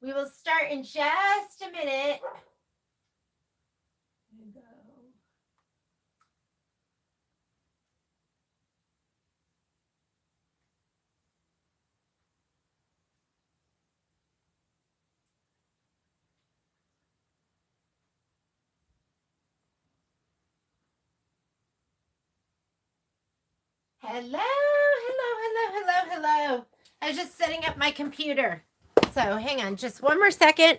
We will start in just a minute. Hello. I was just setting up my computer. So hang on just one more second.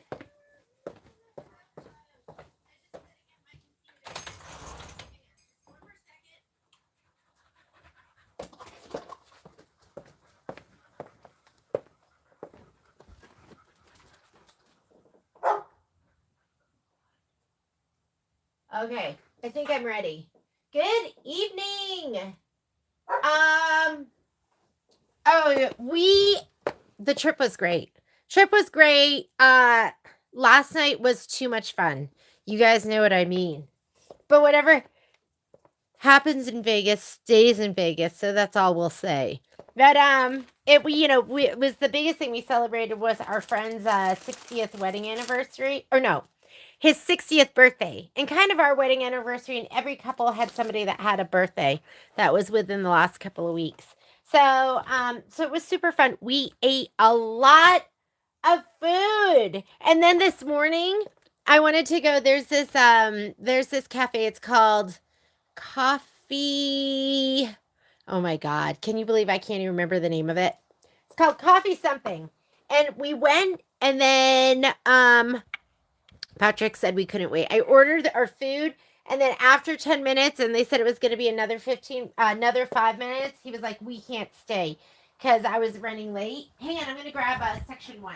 Okay, I think I'm ready. Good evening. The trip was great. Last night was too much fun. You guys know what I mean. But whatever happens in Vegas stays in Vegas, so that's all we'll say. But it was the biggest thing we celebrated was our friend's 60th wedding anniversary, or no, his 60th birthday, and kind of our wedding anniversary, and every couple had somebody that had a birthday that was within the last couple of weeks. So it was super fun. We ate a lot of food. And then this morning I wanted to go, there's this cafe. It's called Coffee. Oh my God. Can you believe I can't even remember the name of it? It's called Coffee something. And we went, and then Patrick said we couldn't wait. I ordered our food, and then after 10 minutes, and they said it was going to be another 5 minutes, he was like, we can't stay because I was running late. Hang on, I'm going to grab section 1.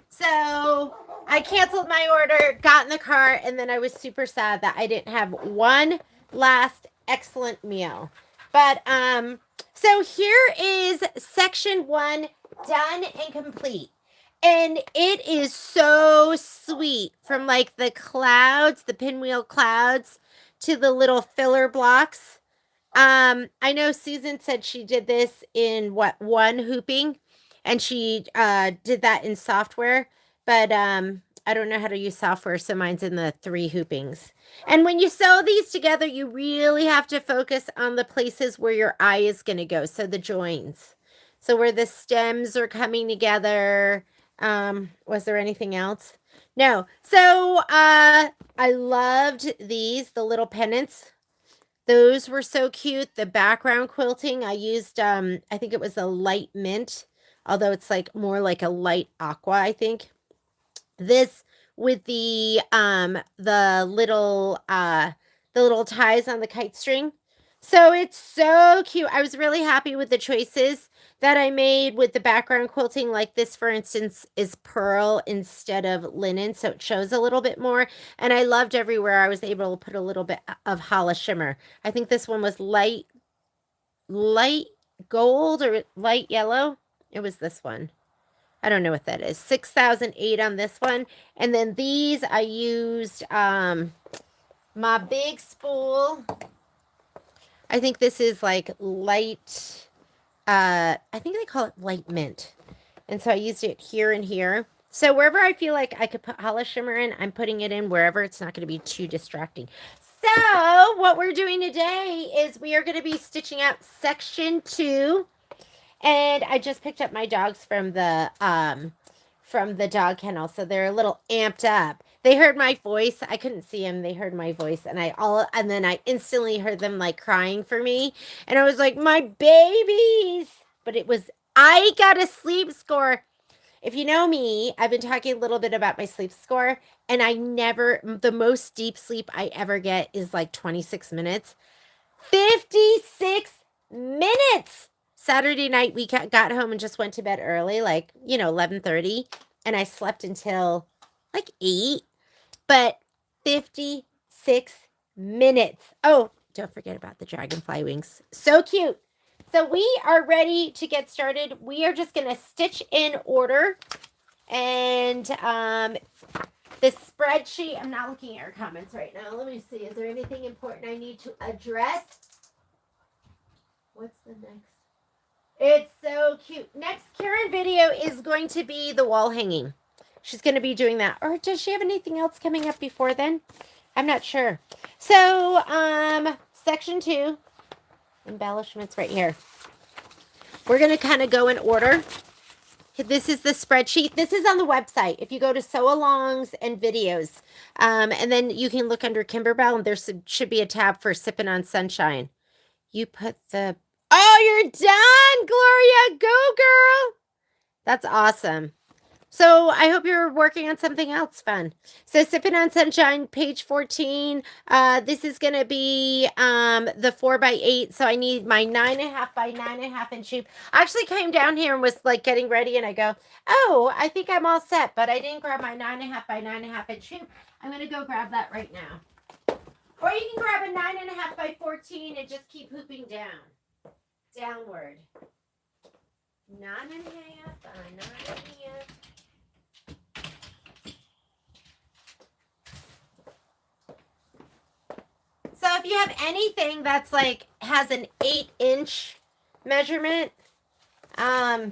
So I canceled my order, got in the car, and then I was super sad that I didn't have one last excellent meal. But so here is section 1 done and complete. And it is so sweet, from like the clouds, the pinwheel clouds, to the little filler blocks. I know Susan said she did this in one hooping, and she did that in software, but I don't know how to use software, so mine's in the 3 hoopings. And when you sew these together, you really have to focus on the places where your eye is going to go, so the joins. So where the stems are coming together. Was there anything else? No. So I loved these, the little pennants. Those were so cute. The background quilting, I used, I think it was a light mint, although it's like more like a light aqua, I think. This with the little ties on the kite string. So it's so cute. I was really happy with the choices that I made with the background quilting. Like this, for instance, is pearl instead of linen, so it shows a little bit more. And I loved everywhere I was able to put a little bit of Hala shimmer. I think this one was light gold or light yellow. It was this one. I don't know what that is. 6,008 on this one. And then these I used my big spool. I think this is like light, I think they call it light mint. And so I used it here and here. So wherever I feel like I could put Hala shimmer in, I'm putting it in wherever it's not going to be too distracting. So what we're doing today is we are going to be stitching out section 2. And I just picked up my dogs from the dog kennel, so they're a little amped up. They heard my voice. I couldn't see them. They heard my voice, and then I instantly heard them like crying for me, and I was like, my babies. But I got a sleep score. If you know me, I've been talking a little bit about my sleep score, and the most deep sleep I ever get is like 26 minutes. 56 minutes. Saturday night, we got home and just went to bed early, like, 11:30. and I slept until like 8, but 56 minutes. Oh, don't forget about the dragonfly wings. So cute. So we are ready to get started. We are just going to stitch in order. And the spreadsheet, I'm not looking at your comments right now. Let me see. Is there anything important I need to address? What's the next? It's so cute. Next Karen video is going to be the wall hanging. She's going to be doing that. Or does she have anything else coming up before then? I'm not sure. So, section 2, embellishments right here. We're going to kind of go in order. This is the spreadsheet. This is on the website. If you go to sew alongs and videos, and then you can look under Kimberbell, and there should be a tab for Sippin' on Sunshine. You put the... Oh, you're done, Gloria. Go, girl. That's awesome. So I hope you're working on something else fun. So Sippin' on Sunshine, page 14. This is going to be the 4x8. So I need my 9.5 by 9.5 inch hoop. I actually came down here and was like getting ready, and I go, oh, I think I'm all set, but I didn't grab my 9.5 by 9.5 inch hoop. I'm going to go grab that right now. Or you can grab a 9.5 by 14 and just keep hooping down. Downward. 9.5 by 9.5. So if you have anything that's like has an 8-inch measurement, I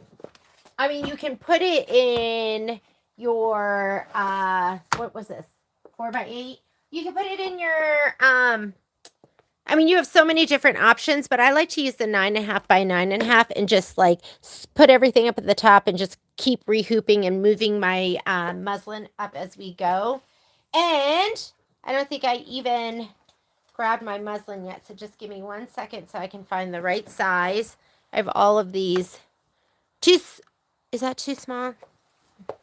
mean, you can put it in your, what was this? 4x8. You can put it in your, I mean, you have so many different options, but I like to use the 9.5 by 9.5 and just like put everything up at the top and just keep rehooping and moving my muslin up as we go. And I don't think I even grabbed my muslin yet, so just give me 1 second so I can find the right size. I have all of these. Is that too small? I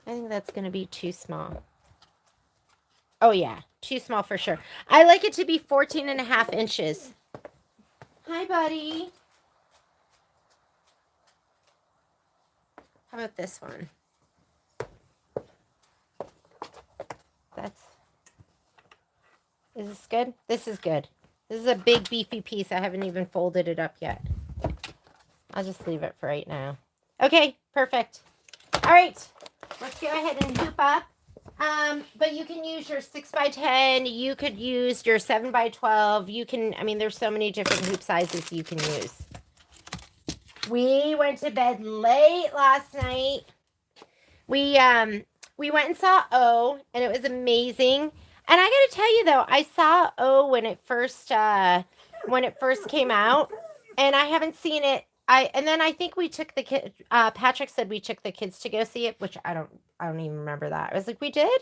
think that's going to be too small. Oh yeah, too small for sure. I like it to be 14.5 inches. Hi, buddy. How about this one? Is this good? This is good. This is a big beefy piece. I haven't even folded it up yet. I'll just leave it for right now. Okay, perfect. All right, let's go ahead and hoop up. But you can use your 6x10. You could use your 7x12. You can, I mean, there's so many different hoop sizes you can use. We went to bed late last night. We went and saw O, and it was amazing. And I got to tell you, though, I saw O when it first came out, and I haven't seen it. And then I think we took the kid. Patrick said we took the kids to go see it, which I don't even remember that. I was like, we did.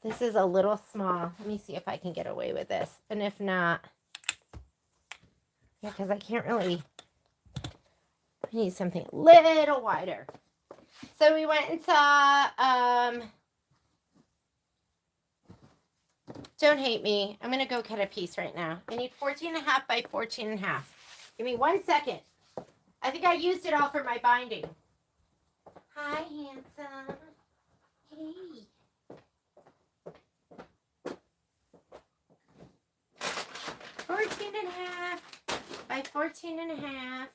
This is a little small. Let me see if I can get away with this, and if not, yeah, because I can't really. I need something a little wider. So we went and saw. Don't hate me. I'm going to go cut a piece right now. I need 14.5 by 14.5. Give me 1 second. I think I used it all for my binding. Hi, handsome. Hey. 14.5 by 14.5.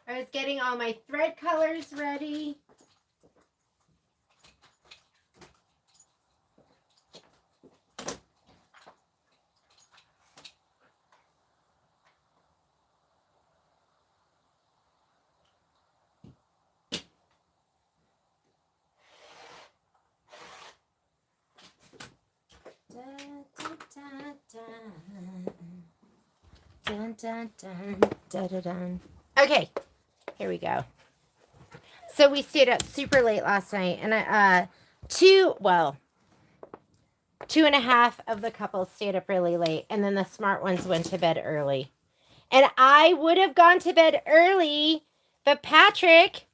I was getting all my thread colors ready. Dun, dun, dun, dun, dun, dun. Okay, here we go. So we stayed up super late last night, and 2.5 of the couples stayed up really late, and then the smart ones went to bed early. And I would have gone to bed early, but Patrick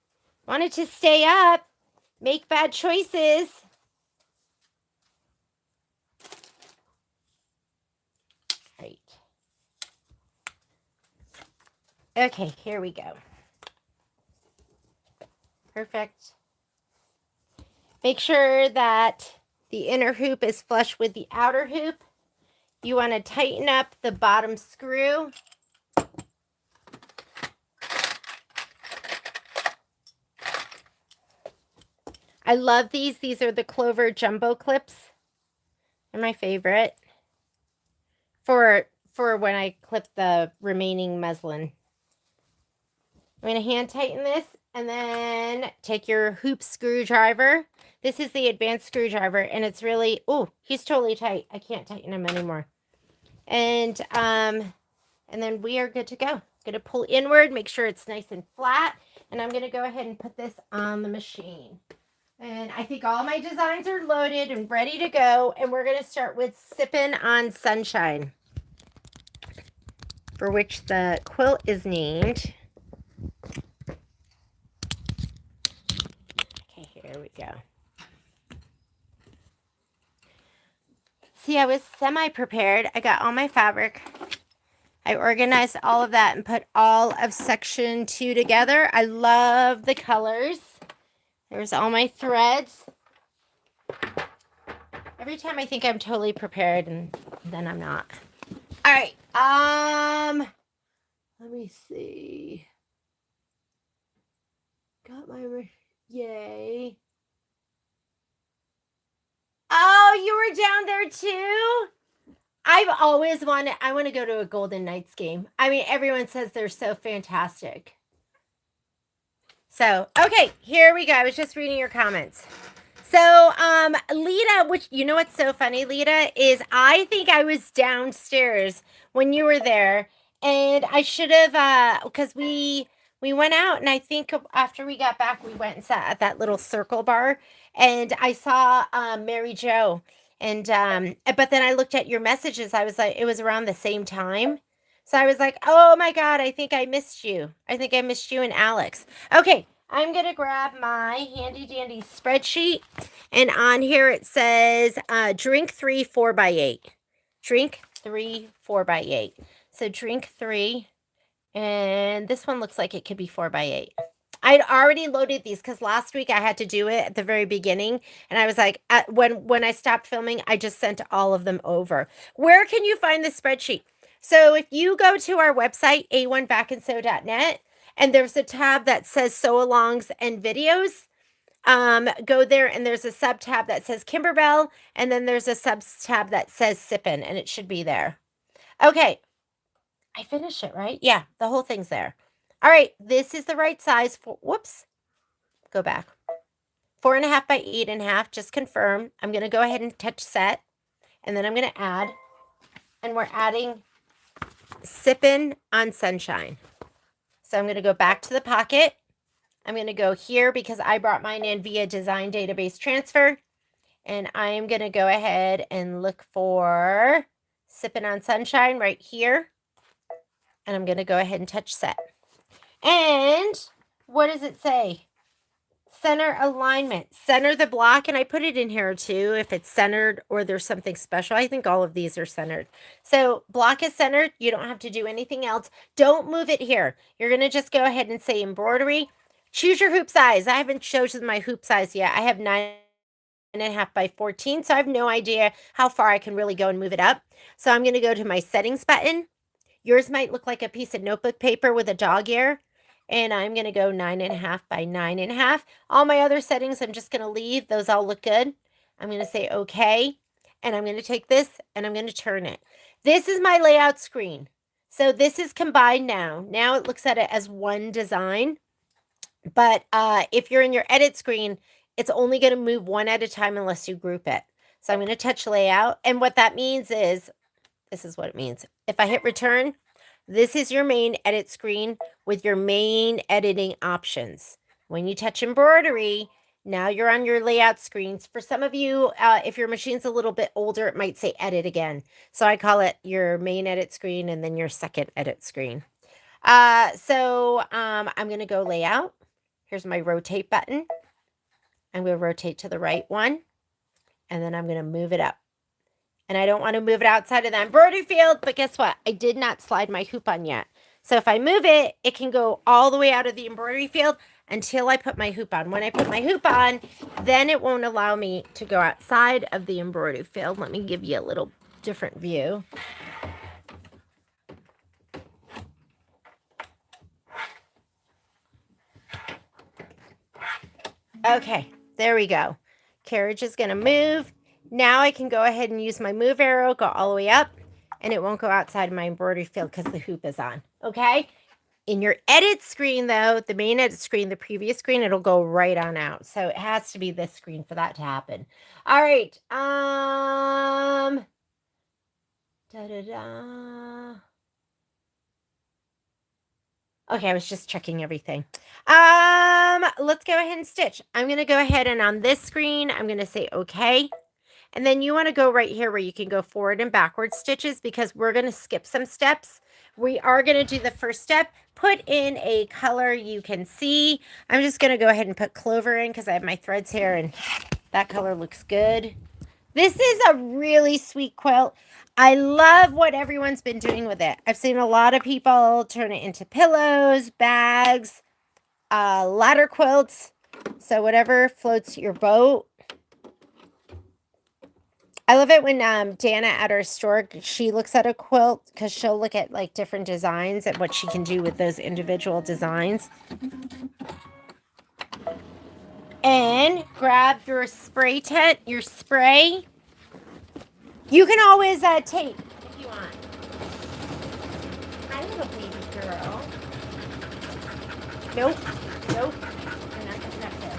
wanted to stay up, make bad choices. tight. Okay, here we go. Perfect. Make sure that the inner hoop is flush with the outer hoop. You want to tighten up the bottom screw. I love these. These are the Clover Jumbo clips. They're my favorite for when I clip the remaining muslin. I'm going to hand tighten this and then take your hoop screwdriver. This is the advanced screwdriver and it's really, oh, he's totally tight. I can't tighten him anymore. And then we are good to go. I'm going to pull inward, make sure it's nice and flat. And I'm going to go ahead and put this on the machine. And I think all my designs are loaded and ready to go. And we're going to start with Sippin' on Sunshine, for which the quilt is named. Okay, here we go. See, I was semi-prepared. I got all my fabric. I organized all of that and put all of section 2 together. I love the colors. There's all my threads. Every time I think I'm totally prepared and then I'm not. All right. Let me see. Got my, yay. Oh, you were down there too? I've always wanted, I want to go to a Golden Knights game. I mean, everyone says they're so fantastic. So, okay, here we go. I was just reading your comments. So, Lita, which, you know what's so funny, Lita, is I think I was downstairs when you were there. And I should have, because we went out, and I think after we got back, we went and sat at that little circle bar. And I saw Mary Jo. And, but then I looked at your messages. I was like, it was around the same time. So I was like, oh my God, I think I missed you. I think I missed you and Alex. Okay, I'm going to grab my handy dandy spreadsheet. And on here it says drink 3 4x8. Drink 3 4x8. So drink 3. And this one looks like it could be 4x8. I'd already loaded these because last week I had to do it at the very beginning. And I was like, when I stopped filming, I just sent all of them over. Where can you find the spreadsheet? So if you go to our website, a1backandsew.net, and there's a tab that says sew-alongs and videos, go there and there's a sub tab that says Kimberbell, and then there's a sub tab that says Sippin, and it should be there. Okay, I finished it, right? Yeah, the whole thing's there. All right, this is the right size for, whoops, go back. 4.5 by 8.5, just confirm. I'm going to go ahead and touch set, and then I'm going to add, and we're adding Sippin' on Sunshine. So I'm going to go back to the pocket. I'm going to go here because I brought mine in via design database transfer. And I am going to go ahead and look for Sippin' on Sunshine right here. And I'm going to go ahead and touch set. And what does it say? Center alignment. Center the block. And I put it in here too if it's centered or there's something special. I think all of these are centered. So block is centered. You don't have to do anything else. Don't move it here. You're going to just go ahead and say embroidery. Choose your hoop size. I haven't chosen my hoop size yet. I have 9.5 by 14. So I have no idea how far I can really go and move it up. So I'm going to go to my settings button. Yours might look like a piece of notebook paper with a dog ear. And I'm going to go 9.5 by 9.5. All my other settings, I'm just going to leave. Those all look good. I'm going to say okay. And I'm going to take this and I'm going to turn it. This is my layout screen. So this is combined now. Now it looks at it as one design. But if you're in your edit screen, it's only going to move one at a time unless you group it. So I'm going to touch layout. And what that means is, this is what it means. If I hit return, this is your main edit screen with your main editing options. When you touch embroidery, now you're on your layout screens. For some of you, if your machine's a little bit older, it might say edit again. So I call it your main edit screen and then your second edit screen. I'm going to go layout. Here's my rotate button. I'm going to rotate to the right one. And then I'm going to move it up. And I don't want to move it outside of the embroidery field, but guess what? I did not slide my hoop on yet. So if I move it, it can go all the way out of the embroidery field until I put my hoop on. When I put my hoop on, then it won't allow me to go outside of the embroidery field. Let me give you a little different view. Okay, there we go. Carriage is going to move. Now I can go ahead and use my move arrow, go all the way up, and it won't go outside of my embroidery field because the hoop is on. Okay? In your edit screen, though, the main edit screen, the previous screen, it'll go right on out. So it has to be this screen for that to happen. All right. Okay, I was just checking everything. Let's go ahead and stitch. I'm going to go ahead and on this screen, I'm going to say okay. And then you want to go right here where you can go forward and backward stitches because we're going to skip some steps. We are going to do the first step. Put in a color you can see. I'm just going to go ahead and put clover in because I have my threads here and that color looks good. This is a really sweet quilt. I love what everyone's been doing with it. I've seen a lot of people turn it into pillows, bags, ladder quilts. So whatever floats your boat. I love it when Dana at her store, she looks at a quilt because she'll look at like different designs and what she can do with those individual designs. And grab your spray tent, your spray. You can always tape if you want. Hi, little baby girl. Nope. Nope. I'm not getting up there.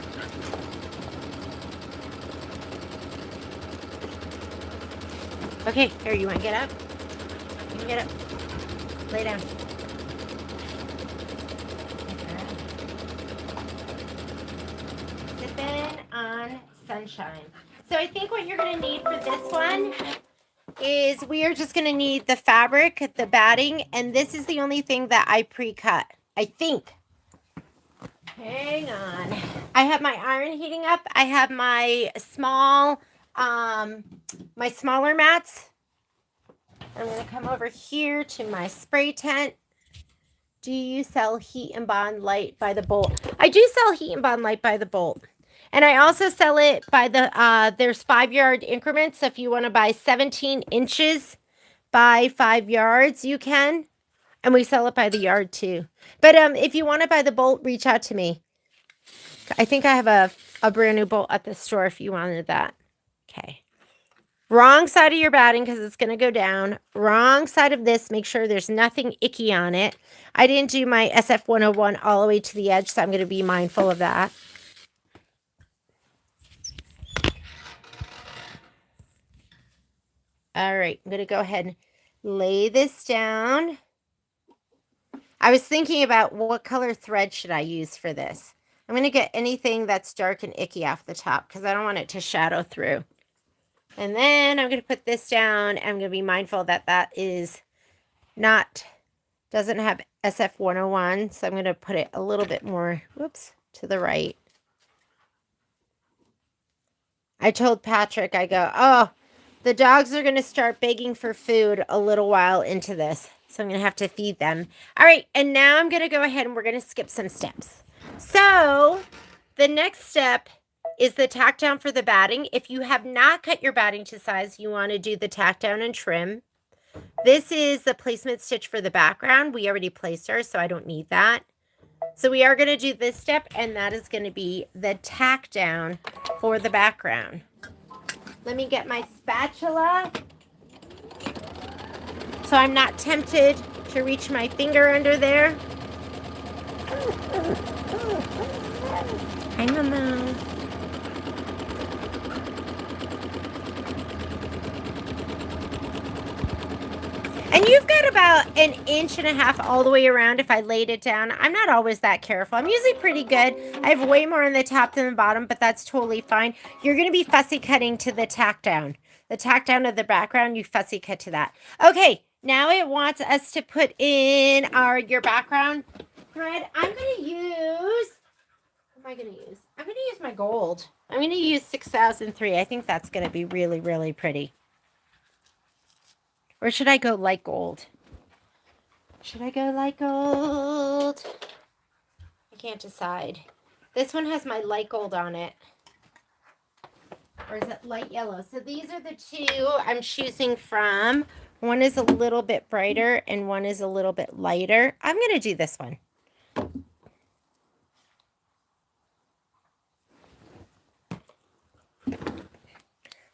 Okay, here, you want to get up? You can get up. Lay down. Sippin' on sunshine. So I think what you're going to need for this one is we are just going to need the fabric, the batting, and this is the only thing that I pre-cut, I think. Hang on. I have my iron heating up. I have my small, my smaller mats. I'm going to come over here to my spray tent. Do you sell heat and bond light by the bolt? I do sell heat and bond light by the bolt. And I also sell it by the, there's 5-yard increments. So if you want to buy 17 inches by 5 yards, you can. And we sell it by the yard too. But if you want to buy the bolt, reach out to me. I think I have a brand new bolt at the store if you wanted that. Okay. Wrong side of your batting because it's going to go down. Wrong side of this. Make sure there's nothing icky on it. I didn't do my SF 101 all the way to the edge, so I'm going to be mindful of that. All right, I'm going to go ahead and lay this down. I was thinking about what color thread should I use for this. I'm going to get anything that's dark and icky off the top because I don't want it to shadow through. And then I'm going to put this down. I'm going to be mindful that that is not, doesn't have SF 101. So I'm going to put it a little bit more, whoops, to the right. I told Patrick, I go, oh, the dogs are going to start begging for food a little while into this. So I'm going to have to feed them. All right. And now I'm going to go ahead and we're going to skip some steps. So the next step is the tack down for the batting. If you have not cut your batting to size, you want to do the tack down and trim. This is the placement stitch for the background. We already placed ours, so I don't need that. So we are going to do this step, and that is going to be the tack down for the background. Let me get my spatula so I'm not tempted to reach my finger under there. Hi, Mama. And you've got about 1.5 inches all the way around if I laid it down. I'm not always that careful. I'm usually pretty good. I have way more on the top than the bottom, but that's totally fine. You're going to be fussy cutting to the tack down. The tack down of the background, you fussy cut to that. Okay, now it wants us to put in your background thread. I'm going to use, what am I going to use? I'm going to use my gold. I'm going to use 6003. I think that's going to be really, really pretty. Or should I go light gold? Should I go light gold? I can't decide. This one has my light gold on it. Or is it light yellow? So these are the two I'm choosing from. One is a little bit brighter and one is a little bit lighter. I'm going to do this one.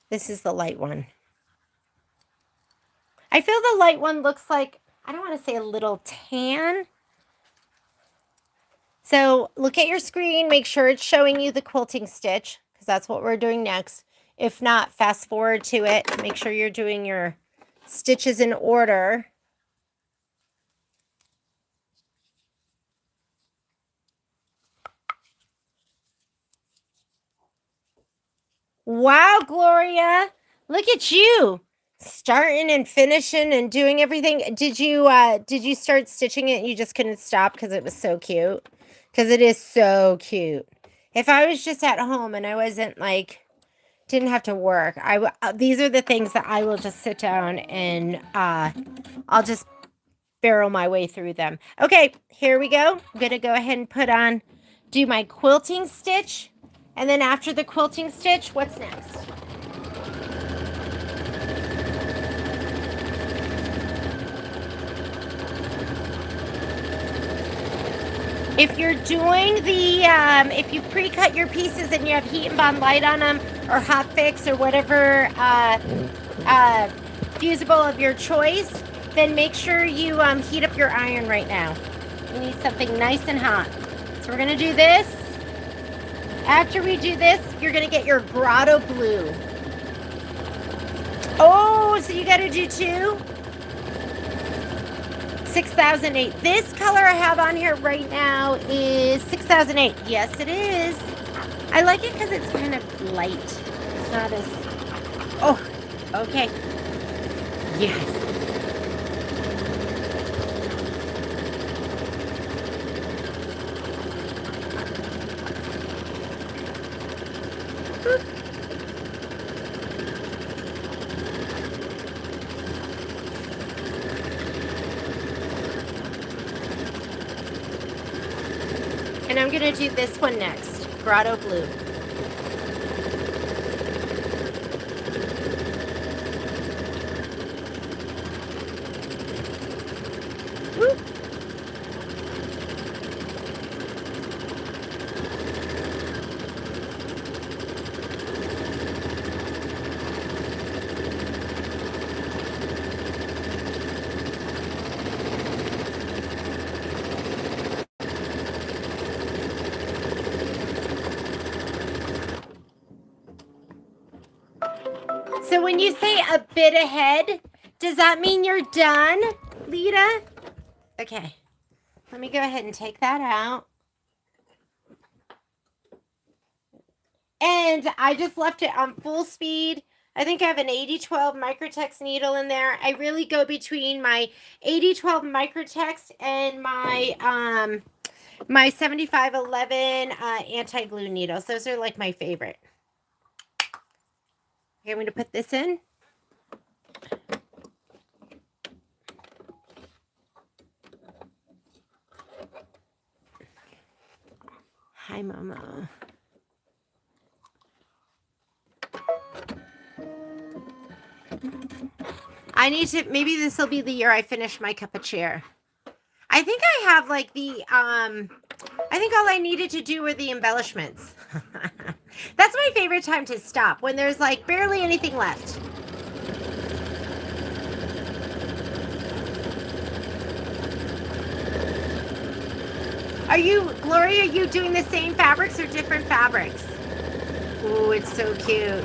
This is the light one. I feel the light one looks like, I don't want to say a little tan. So look at your screen, make sure it's showing you the quilting stitch, because that's what we're doing next. If not, fast forward to it. Make sure you're doing your stitches in order. Wow, Gloria, look at you. Starting and finishing and doing everything. Did you start stitching it and you just couldn't stop because it was so cute? Because it is so cute. If I was just at home and I wasn't like, didn't have to work, these are the things that I will just sit down and I'll just barrel my way through them. Okay, here we go. I'm going to go ahead and do my quilting stitch. And then after the quilting stitch, what's next? If you're doing if you pre-cut your pieces and you have Heat and Bond Light on them, or Hot Fix, or whatever fusible of your choice, then make sure you heat up your iron right now. You need something nice and hot. So we're gonna do this. After we do this, you're gonna get your Grotto Blue. Oh, so you gotta do two? 6008. This color I have on here right now is 6008. Yes, it is. I like it because it's kind of light. It's not as... Oh, okay. Yes. Boop. And I'm going to do this one next, Grotto Blue. Woo. So when you say a bit ahead, does that mean you're done, Lita? Okay, let me go ahead and take that out. And I just left it on full speed. I think I have an 8012 Microtex needle in there. I really go between my 8012 Microtex and my my 7511 anti-glue needles. Those are like my favorite. Okay, I'm going to put this in. Hi, Momo. I need to, maybe this will be the year I finish my cup of chair. I think I have like I think all I needed to do were the embellishments. That's my favorite time to stop, when there's like barely anything left. Gloria, are you doing the same fabrics or different fabrics? Ooh, it's so cute.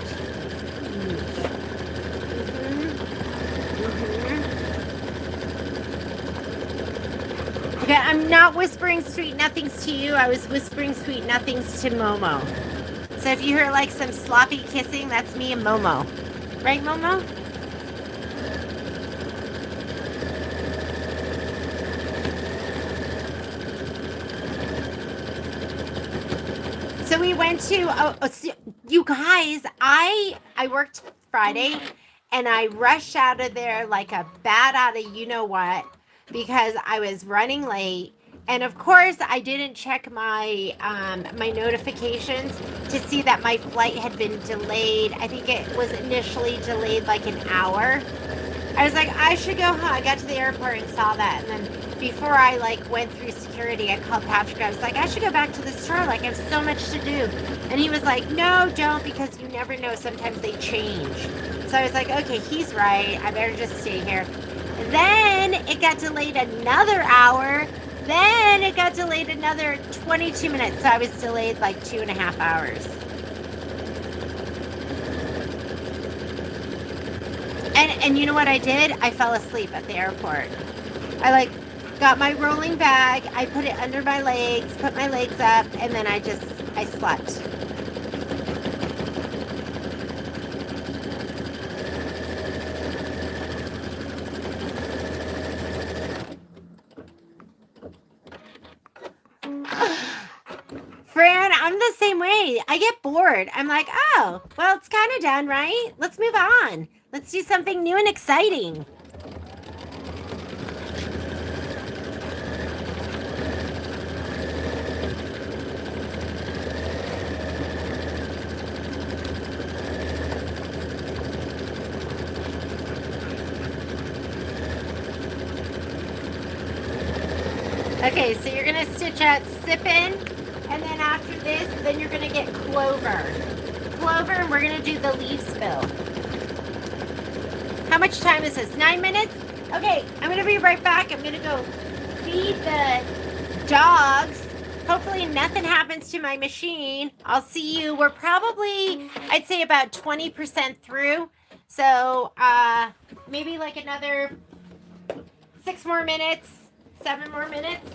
Okay, I'm not whispering sweet nothings to you. I was whispering sweet nothings to Momo. So if you hear like some sloppy kissing, that's me and Momo. Right, Momo? So we went to, you guys, I worked Friday, and I rushed out of there like a bat out of you know what because I was running late. And of course, I didn't check my my notifications to see that my flight had been delayed. I think it was initially delayed like an hour. I was like, I should go home. I got to the airport and saw that, and then before I like went through security, I called Patrick. I was like, I should go back to the store. Like, I have so much to do. And he was like, no, don't, because you never know. Sometimes they change. So I was like, okay, he's right. I better just stay here. And then it got delayed another hour. Then it got delayed another 22 minutes. So I was delayed like 2.5 hours. And you know what I did? I fell asleep at the airport. I like got my rolling bag, I put it under my legs, put my legs up, and then I slept. Fran, I'm the same way. I get bored. I'm like, oh, well, it's kind of done, right? Let's move on. Let's do something new and exciting. Okay, so you're going to stitch out Sippin, and then after this, then you're going to get Clover. Clover, and we're going to do the leaf spill. How much time is this? 9 minutes? Okay, I'm going to be right back. I'm going to go feed the dogs. Hopefully nothing happens to my machine. I'll see you. We're probably, I'd say about 20% through. So maybe like another 6 more minutes, 7 more minutes.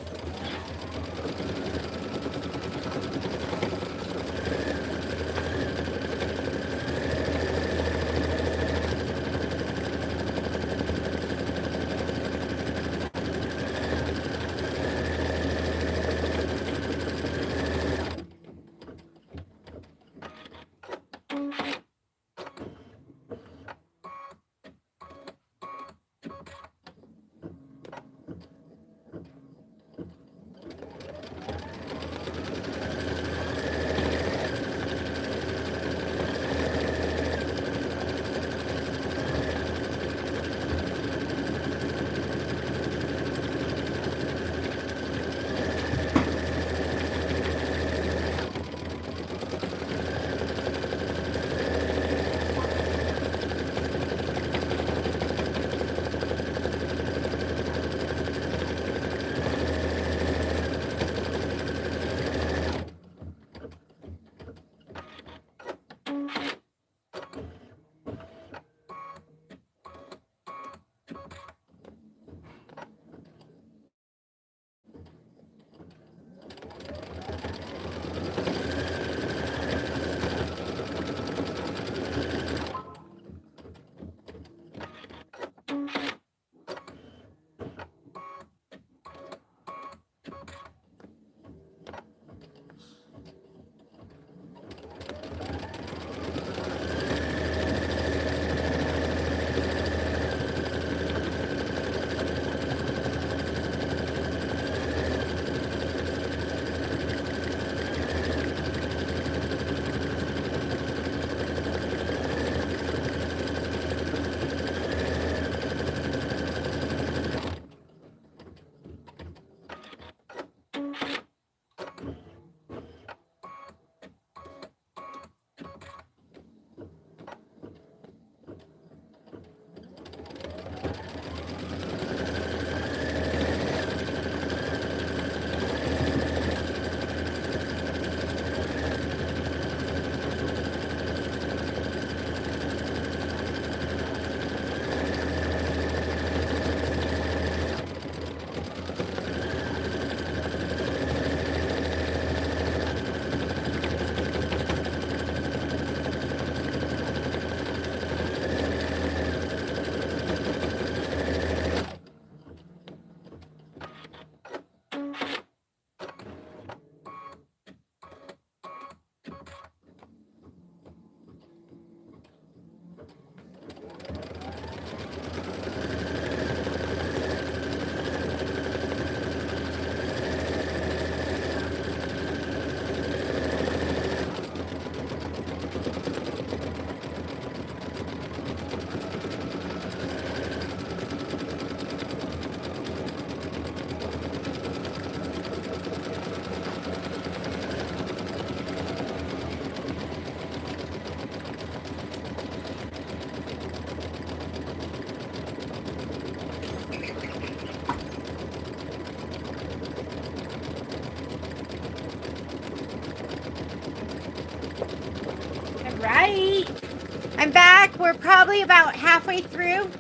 we're probably about halfway through.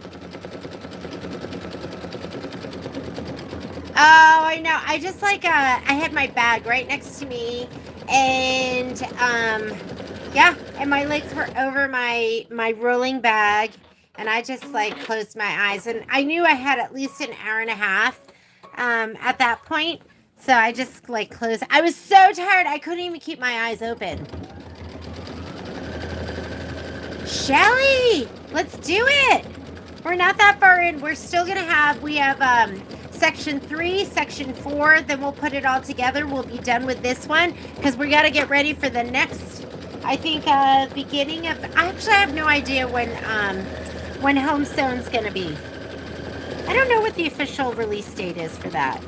Oh, I know. I just like, I had my bag right next to me, and, yeah, and my legs were over my rolling bag, and I just, like, closed my eyes, and I knew I had at least an hour and a half, at that point, so I just, like, closed. I was so tired, I couldn't even keep my eyes open. Shelly, let's do it. We're not that far in. We're still going to have, we have, section 3, section 4, then we'll put it all together. We'll be done with this one because we got to get ready for the next, I think, beginning of, I actually have no idea when Home Sewn's going to be. I don't know what the official release date is for that.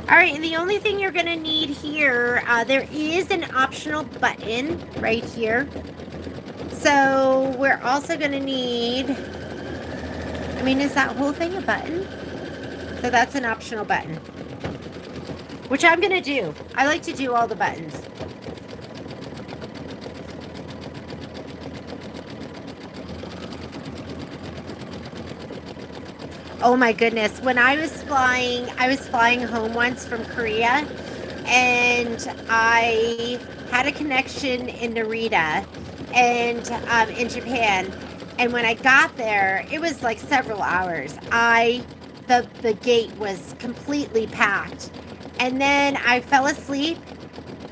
All right, and the only thing you're going to need here, there is an optional button right here. So we're also going to need, I mean, is that whole thing a button? So that's an optional button, which I'm going to do. I like to do all the buttons. Oh my goodness. When I was flying home once from Korea, and I had a connection in Narita and in Japan. And when I got there, it was like several hours. The gate was completely packed. And then I fell asleep,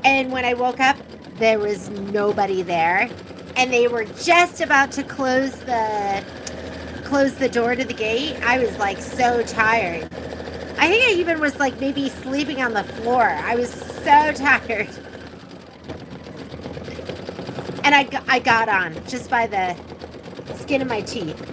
and when I woke up, there was nobody there. And they were just about to close the door to the gate. I was like so tired. I think I even was like maybe sleeping on the floor. I was so tired. And I got on just by the skin of my teeth.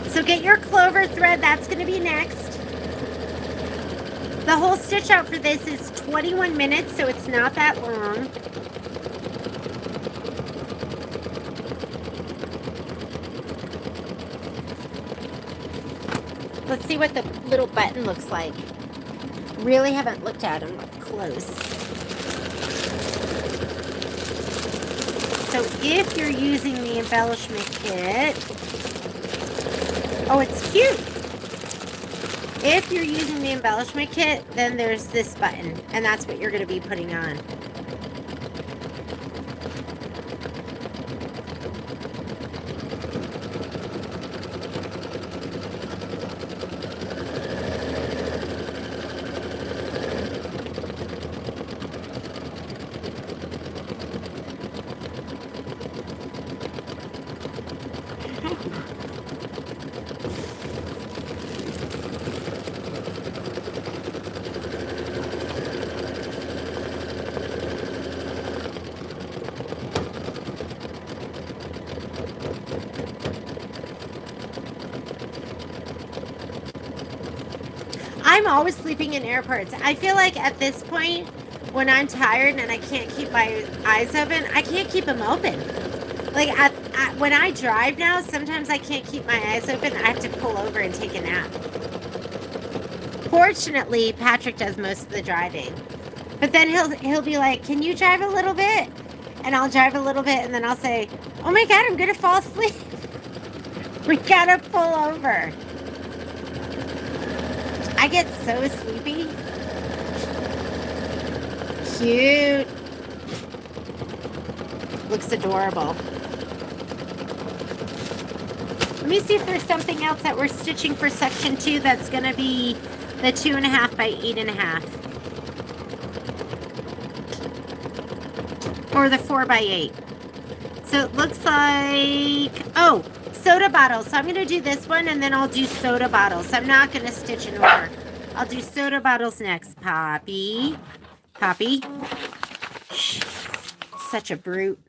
So get your clover thread, that's going to be next. The whole stitch out for this is 21 minutes, so it's not that long. Let's see what the little button looks like. Really haven't looked at them up close. So if you're using the embellishment kit, oh, it's cute. If you're using the embellishment kit, then there's this button, and that's what you're going to be putting on. I'm always sleeping in airports. I feel like at this point, when I'm tired and I can't keep my eyes open, I can't keep them open. Like when I drive now, sometimes I can't keep my eyes open. I have to pull over and take a nap. Fortunately, Patrick does most of the driving. But then he'll be like, "Can you drive a little bit?" And I'll drive a little bit, and then I'll say, "Oh my God, I'm gonna fall asleep." We gotta pull over. I get so sleepy. Cute. Looks adorable. Let me see if there's something else that we're stitching for section 2 that's going to be the 2.5 by 8.5. Or the 4 by 8. So it looks like, oh, soda bottles. So I'm going to do this one, and then I'll do soda bottles. So I'm not going to stitch an order. I'll do soda bottles next. Poppy. Poppy. Shh. Such a brute.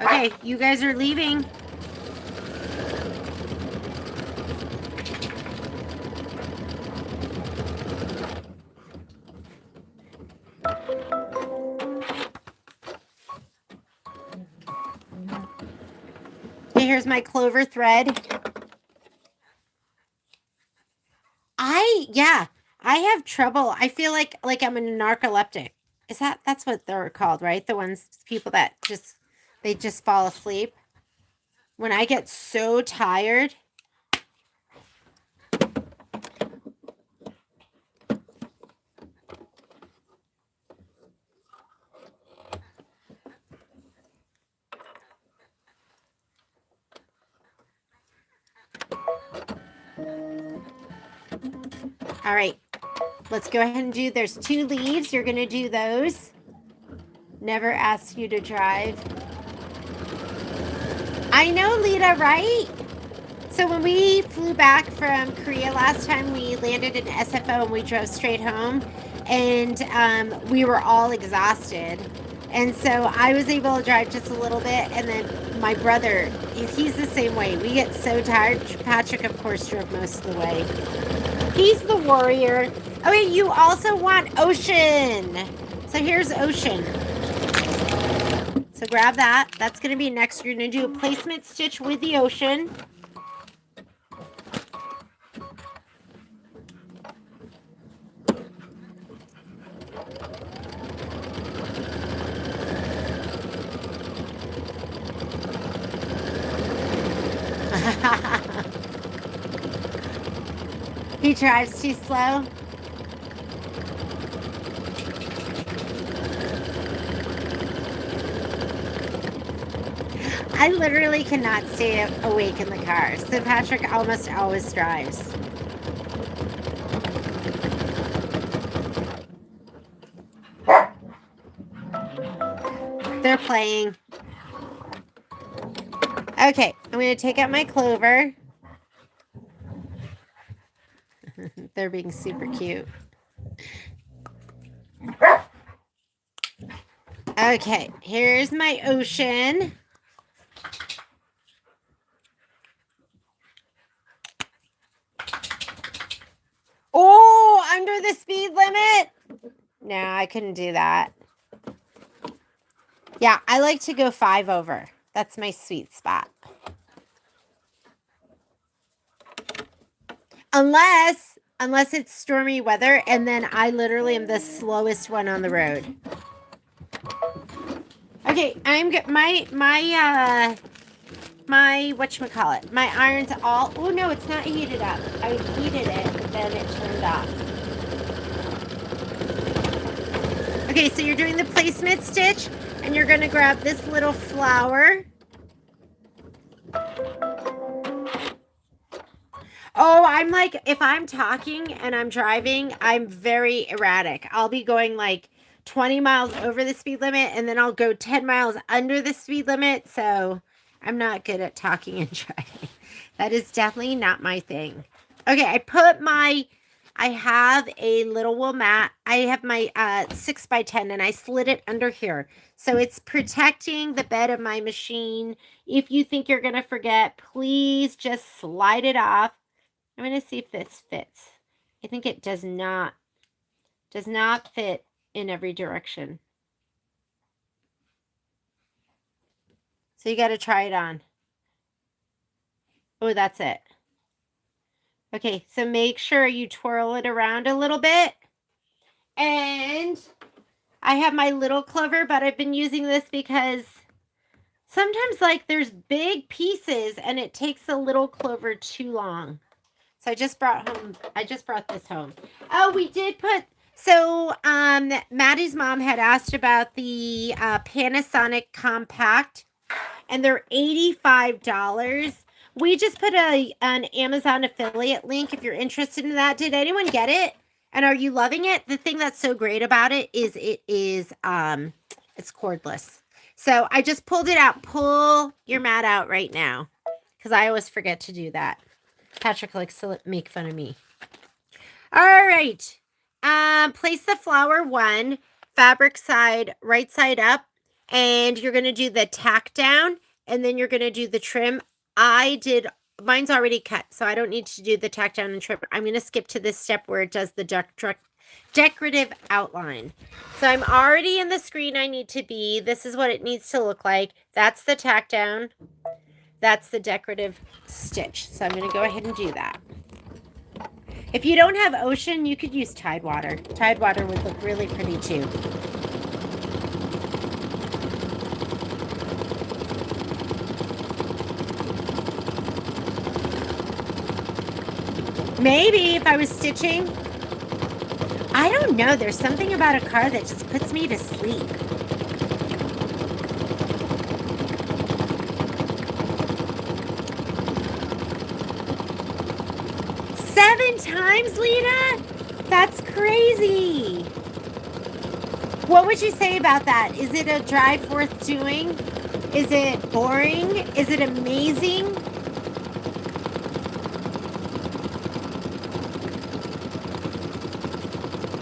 Okay, you guys are leaving. Okay, here's my clover thread. I have trouble. I feel like I'm a narcoleptic. That's what they're called, right? The ones, people that they just fall asleep. When I get so tired. All right, let's go ahead and do, there's 2 leaves. You're going to do those. Never asked you to drive. I know, Lita, right? So when we flew back from Korea last time, we landed in SFO and we drove straight home. And we were all exhausted. And so I was able to drive just a little bit. And then my brother, he's the same way. We get so tired. Patrick, of course, drove most of the way. He's the warrior. Okay, you also want Ocean. So here's Ocean. So grab that. That's going to be next. You're going to do a placement stitch with the Ocean. He drives too slow. I literally cannot stay awake in the car. So Patrick almost always drives. They're playing. Okay, I'm going to take out my clover. They're being super cute. Okay, here's my Ocean. Oh, under the speed limit? No, I couldn't do that. Yeah, I like to go 5 over. That's my sweet spot. Unless it's stormy weather, and then I literally am the slowest one on the road. Okay, I'm my whatchamacallit, my iron's all, oh no, it's not heated up. I heated it, but then it turned off. Okay, so you're doing the placement stitch, and you're gonna grab this little flower. Oh, I'm like, if I'm talking and I'm driving, I'm very erratic. I'll be going like 20 miles over the speed limit, and then I'll go 10 miles under the speed limit. So I'm not good at talking and driving. That is definitely not my thing. Okay, I have a little wool mat. I have my 6x10, and I slid it under here. So it's protecting the bed of my machine. If you think you're going to forget, please just slide it off. I'm going to see if this fits. I think it does not fit in every direction. So you got to try it on. Oh, that's it. Okay, so make sure you twirl it around a little bit. And I have my little clover, but I've been using this because sometimes like there's big pieces and it takes the little clover too long. So I just brought this home. Oh, we did put, so Maddie's mom had asked about the Panasonic Compact, and they're $85. We just put an Amazon affiliate link if you're interested in that. Did anyone get it? And are you loving it? The thing that's so great about it is it's cordless. So I just pulled it out. Pull your mat out right now. because I always forget to do that. Patrick likes to make fun of me. All right. Place the flower 1, fabric side, right side up, and you're going to do the tack down, and then you're going to do the trim. Mine's already cut, so I don't need to do the tack down and trim. I'm going to skip to this step where it does the decorative outline. So I'm already in the screen I need to be. This is what it needs to look like. That's the tack down. That's the decorative stitch. So I'm going to go ahead and do that. If you don't have ocean, you could use Tide Water. Tide Water would look really pretty too. Maybe if I was stitching. I don't know. There's something about a car that just puts me to sleep. Times, Lena? That's crazy. What would you say about that? Is it a drive worth doing? Is it boring? Is it amazing?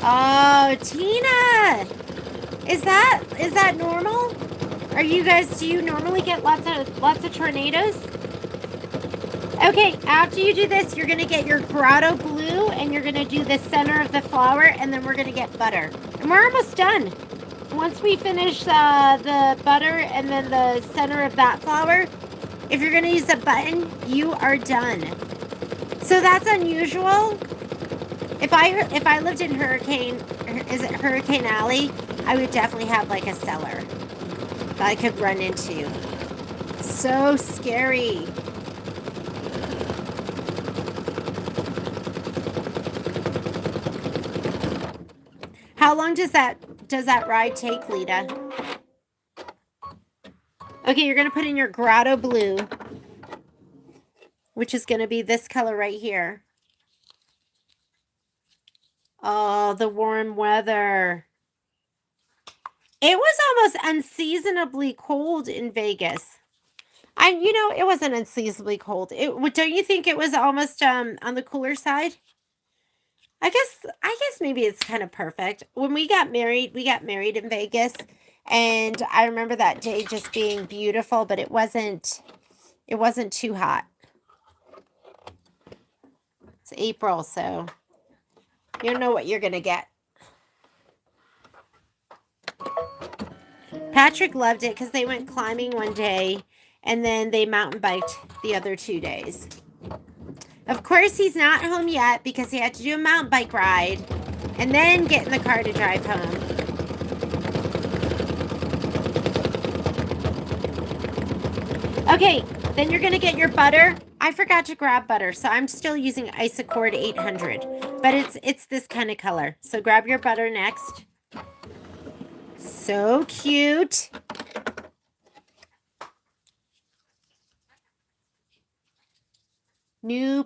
Oh, Tina. Is that normal? Do you normally get lots of tornadoes? Okay, after you do this, you're going to get your grotto blue, and you're going to do the center of the flower, and then we're going to get butter. And we're almost done. Once we finish the butter and then the center of that flower, if you're going to use a button, you are done. So that's unusual. If I lived in Hurricane Alley, I would definitely have like a cellar that I could run into. So scary. How long does that ride take, Lita? Okay, you're going to put in your grotto blue, which is going to be this color right here. Oh, the warm weather. It was almost unseasonably cold in Vegas. It wasn't unseasonably cold. Don't you think it was almost on the cooler side? I guess maybe it's kind of perfect. When we got married in Vegas, and I remember that day just being beautiful, but it wasn't too hot. It's April, so you don't know what you're going to get. Patrick loved it because they went climbing one day, and then they mountain biked the other 2 days. Of course, he's not home yet because he had to do a mountain bike ride and then get in the car to drive home. Okay, then you're going to get your butter. I forgot to grab butter, so I'm still using Isocord 800, but it's this kind of color. So grab your butter next. So cute. New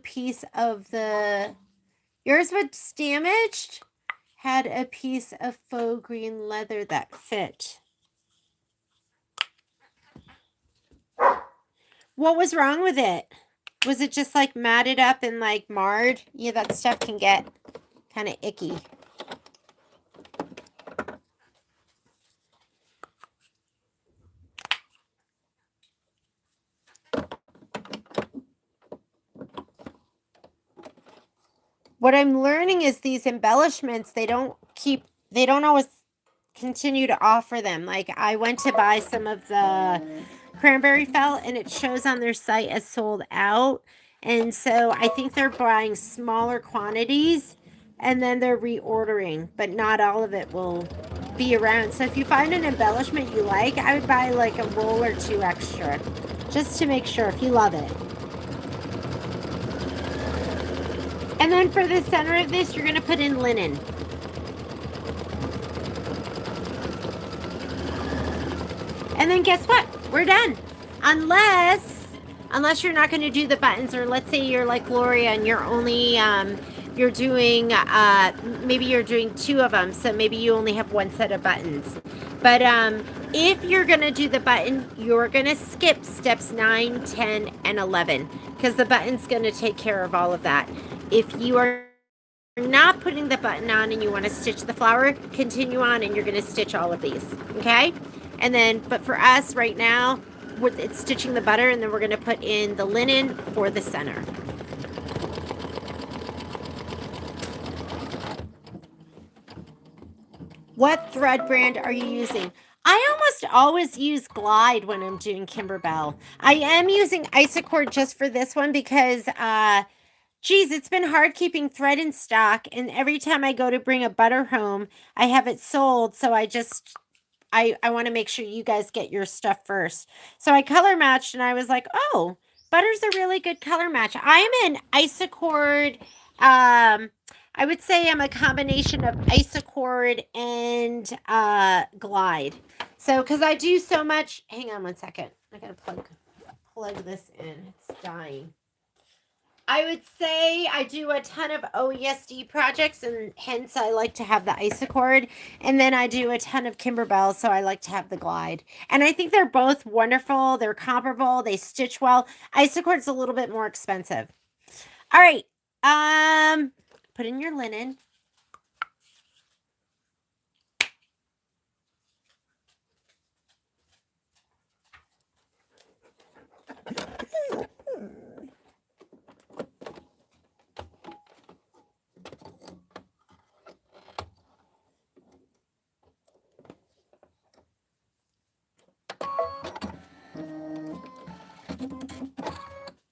piece of yours was damaged. Had a piece of faux green leather that fit. What was wrong with it? Was it just like matted up and like marred? Yeah, that stuff can get kind of icky. What I'm learning is these embellishments, they don't always continue to offer them. Like I went to buy some of the cranberry felt and it shows on their site as sold out. And so I think they're buying smaller quantities and then they're reordering, but not all of it will be around. So if you find an embellishment you like, I would buy like a roll or 2 extra just to make sure if you love it. And then for the center of this, you're going to put in linen. And then guess what? We're done. Unless you're not going to do the buttons, or let's say you're like Gloria and you're only, you're doing, maybe you're doing 2 of them. So maybe you only have 1 set of buttons. But if you're going to do the button, you're going to skip steps 9, 10, and 11 because the button's going to take care of all of that. If you are not putting the button on and you want to stitch the flower, continue on and you're going to stitch all of these, okay? And then, but for us right now, it's stitching the butter, and then we're going to put in the linen for the center. What thread brand are you using? I almost always use Glide when I'm doing Kimberbell. I am using Isacord just for this one because, geez, it's been hard keeping thread in stock. And every time I go to bring a butter home, I have it sold. So I want to make sure you guys get your stuff first. So I color matched and I was like, oh, butter's a really good color match. I'm an Isacord, I would say I'm a combination of Isacord and Glide. So, because I do so much, hang on one second. I got to plug this in. It's dying. I would say I do a ton of OESD projects, and hence I like to have the Isacord. And then I do a ton of Kimberbell, so I like to have the Glide. And I think they're both wonderful. They're comparable. They stitch well. Isacord's a little bit more expensive. All right. Put in your linen.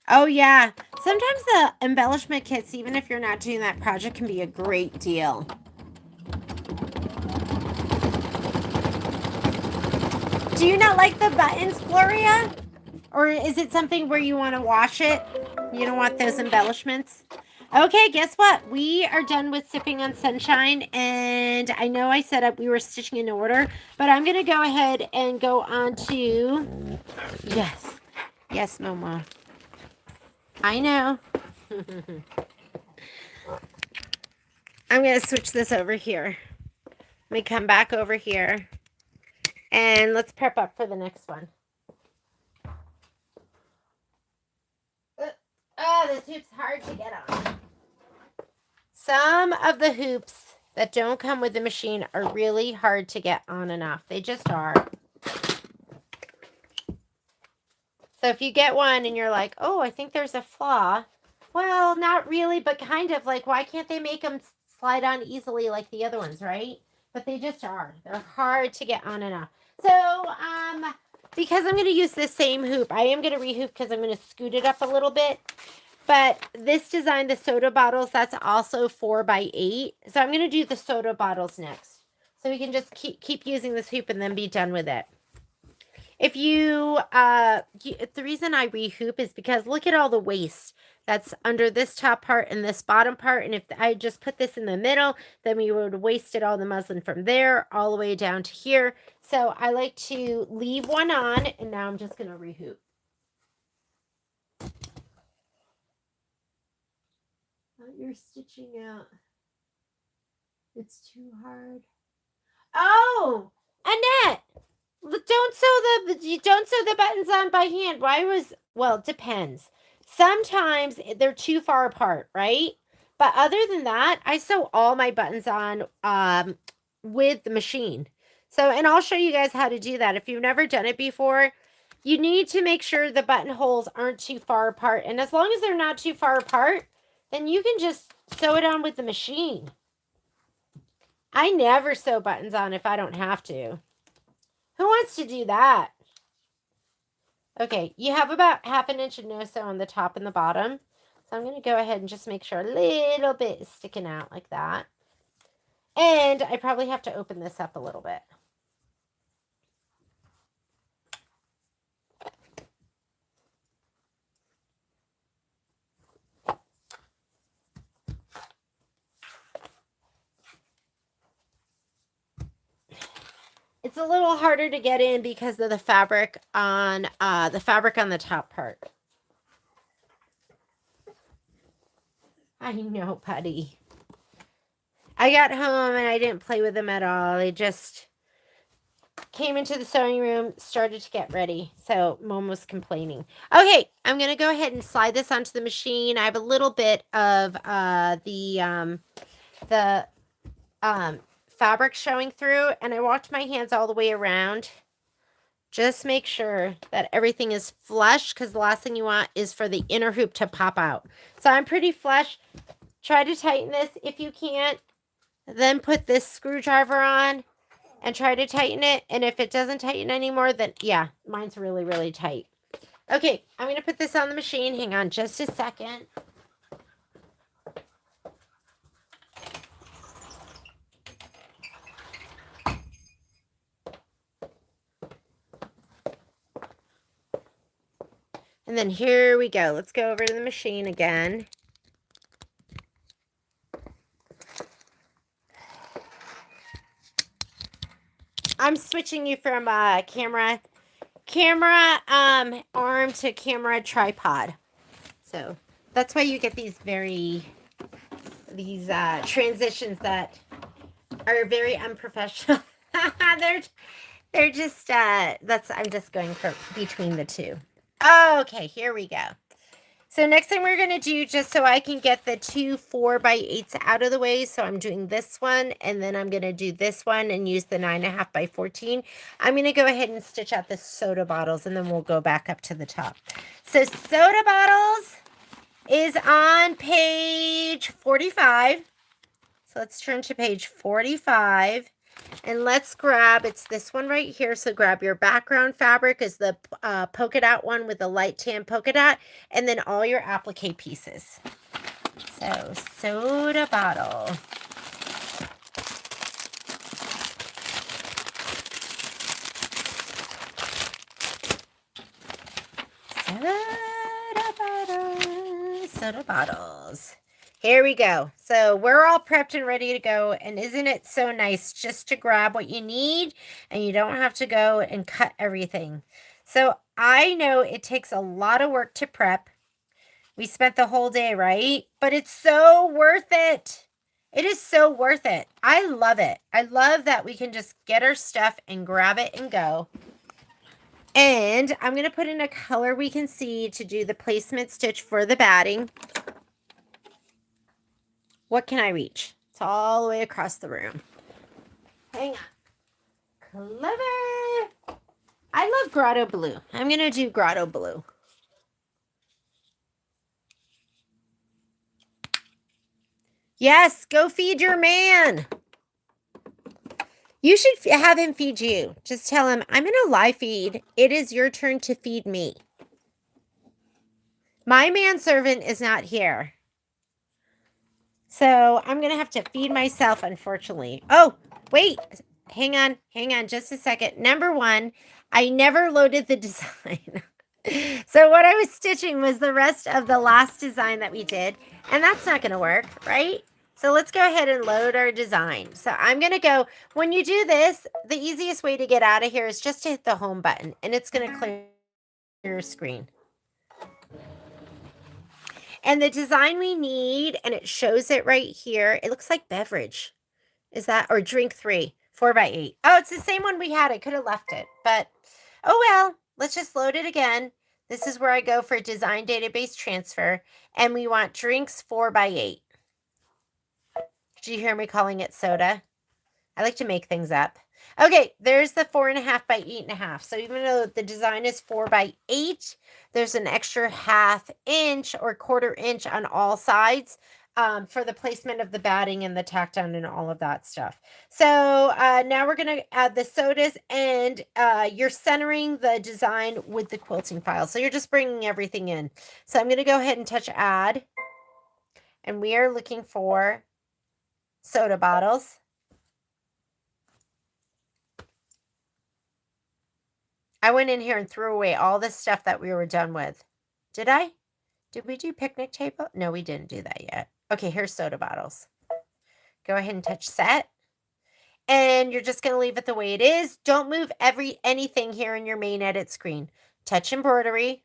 Oh, yeah. Sometimes the embellishment kits, even if you're not doing that project, can be a great deal. Do you not like the buttons, Gloria? Or is it something where you want to wash it? You don't want those embellishments? Okay, guess what? We are done with Sipping on Sunshine, and I know I said we were stitching in order, but I'm going to go ahead and go on to... Yes. Yes, Momo. I know. I'm going to switch this over here. Let me come back over here, and let's prep up for the next one. Oh, this hoop's hard to get on. Some of the hoops that don't come with the machine are really hard to get on and off. They just are. So if you get one and you're like, oh, I think there's a flaw. Well, not really, but kind of like, why can't they make them slide on easily like the other ones, right? But they just are. They're hard to get on and off. So, because I'm going to use this same hoop, I am going to rehoop because I'm going to scoot it up a little bit. But this design, the soda bottles, that's also 4x8. So I'm going to do the soda bottles next. So we can just keep using this hoop and then be done with it. If you, the reason I rehoop is because look at all the waste that's under this top part and this bottom part. And if I just put this in the middle, then we would have wasted all the muslin from there all the way down to here. So I like to leave one on, and now I'm just going to rehoop. You're stitching out. It's too hard. Oh, Annette, don't sew the buttons on by hand. Well, it depends. Sometimes they're too far apart, right? But other than that, I sew all my buttons on with the machine. So, and I'll show you guys how to do that. If you've never done it before, you need to make sure the buttonholes aren't too far apart. And as long as they're not too far apart, then you can just sew it on with the machine. I never sew buttons on if I don't have to. Who wants to do that? Okay, you have about 1/2 inch of no-sew on the top and the bottom. So I'm going to go ahead and just make sure a little bit is sticking out like that. And I probably have to open this up a little bit. It's a little harder to get in because of the fabric on the top part. I know, Putty. I got home and I didn't play with them at all. came into the sewing room, started to get ready. So Mom was complaining. Okay, I'm going to go ahead and slide this onto the machine. I have a little bit of the fabric showing through, and I walked my hands all the way around. Just make sure that everything is flush, because the last thing you want is for the inner hoop to pop out. So I'm pretty flush. Try to tighten this if you can't. Then put this screwdriver on and try to tighten it. And if it doesn't tighten anymore, then yeah, mine's really, really tight. Okay, I'm going to put this on the machine. Hang on just a second. And then here we go. Let's go over to the machine again. I'm switching you from camera arm to camera tripod. So that's why you get these transitions that are very unprofessional. they're just I'm just going between the two. Okay, here we go. So next thing we're going to do, just so I can get the 2 4x8s out of the way, so I'm doing this one, and then I'm going to do this one and use the 9.5 by 14. I'm going to go ahead and stitch out the soda bottles, and then we'll go back up to the top. So soda bottles is on page 45. So let's turn to page 45. And let's grab, it's this one right here. So grab your background fabric is the polka dot one with the light tan polka dot. And then all your applique pieces. So soda bottle. Soda bottles. Here we go. So we're all prepped and ready to go. And isn't it so nice just to grab what you need and you don't have to go and cut everything. So I know it takes a lot of work to prep. We spent the whole day, right? But it's so worth it. It is so worth it. I love it. I love that we can just get our stuff and grab it and go. And I'm going to put in a color we can see to do the placement stitch for the batting. What can I reach? It's all the way across the room. Hang on. Clever. I love grotto blue. I'm going to do grotto blue. Yes, go feed your man. You should have him feed you. Just tell him, I'm in a live feed. It is your turn to feed me. My manservant is not here. So I'm going to have to feed myself, unfortunately. Oh, wait. Hang on just a second. Number one, I never loaded the design. So what I was stitching was the rest of the last design that we did. And that's not going to work, right? So let's go ahead and load our design. So I'm going to go, when you do this, the easiest way to get out of here is just to hit the home button. And it's going to clear your screen. And the design we need, and it shows it right here. It looks like beverage. Is that, or drink 3, 4x8. Oh, it's the same one we had. I could have left it, but oh well. Let's just load it again. This is where I go for design database transfer. And we want drinks 4x8. Did you hear me calling it soda? I like to make things up. Okay, there's the 4.5 by 8.5. So even though the design is 4x8, there's an extra 1/2 inch or 1/4 inch on all sides for the placement of the batting and the tack down and all of that stuff. So now we're going to add the sodas, and you're centering the design with the quilting file. So you're just bringing everything in. So I'm going to go ahead and touch add. And we are looking for soda bottles. I went in here and threw away all the stuff that we were done with. Did I? Did we do picnic table? No, we didn't do that yet. Okay, here's soda bottles. Go ahead and touch set. And you're just going to leave it the way it is. Don't move anything here in your main edit screen. Touch embroidery.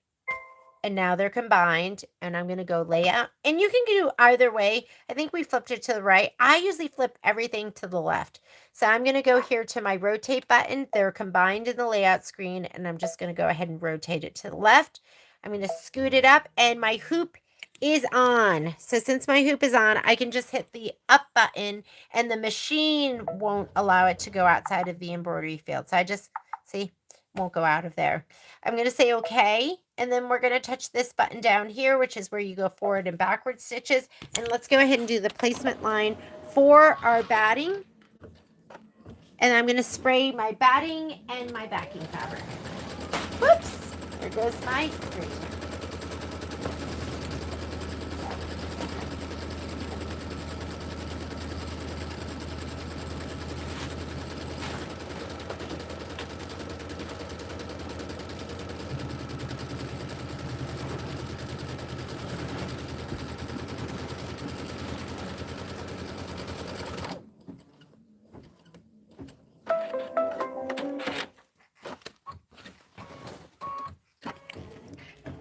and now they're combined, and I'm going to go layout, and you can do either way. I think we flipped it to the right. I usually flip everything to the left. So I'm going to go here to my rotate button. They're combined in the layout screen, and I'm just going to go ahead and rotate it to the left. I'm going to scoot it up, and my hoop is on. So since my hoop is on, I can just hit the up button, and the machine won't allow it to go outside of the embroidery field. So I just, see, won't go out of there. I'm going to say okay, and then we're going to touch this button down here, which is where you go forward and backward stitches. And let's go ahead and do the placement line for our batting. And I'm going to spray my batting and my backing fabric. Whoops, there goes my screen.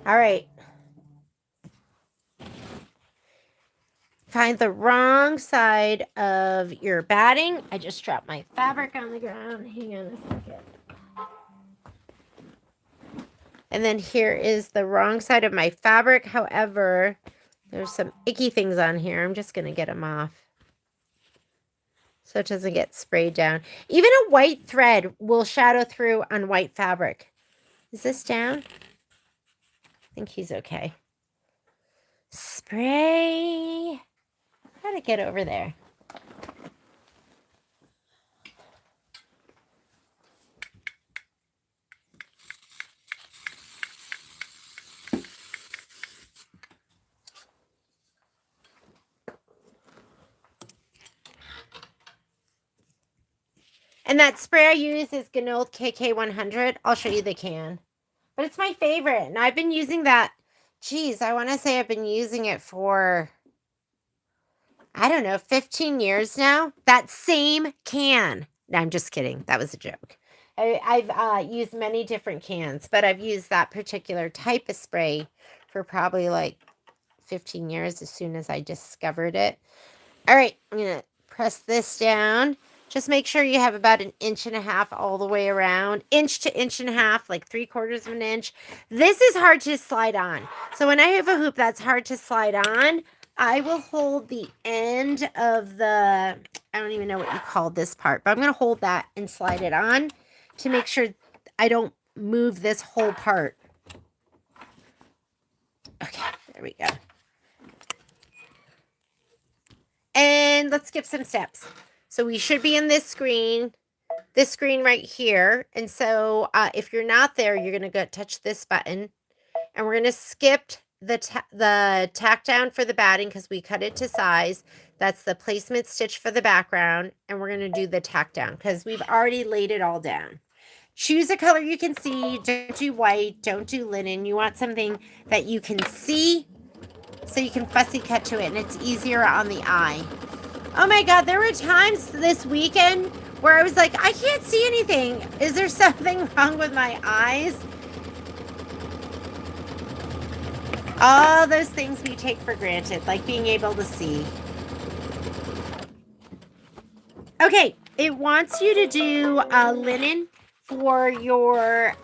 All right. Find the wrong side of your batting. I just dropped my fabric on the ground. Hang on a second. And then here is the wrong side of my fabric. However, there's some icky things on here. I'm just going to get them off so it doesn't get sprayed down. Even a white thread will shadow through on white fabric. Is this down? I think he's okay. Spray. How to get over there? And that spray I use is Ganold KK100. I'll show you the can. But it's my favorite. And I've been using that. Geez, I want to say I've been using it for, I don't know, 15 years now. That same can. No, I'm just kidding. That was a joke. I've used many different cans, but I've used that particular type of spray for probably like 15 years as soon as I discovered it. All right, I'm going to press this down. Just make sure you have about 1.5 inches all the way around. 1 to 1.5 inches, like 3/4 of an inch. This is hard to slide on. So when I have a hoop that's hard to slide on, I will hold the end of the, I don't even know what you call this part, but I'm going to hold that and slide it on to make sure I don't move this whole part. Okay, there we go. And let's skip some steps. So we should be in this screen right here. And so if you're not there, you're going to go touch this button. And we're going to skip the tack down for the batting because we cut it to size. That's the placement stitch for the background. And we're going to do the tack down because we've already laid it all down. Choose a color you can see. Don't do white. Don't do linen. You want something that you can see so you can fussy cut to it. And it's easier on the eye. Oh my God, there were times this weekend where I was like, I can't see anything. Is there something wrong with my eyes? All those things we take for granted, like being able to see. Okay, it wants you to do linen for your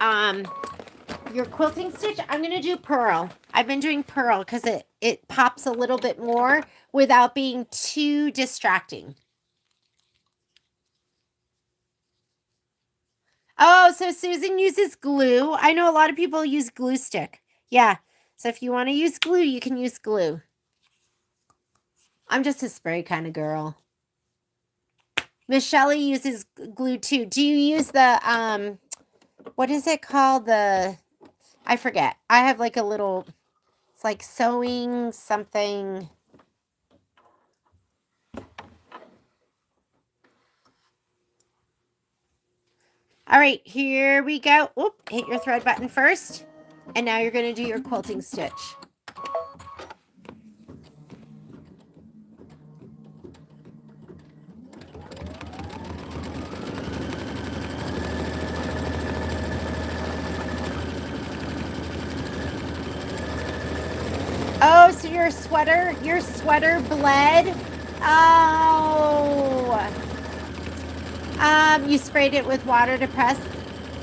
quilting stitch. I'm going to do pearl. I've been doing pearl because it pops a little bit more without being too distracting. Oh, so Susan uses glue. I know a lot of people use glue stick. Yeah, so if you want to use glue, you can use glue. I'm just a spray kind of girl. Miss Shelley uses glue too. Do you use the, what is it called? I forget. I have like a little, it's like sewing something. All right, here we go. Oop, hit your thread button first. And now you're going to do your quilting stitch. your sweater bled. Oh. You sprayed it with water to press.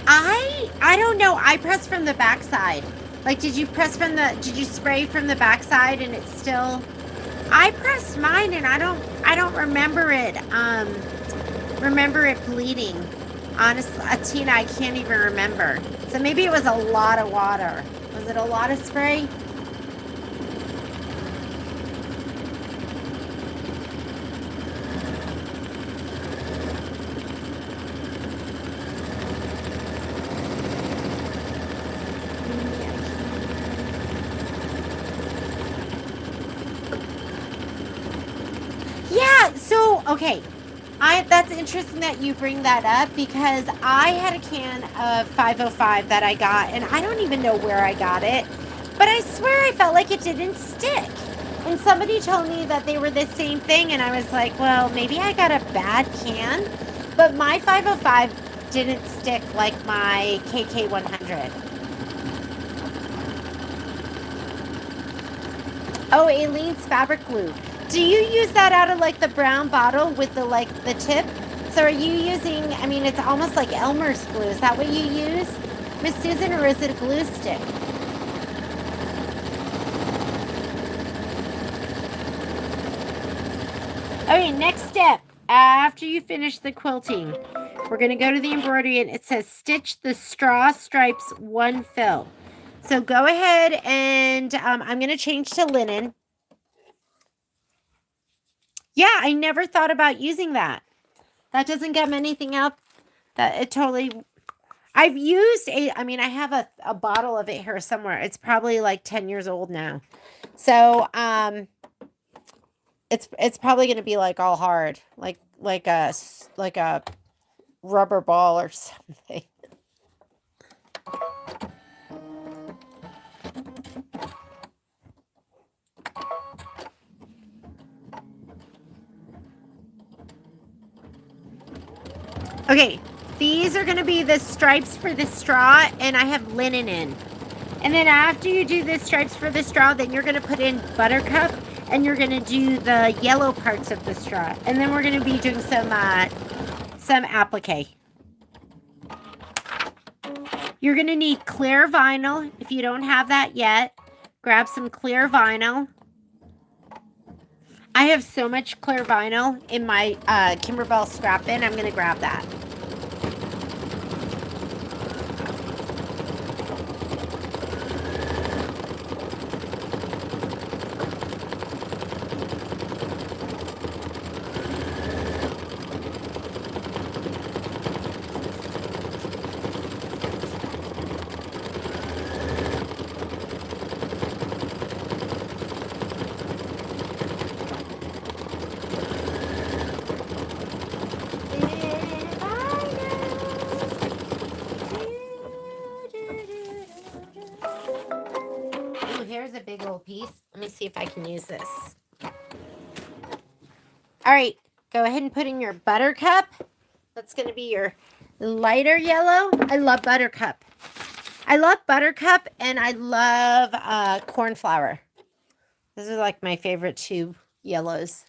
I don't know. I pressed from the backside. Like, did you spray from the backside and it's still? I pressed mine and I don't remember it. Remember it bleeding. Honestly, Tina, I can't even remember. So maybe it was a lot of water. Was it a lot of spray? Yeah, so, okay. That's interesting that you bring that up because I had a can of 505 that I got, and I don't even know where I got it, but I swear I felt like it didn't stick. And somebody told me that they were the same thing, and I was like, well, maybe I got a bad can, but my 505 didn't stick like my KK100. Oh, Aileen's fabric glue. Do you use that out of like the brown bottle with the tip? So are you using, I mean, it's almost like Elmer's glue. Is that what you use, Miss Susan, or is it a glue stick? Okay, next step. After you finish the quilting, we're going to go to the embroidery and it says stitch the straw stripes one fill. So go ahead and I'm going to change to linen. Yeah, I never thought about using that. That doesn't get anything up. That it totally. I've used I mean, I have a bottle of it here somewhere. It's probably like 10 years old now. So, it's probably going to be like all hard, like a rubber ball or something. Okay, these are going to be the stripes for the straw, and I have linen in. And then after you do the stripes for the straw, then you're going to put in buttercup, and you're going to do the yellow parts of the straw. And then we're going to be doing some applique. You're going to need clear vinyl. If you don't have that yet, grab some clear vinyl. I have so much clear vinyl in my Kimberbell scrap bin. I'm going to grab that. Here's a big old piece. Let me see if I can use this. All right, go ahead and put in your buttercup. That's going to be your lighter yellow. I love buttercup. I love buttercup and I love cornflower. Those are like my favorite two yellows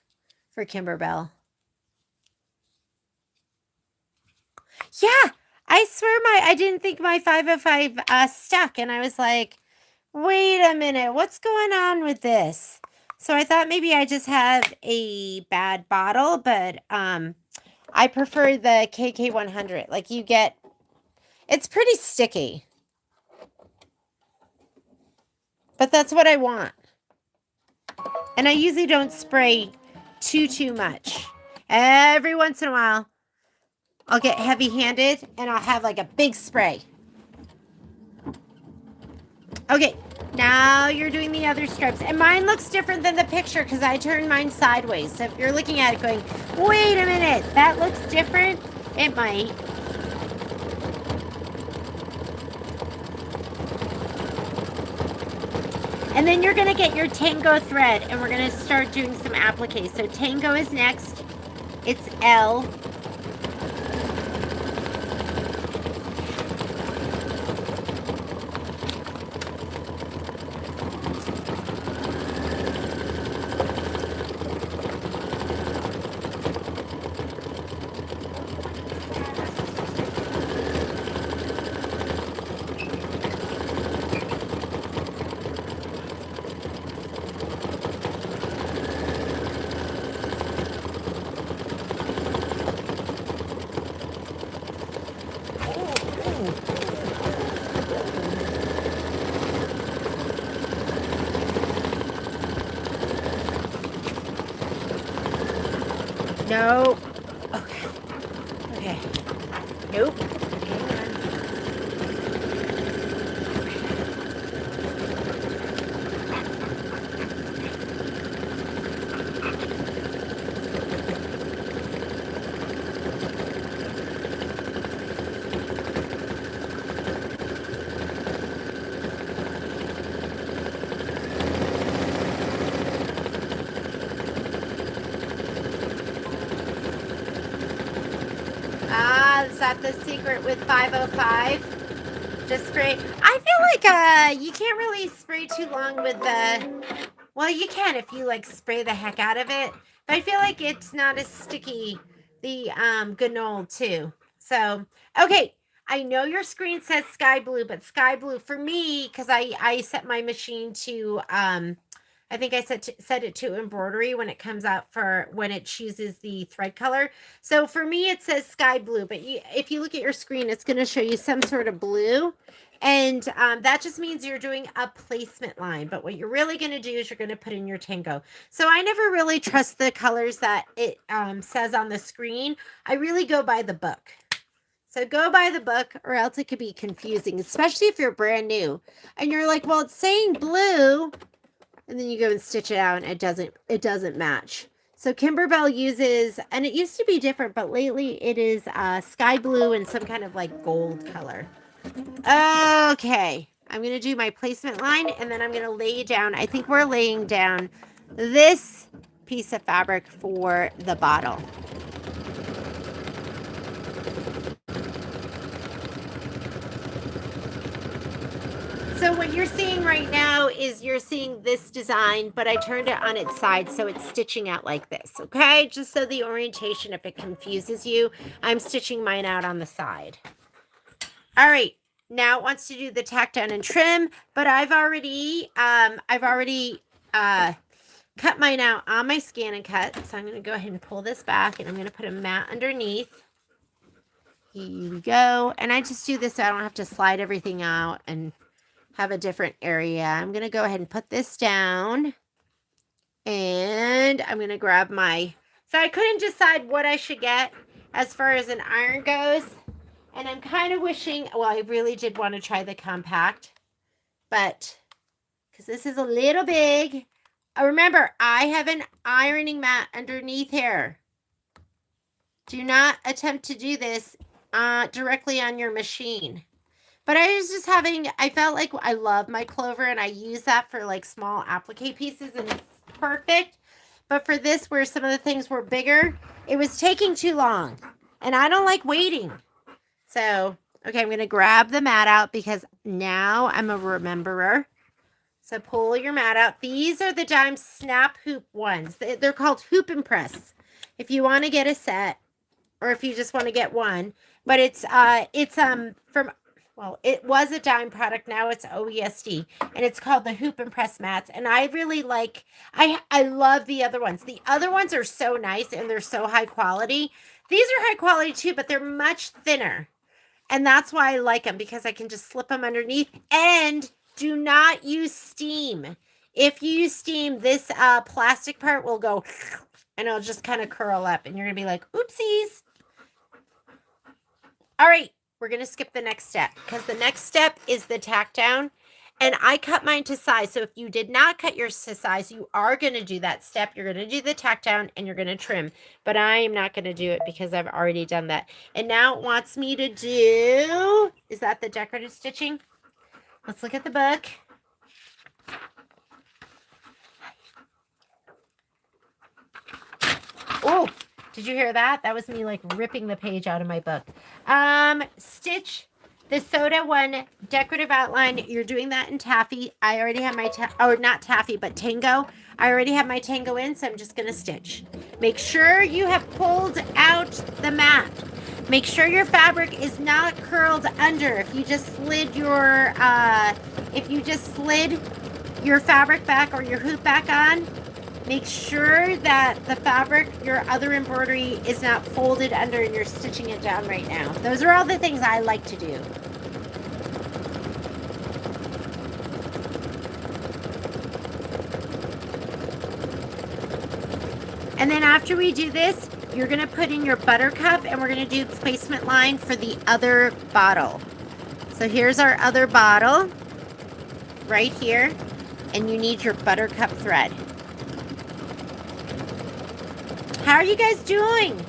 for Kimberbell. Yeah, I swear I didn't think my 505 stuck, and I was like, wait a minute, what's going on with this? So I thought maybe I just have a bad bottle, but I prefer the KK100. Like you get, it's pretty sticky. But that's what I want. And I usually don't spray too much. Every once in a while, I'll get heavy-handed and I'll have like a big spray. Okay, now you're doing the other stripes. And mine looks different than the picture because I turned mine sideways. So if you're looking at it going, wait a minute, that looks different, it might. And then you're going to get your tango thread and we're going to start doing some applique. So tango is next. It's L. No. Okay. Okay. Nope. Hang on. Ah, is that the secret with 505? Just spray. I feel like you can't really spray too long with the, well, you can if you like spray the heck out of it, but I feel like it's not as sticky, the ganole too. So, okay, I know your screen says sky blue, but sky blue for me, because I set my machine to I think I set it to embroidery when it comes out for when it chooses the thread color. So for me, it says sky blue, but if you look at your screen, it's going to show you some sort of blue. And that just means you're doing a placement line. But what you're really going to do is you're going to put in your tango. So I never really trust the colors that it says on the screen. I really go by the book. So go by the book or else it could be confusing, especially if you're brand new. And you're like, well, it's saying blue. And then you go and stitch it out and it doesn't match. So Kimberbell uses, and it used to be different, but lately it is sky blue and some kind of like gold color. Okay, I'm going to do my placement line and then I'm going to lay down, I think we're laying down this piece of fabric for the bottle. So what you're seeing right now is you're seeing this design, but I turned it on its side so it's stitching out like this, okay? Just so the orientation, if it confuses you, I'm stitching mine out on the side. All right, now it wants to do the tack down and trim, but I've already cut mine out on my scan and cut. So I'm going to go ahead and pull this back and I'm going to put a mat underneath. Here we go. And I just do this so I don't have to slide everything out and have a different area. I'm going to go ahead and put this down. And I'm going to grab my, so I couldn't decide what I should get as far as an iron goes. And I'm kind of wishing, well, I really did want to try the compact, but because this is a little big. Remember, I have an ironing mat underneath here. Do not attempt to do this directly on your machine. But I was just I felt like I love my clover and I use that for like small applique pieces and it's perfect. But for this, where some of the things were bigger, it was taking too long. And I don't like waiting. So, okay, I'm going to grab the mat out because now I'm a rememberer. So pull your mat out. These are the dime snap hoop ones. They're called Hoop and Press. If you want to get a set or if you just want to get one. But it's from... Well, it was a dime product. Now it's OESD. And it's called the Hoop and Press mats. And I really like, I love the other ones. The other ones are so nice and they're so high quality. These are high quality too, but they're much thinner. And that's why I like them because I can just slip them underneath. And do not use steam. If you use steam, this plastic part will go and it'll just kind of curl up. And you're going to be like, oopsies. All right. We're going to skip the next step because the next step is the tack down. And I cut mine to size. So if you did not cut yours to size, you are going to do that step. You're going to do the tack down and you're going to trim. But I am not going to do it because I've already done that. And now it wants me to do, is that the decorative stitching? Let's look at the book. Oh, did you hear that? That was me like ripping the page out of my book. Stitch the Soda One decorative outline. You're doing that in taffy. I already have my, or not taffy, but tango. I already have my tango in, so I'm just going to stitch. Make sure you have pulled out the mat. Make sure your fabric is not curled under. If you just slid your, fabric back or your hoop back on, make sure that the fabric, your other embroidery, is not folded under and you're stitching it down right now. Those are all the things I like to do. And then after we do this, you're gonna put in your buttercup and we're gonna do the placement line for the other bottle. So here's our other bottle right here, and you need your buttercup thread. How are you guys doing?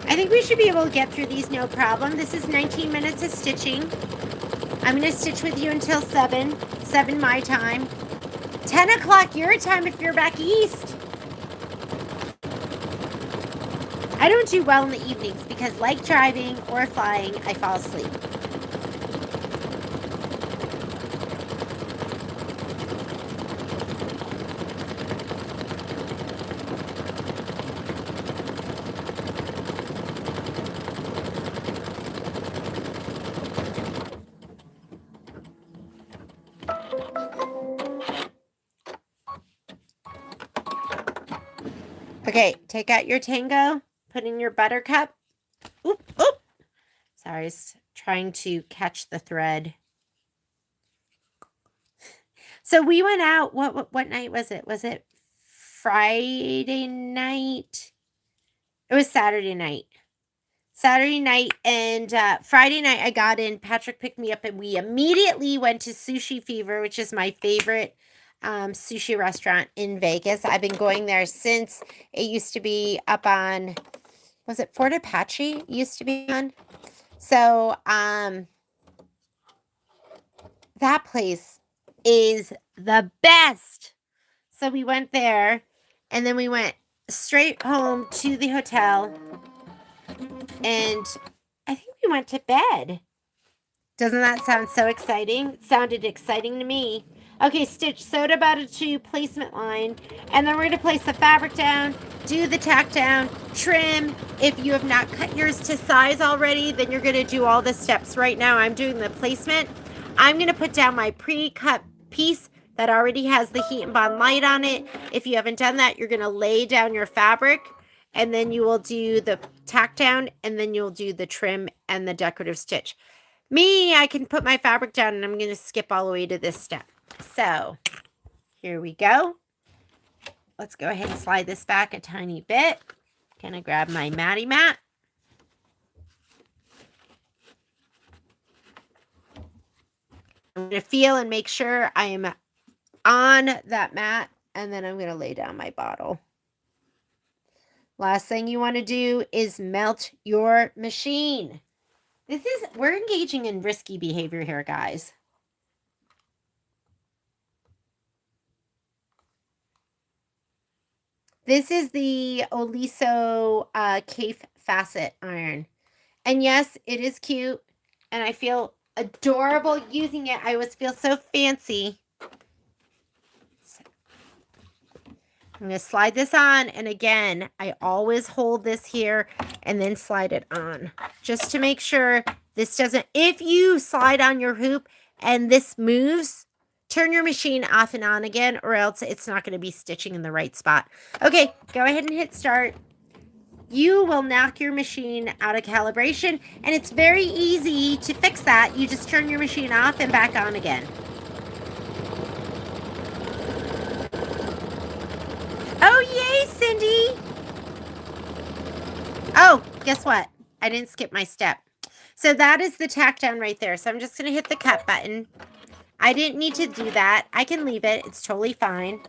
I think we should be able to get through these no problem. This is 19 minutes of stitching. I'm gonna stitch with you until 7 my time. 10 o'clock your time if you're back east. I don't do well in the evenings because like driving or flying, I fall asleep. Okay, take out your tango, put in your buttercup. Oop, oop. Sorry, I was trying to catch the thread. So we went out, what night was it? Was it Friday night? It was Saturday night. Saturday night and Friday night I got in, Patrick picked me up and we immediately went to Sushi Fever, which is my favorite sushi restaurant in Vegas. I've been going there since it used to be up on, was it Fort Apache? It used to be on. So that place is the best. So we went there and then we went straight home to the hotel and I think we went to bed. Doesn't that sound so exciting? It sounded exciting to me. Okay, stitch soda butter to placement line, and then we're going to place the fabric down, do the tack down, trim. If you have not cut yours to size already, then you're going to do all the steps. Right now, I'm doing the placement. I'm going to put down my pre-cut piece that already has the heat and bond light on it. If you haven't done that, you're going to lay down your fabric, and then you will do the tack down, and then you'll do the trim and the decorative stitch. Me, I can put my fabric down, and I'm going to skip all the way to this step. So, here we go. Let's go ahead and slide this back a tiny bit. Gonna grab my matty mat. I'm going to feel and make sure I am on that mat, and then I'm going to lay down my bottle. Last thing you want to do is melt your machine. We're engaging in risky behavior here, guys. This is the Oliso Cafe Facet Iron. And yes, it is cute. And I feel adorable using it. I always feel so fancy. I'm going to slide this on. And again, I always hold this here and then slide it on. Just to make sure this doesn't... If you slide on your hoop and this moves, turn your machine off and on again, or else it's not going to be stitching in the right spot. Okay, go ahead and hit start. You will knock your machine out of calibration, and it's very easy to fix that. You just turn your machine off and back on again. Oh, yay, Cindy! Oh, guess what? I didn't skip my step. So that is the tack down right there. So I'm just going to hit the cut button. I didn't need to do that. I can leave it. It's totally fine.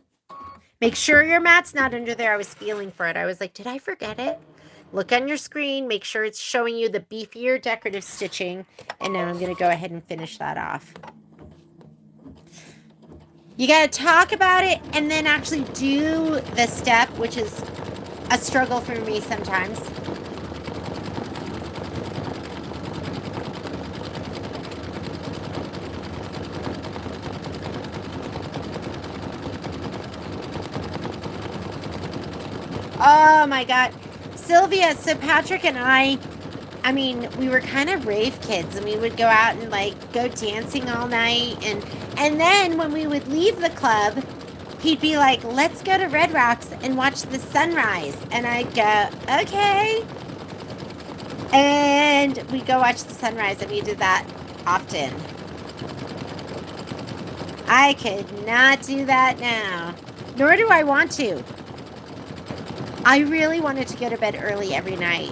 Make sure your mat's not under there. I was feeling for it. I was like, did I forget it? Look on your screen. Make sure it's showing you the beefier decorative stitching. And now I'm going to go ahead and finish that off. You got to talk about it and then actually do the step, which is a struggle for me sometimes. Oh my God. Sylvia, so Patrick and I mean, we were kind of rave kids and we would go out and like go dancing all night. And then when we would leave the club, he'd be like, let's go to Red Rocks and watch the sunrise. And I'd go, okay. And we'd go watch the sunrise, and we did that often. I could not do that now. Nor do I want to. I really wanted to go to bed early every night.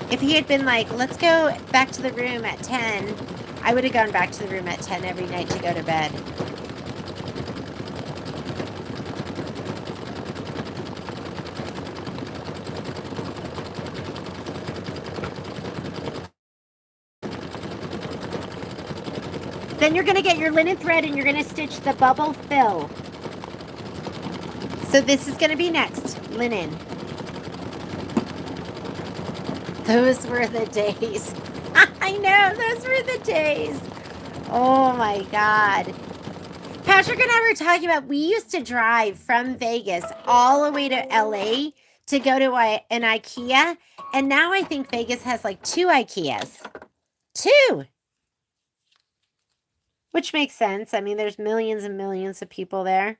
If he had been like, let's go back to the room at 10, I would have gone back to the room at 10 every night to go to bed. Then you're going to get your linen thread and you're going to stitch the bubble fill. So this is going to be next, linen. Those were the days. I know, those were the days. Oh my God. Patrick and I were talking about, we used to drive from Vegas all the way to LA to go to an IKEA. And now I think Vegas has like 2 IKEAs. 2. Which makes sense. I mean, there's millions and millions of people there.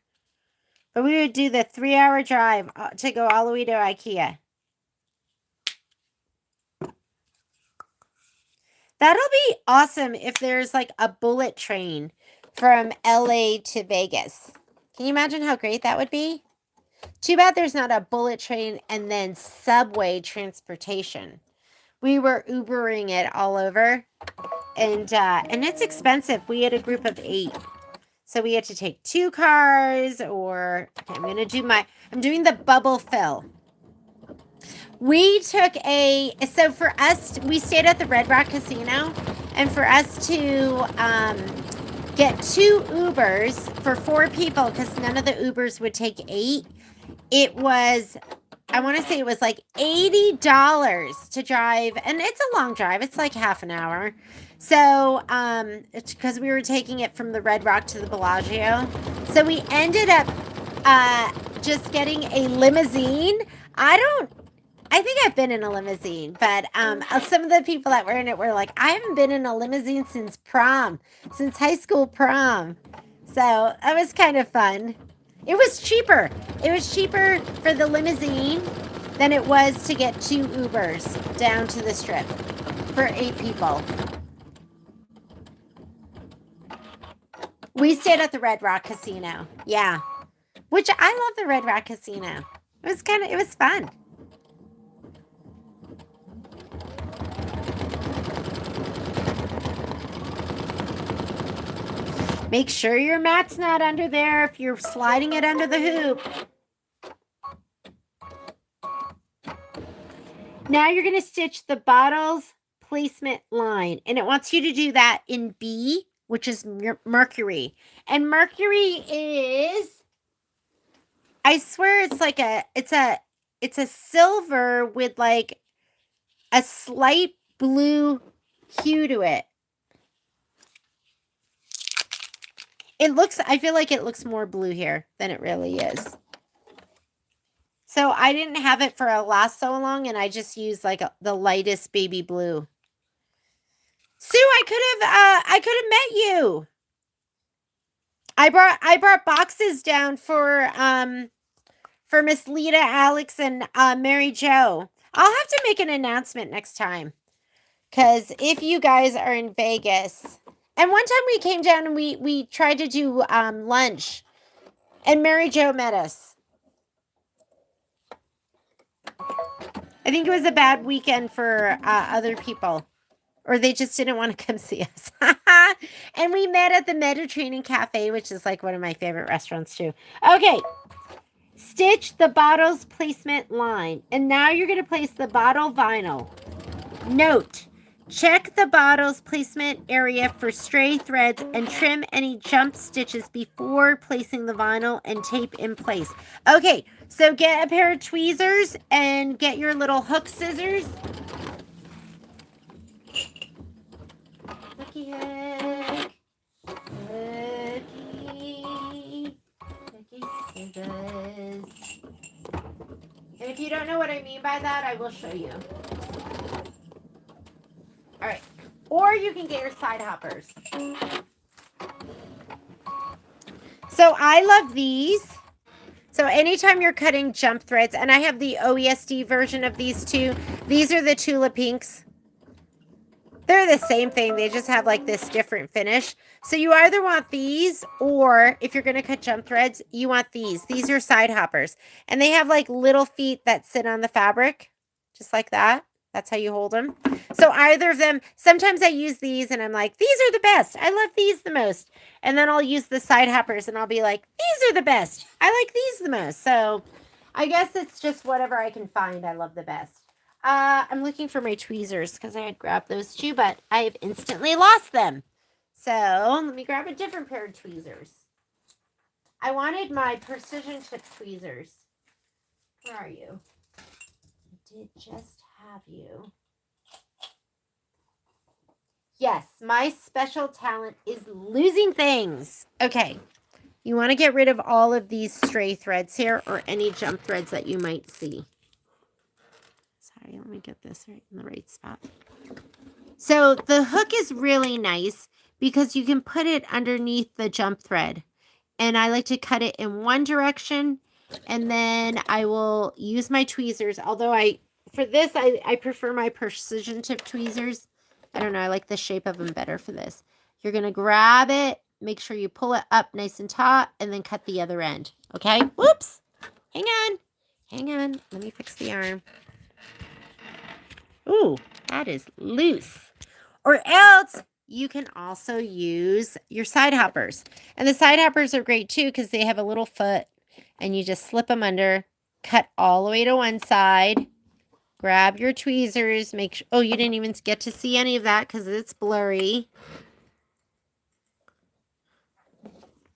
But we would do the 3-hour drive to go all the way to IKEA. That'll be awesome if there's like a bullet train from LA to Vegas. Can you imagine how great that would be? Too bad there's not a bullet train and then subway transportation. We were Ubering it all over. And it's expensive. We had a group of 8. So we had to take 2 cars or okay, I'm doing the bubble fill. We took so for us, we stayed at the Red Rock Casino, and for us to get 2 Ubers for 4 people, because none of the Ubers would take 8, it was, I want to say it was like $80 to drive, and it's a long drive. It's like half an hour. So, it's because we were taking it from the Red Rock to the Bellagio. So we ended up just getting a limousine. I think I've been in a limousine, but some of the people that were in it were like, I haven't been in a limousine since prom, since high school prom. So that was kind of fun. It was cheaper. It was cheaper for the limousine than it was to get 2 Ubers down to the strip for 8 people. We stayed at the Red Rock Casino. Yeah. Which I love the Red Rock Casino. It was fun. Make sure your mat's not under there if you're sliding it under the hoop. Now you're going to stitch the bottles placement line. And it wants you to do that in B, which is Mercury. And Mercury is, I swear it's like it's a silver with like a slight blue hue to it. I feel like it looks more blue here than it really is. So I didn't have it for a last so long, and I just used like the lightest baby blue. Sue, I could have met you. I brought boxes down for Miss Lita, Alex, and Mary Jo. I'll have to make an announcement next time, because if you guys are in Vegas. And one time we came down and we tried to do lunch, and Mary Jo met us. I think it was a bad weekend for other people, or they just didn't want to come see us. And we met at the Mediterranean Cafe, which is like one of my favorite restaurants too. Okay, stitch the bottles placement line, and now you're going to place the bottle vinyl. Note: check the bottle's placement area for stray threads and trim any jump stitches before placing the vinyl and tape in place. Okay, so get a pair of tweezers and get your little hook scissors. Hooky hook. Hooky scissors. And if you don't know what I mean by that, I will show you. All right. Or you can get your side hoppers. So I love these. So anytime you're cutting jump threads, and I have the OESD version of these too. These are the Tula Pinks. They're the same thing. They just have like this different finish. So you either want these, or if you're going to cut jump threads, you want these. These are side hoppers. And they have like little feet that sit on the fabric, just like that. That's how you hold them. So either of them, sometimes I use these and I'm like, these are the best. I love these the most. And then I'll use the side hoppers and I'll be like, these are the best. I like these the most. So I guess it's just whatever I can find I love the best. I'm looking for my tweezers because I had grabbed those too, but I've instantly lost them. So let me grab a different pair of tweezers. I wanted my precision tip tweezers. Where are you? I did just have you. Yes, my special talent is losing things. Okay, you want to get rid of all of these stray threads here or any jump threads that you might see. Sorry, let me get this right in the right spot. So the hook is really nice because you can put it underneath the jump thread. And I like to cut it in one direction, and then I will use my tweezers. Although for this, I prefer my precision tip tweezers. I don't know, I like the shape of them better for this. You're going to grab it, make sure you pull it up nice and taut, and then cut the other end. Okay? Whoops! Hang on. Hang on. Let me fix the arm. Ooh, that is loose. Or else you can also use your side hoppers. And the side hoppers are great too because they have a little foot and you just slip them under, cut all the way to one side, grab your tweezers, make sure, oh, you didn't even get to see any of that because it's blurry. You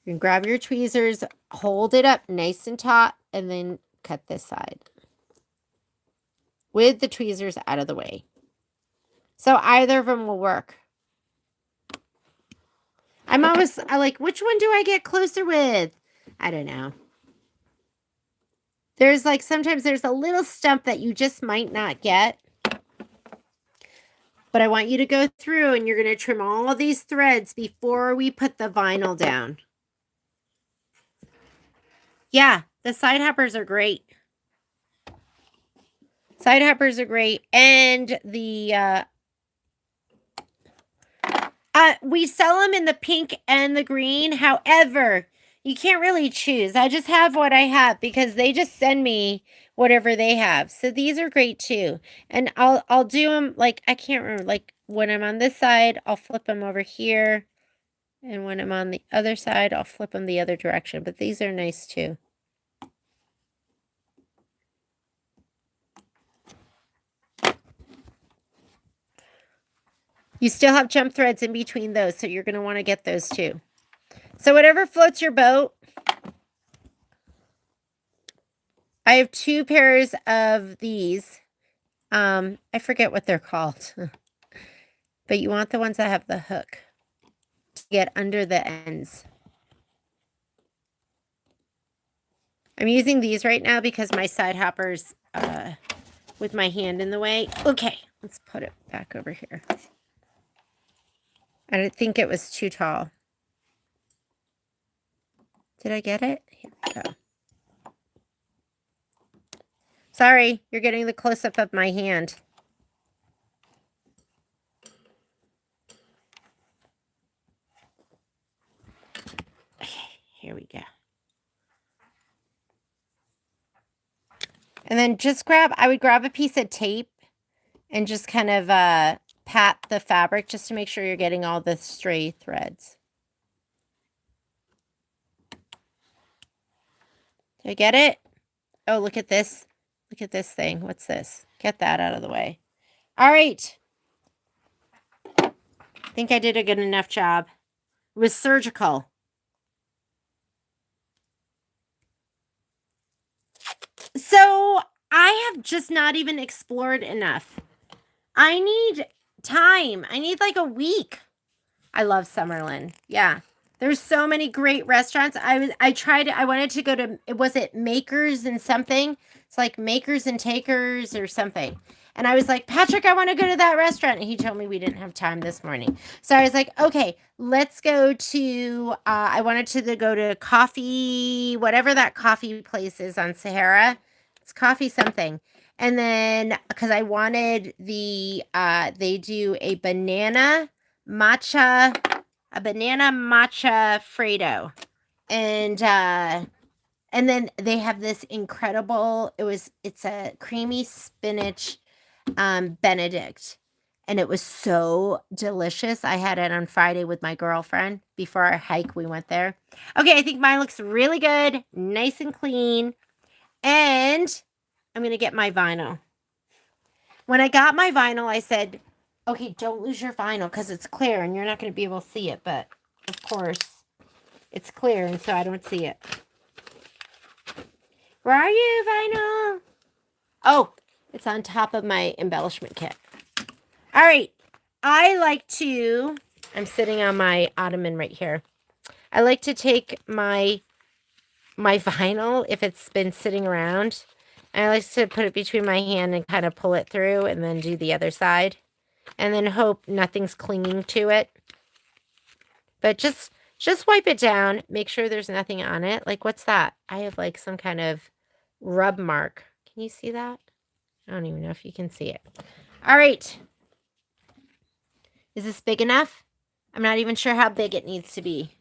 can grab your tweezers, hold it up nice and taut, and then cut this side with the tweezers out of the way. So either of them will work. I'm always like, which one do I get closer with? I don't know. There's like, sometimes there's a little stump that you just might not get. But I want you to go through and you're going to trim all of these threads before we put the vinyl down. Yeah, the side hoppers are great. Side hoppers are great. And the, we sell them in the pink and the green. However, you can't really choose. I just have what I have because they just send me whatever they have. So these are great too. And I'll do them like, I can't remember, like when I'm on this side, I'll flip them over here. And when I'm on the other side, I'll flip them the other direction. But these are nice too. You still have jump threads in between those, so you're going to want to get those too. So whatever floats your boat. I have 2 pairs of these. I forget what they're called. But you want the ones that have the hook to get under the ends. I'm using these right now because my side hoppers with my hand in the way. Okay, let's put it back over here. I didn't think it was too tall. Did I get it? Here we go. Sorry, you're getting the close-up of my hand. Okay, here we go. And then just I would grab a piece of tape and just kind of pat the fabric just to make sure you're getting all the stray threads. Did I get it? Oh, look at this. Look at this thing. What's this? Get that out of the way. All right. I think I did a good enough job. It was surgical. So I have just not even explored enough. I need time. I need like a week. I love Summerlin. Yeah. There's so many great restaurants. I wanted to go to, was it Makers and something? It's like Makers and Takers or something. And I was like, Patrick, I want to go to that restaurant. And he told me we didn't have time this morning. So I was like, okay, let's go to, I wanted to go to coffee, whatever that coffee place is on Sahara. It's coffee something. And then, because I wanted the, they do a banana matcha Fredo. And then they have this incredible, it's a creamy spinach Benedict. And it was so delicious. I had it on Friday with my girlfriend. Before our hike, we went there. Okay, I think mine looks really good. Nice and clean. And I'm going to get my vinyl. When I got my vinyl, I said, okay, don't lose your vinyl because it's clear and you're not going to be able to see it. But, of course, it's clear and so I don't see it. Where are you, vinyl? Oh, it's on top of my embellishment kit. All right. I'm sitting on my ottoman right here. I like to take my vinyl if it's been sitting around. And I like to put it between my hand and kind of pull it through and then do the other side. And then hope nothing's clinging to it. But just wipe it down. Make sure there's nothing on it. Like, what's that? I have like some kind of rub mark. Can you see that? I don't even know if you can see it. All right. Is this big enough? I'm not even sure how big it needs to be.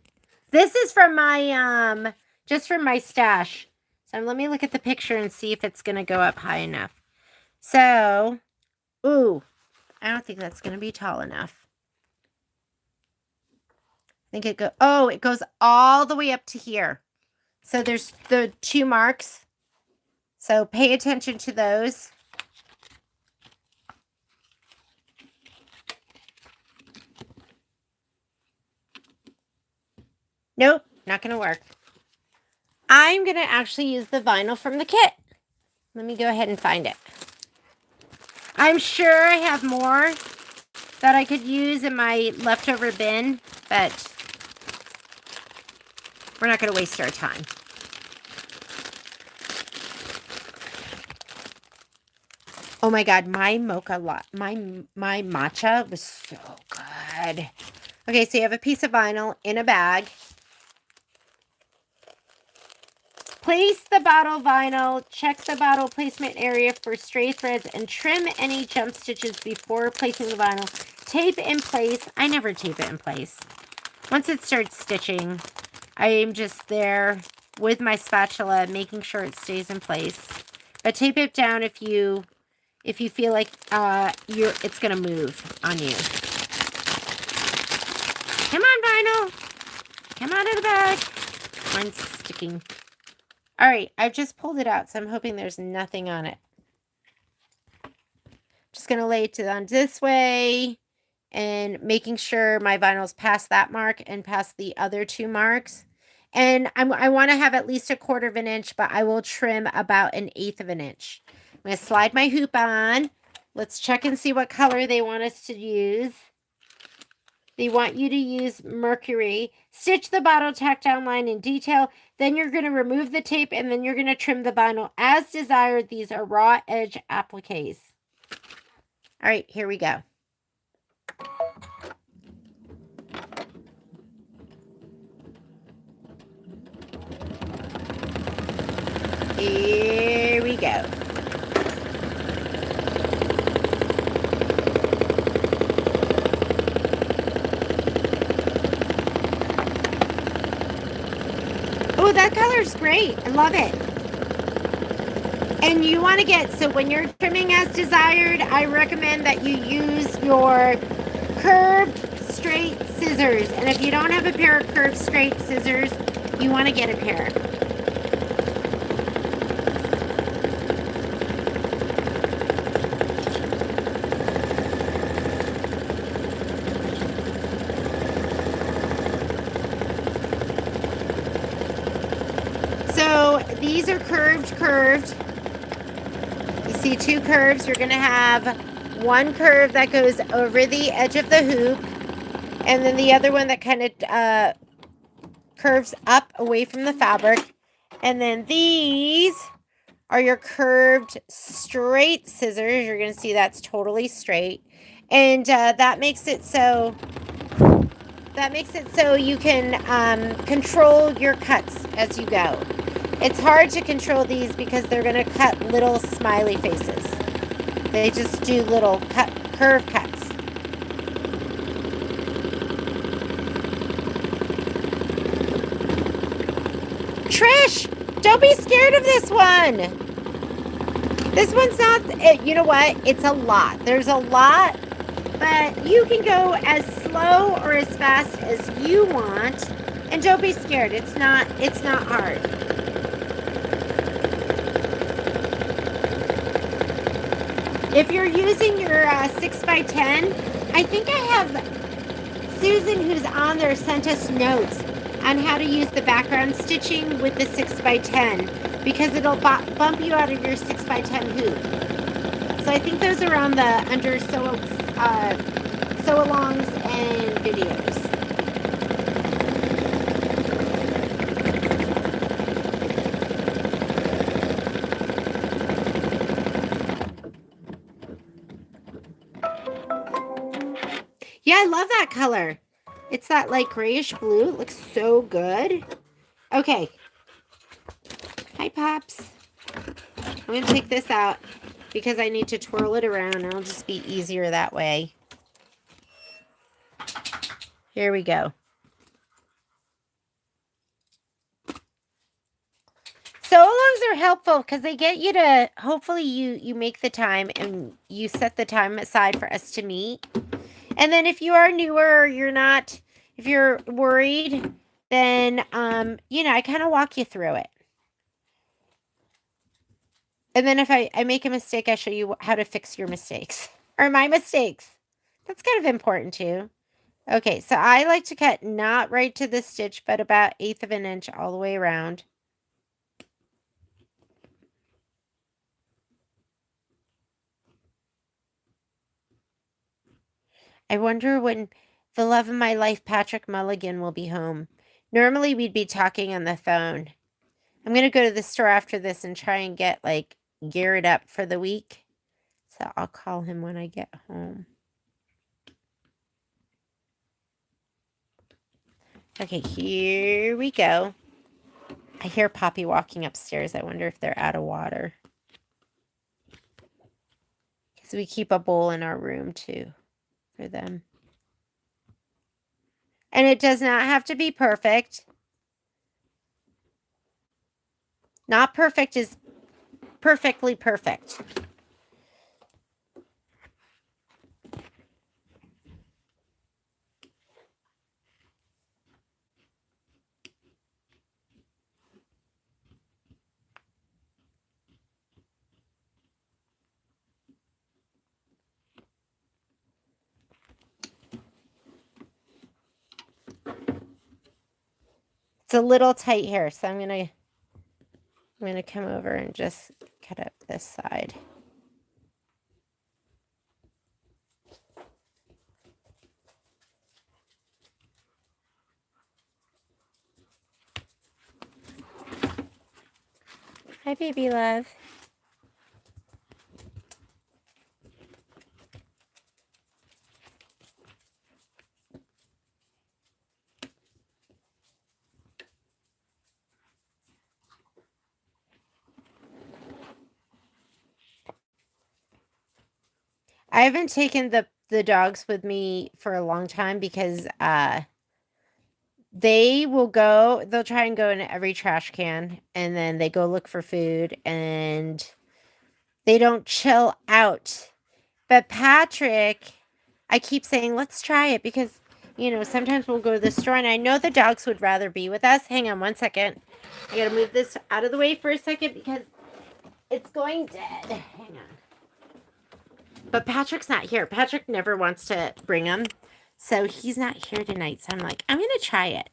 This is from my, just from my stash. So let me look at the picture and see if it's going to go up high enough. So, ooh, I don't think that's going to be tall enough. I think it goes all the way up to here. So there's the 2 marks. So pay attention to those. Nope, not going to work. I'm going to actually use the vinyl from the kit. Let me go ahead and find it. I'm sure I have more that I could use in my leftover bin, but we're not going to waste our time. Oh my God, my my matcha was so good. Okay, so you have a piece of vinyl in a bag. Place the bottle vinyl, check the bottle placement area for stray threads, and trim any jump stitches before placing the vinyl. Tape in place. I never tape it in place. Once it starts stitching, I am just there with my spatula, making sure it stays in place. But tape it down if you feel like it's gonna move on you. Come on, vinyl. Come out of the bag. Mine's sticking. All right, I've just pulled it out, so I'm hoping there's nothing on it. Just going to lay it on this way and making sure my vinyl's past that mark and past the other 2 marks. And I want to have at least 1/4 of an inch, but I will trim about 1/8 of an inch. I'm going to slide my hoop on. Let's check and see what color they want us to use. They want you to use Mercury. Stitch the bottle tack down line in detail. Then you're going to remove the tape and then you're going to trim the vinyl as desired. These are raw edge appliques. All right, here we go. Here we go. Oh, that color's great. I love it. And you want to get, so when you're trimming as desired, I recommend that you use your curved straight scissors. And if you don't have a pair of curved straight scissors, you want to get a pair. So these are curved. You see 2 curves. You're going to have 1 curve that goes over the edge of the hoop, and then the other one that kind of curves up away from the fabric. And then these are your curved straight scissors. You're going to see that's totally straight. And that makes it so you can control your cuts as you go. It's hard to control these because they're going to cut little smiley faces. They just do little curve cuts. Trish, don't be scared of this one. This one's not, you know what? It's a lot. There's a lot, but you can go as slow or as fast as you want. And don't be scared. It's not hard. If you're using your 6x10, I think I have Susan, who's on there, sent us notes on how to use the background stitching with the 6x10 because it'll bump you out of your 6x10 hoop. So I think those are on the under sew-alongs and videos. Yeah, I love that color. It's that like grayish blue. It looks so good. Okay. Hi, Pops. I'm going to take this out because I need to twirl it around. And it'll just be easier that way. Here we go. Sew-alongs are helpful because they get you to, hopefully you make the time and you set the time aside for us to meet. And then if you are newer or you're not, if you're worried, then, you know, I kind of walk you through it. And then if I make a mistake, I show you how to fix your mistakes. Or my mistakes. That's kind of important too. Okay, so I like to cut not right to the stitch, but about 1/8 of an inch all the way around. I wonder when the love of my life, Patrick Mulligan, will be home. Normally, we'd be talking on the phone. I'm going to go to the store after this and try and get, like, geared up for the week. So I'll call him when I get home. Okay, here we go. I hear Poppy walking upstairs. I wonder if they're out of water. Because we keep a bowl in our room, too, for them. And it does not have to be perfect. Not perfect is perfectly perfect. It's a little tight here, so I'm gonna come over and just cut up this side. Hi, baby love. I haven't taken the dogs with me for a long time because they'll try and go in every trash can, and then they go look for food, and they don't chill out. But Patrick, I keep saying, let's try it because, you know, sometimes we'll go to the store, and I know the dogs would rather be with us. Hang on one second. I gotta move this out of the way for a second because it's going dead. Hang on. But Patrick's not here. Patrick never wants to bring them. So he's not here tonight. So I'm like, I'm going to try it.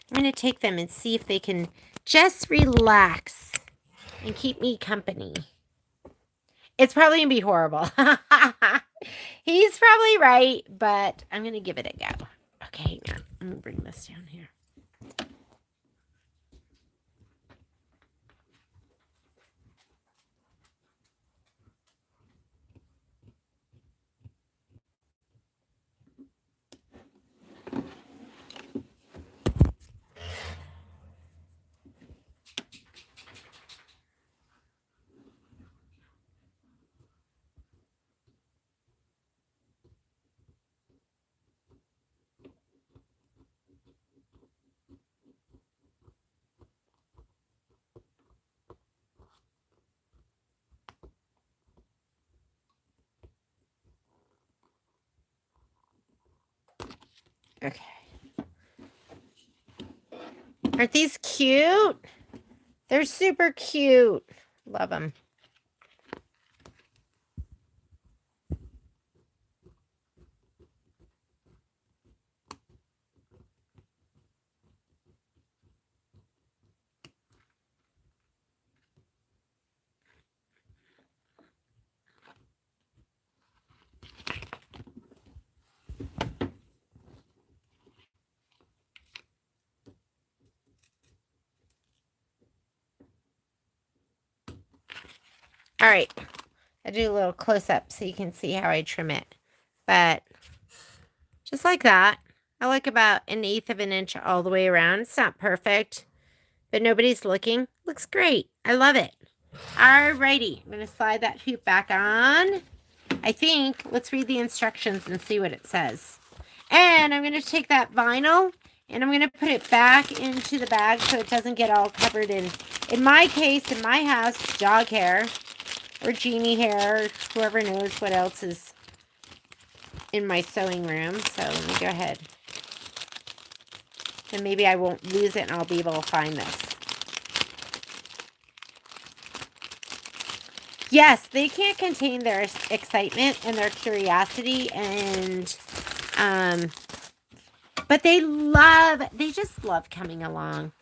I'm going to take them and see if they can just relax and keep me company. It's probably going to be horrible. He's probably right, but I'm going to give it a go. Okay, hang on. I'm going to bring this down here. Okay. Aren't these cute? They're super cute. Love them. All right. I do a little close up so you can see how I trim it. But just like that. I like about 1/8 of an inch all the way around. It's not perfect, but nobody's looking. Looks great. I love it. Alrighty. I'm going to slide that hoop back on. I think, let's read the instructions and see what it says. And I'm going to take that vinyl and I'm going to put it back into the bag so it doesn't get all covered in my case, in my house, dog hair or genie hair, or whoever knows what else is in my sewing room. So let me go ahead. And maybe I won't lose it and I'll be able to find this. Yes, they can't contain their excitement and their curiosity, and but they just love coming along.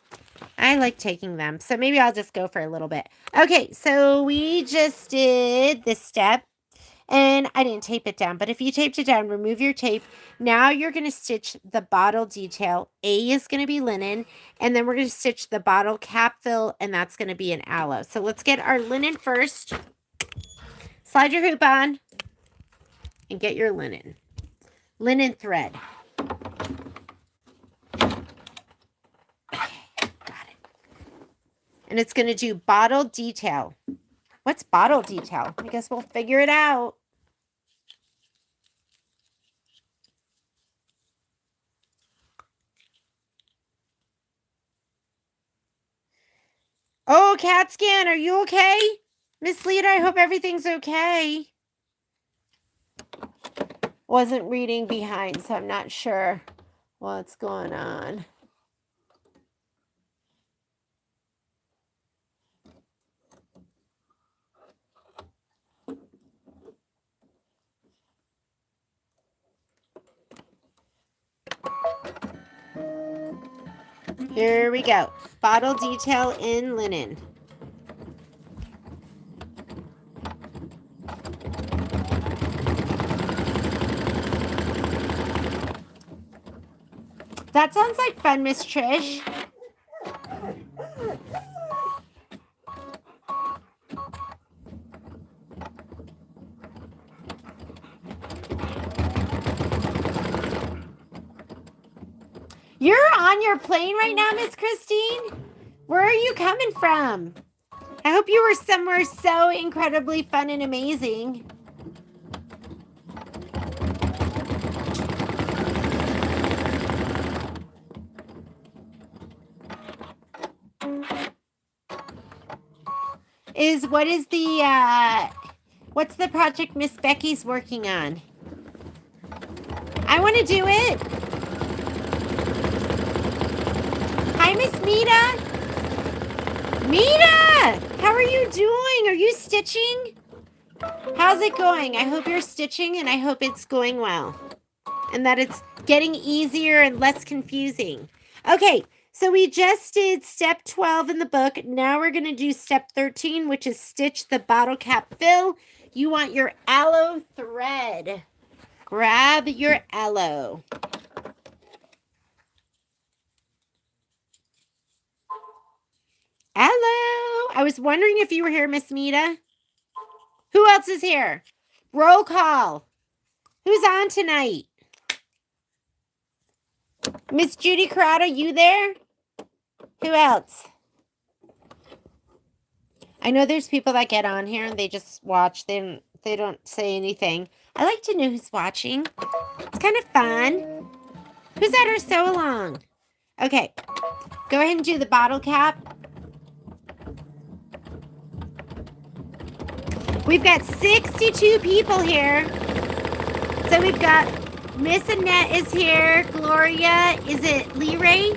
I like taking them. So maybe I'll just go for a little bit. Okay, so we just did this step. And I didn't tape it down. But if you taped it down, remove your tape. Now you're going to stitch the bottle detail. A is going to be linen. And then we're going to stitch the bottle cap fill. And that's going to be an aloe. So let's get our linen first. Slide your hoop on. And get your linen. Linen thread. And it's going to do bottle detail. What's bottle detail? I guess we'll figure it out. Oh, Cat Scan, are you okay? Miss Lita, I hope everything's okay. Wasn't reading behind, so I'm not sure what's going on. Here we go. Bottle detail in linen. That sounds like fun, Miss Trish. You're on your plane right now, Miss Christine? Where are you coming from? I hope you were somewhere so incredibly fun and amazing. What's the project Miss Becky's working on? I want to do it. Hi, Miss Mita. Mita, how are you doing? Are you stitching? How's it going? I hope you're stitching and I hope it's going well. And that it's getting easier and less confusing. Okay, so we just did step 12 in the book. Now we're going to do step 13, which is stitch the bottle cap fill. You want your aloe thread. Grab your aloe. Aloe. I was wondering if you were here, Miss Mita. Who else is here? Roll call. Who's on tonight? Miss Judy Corrado, you there? Who else? I know there's people that get on here and they just watch. They don't say anything. I like to know who's watching. It's kind of fun. Who's at her sew along? Okay. Go ahead and do the bottle cap. We've got 62 people here. So we've got Miss Annette is here. Gloria, is it Lee Ray?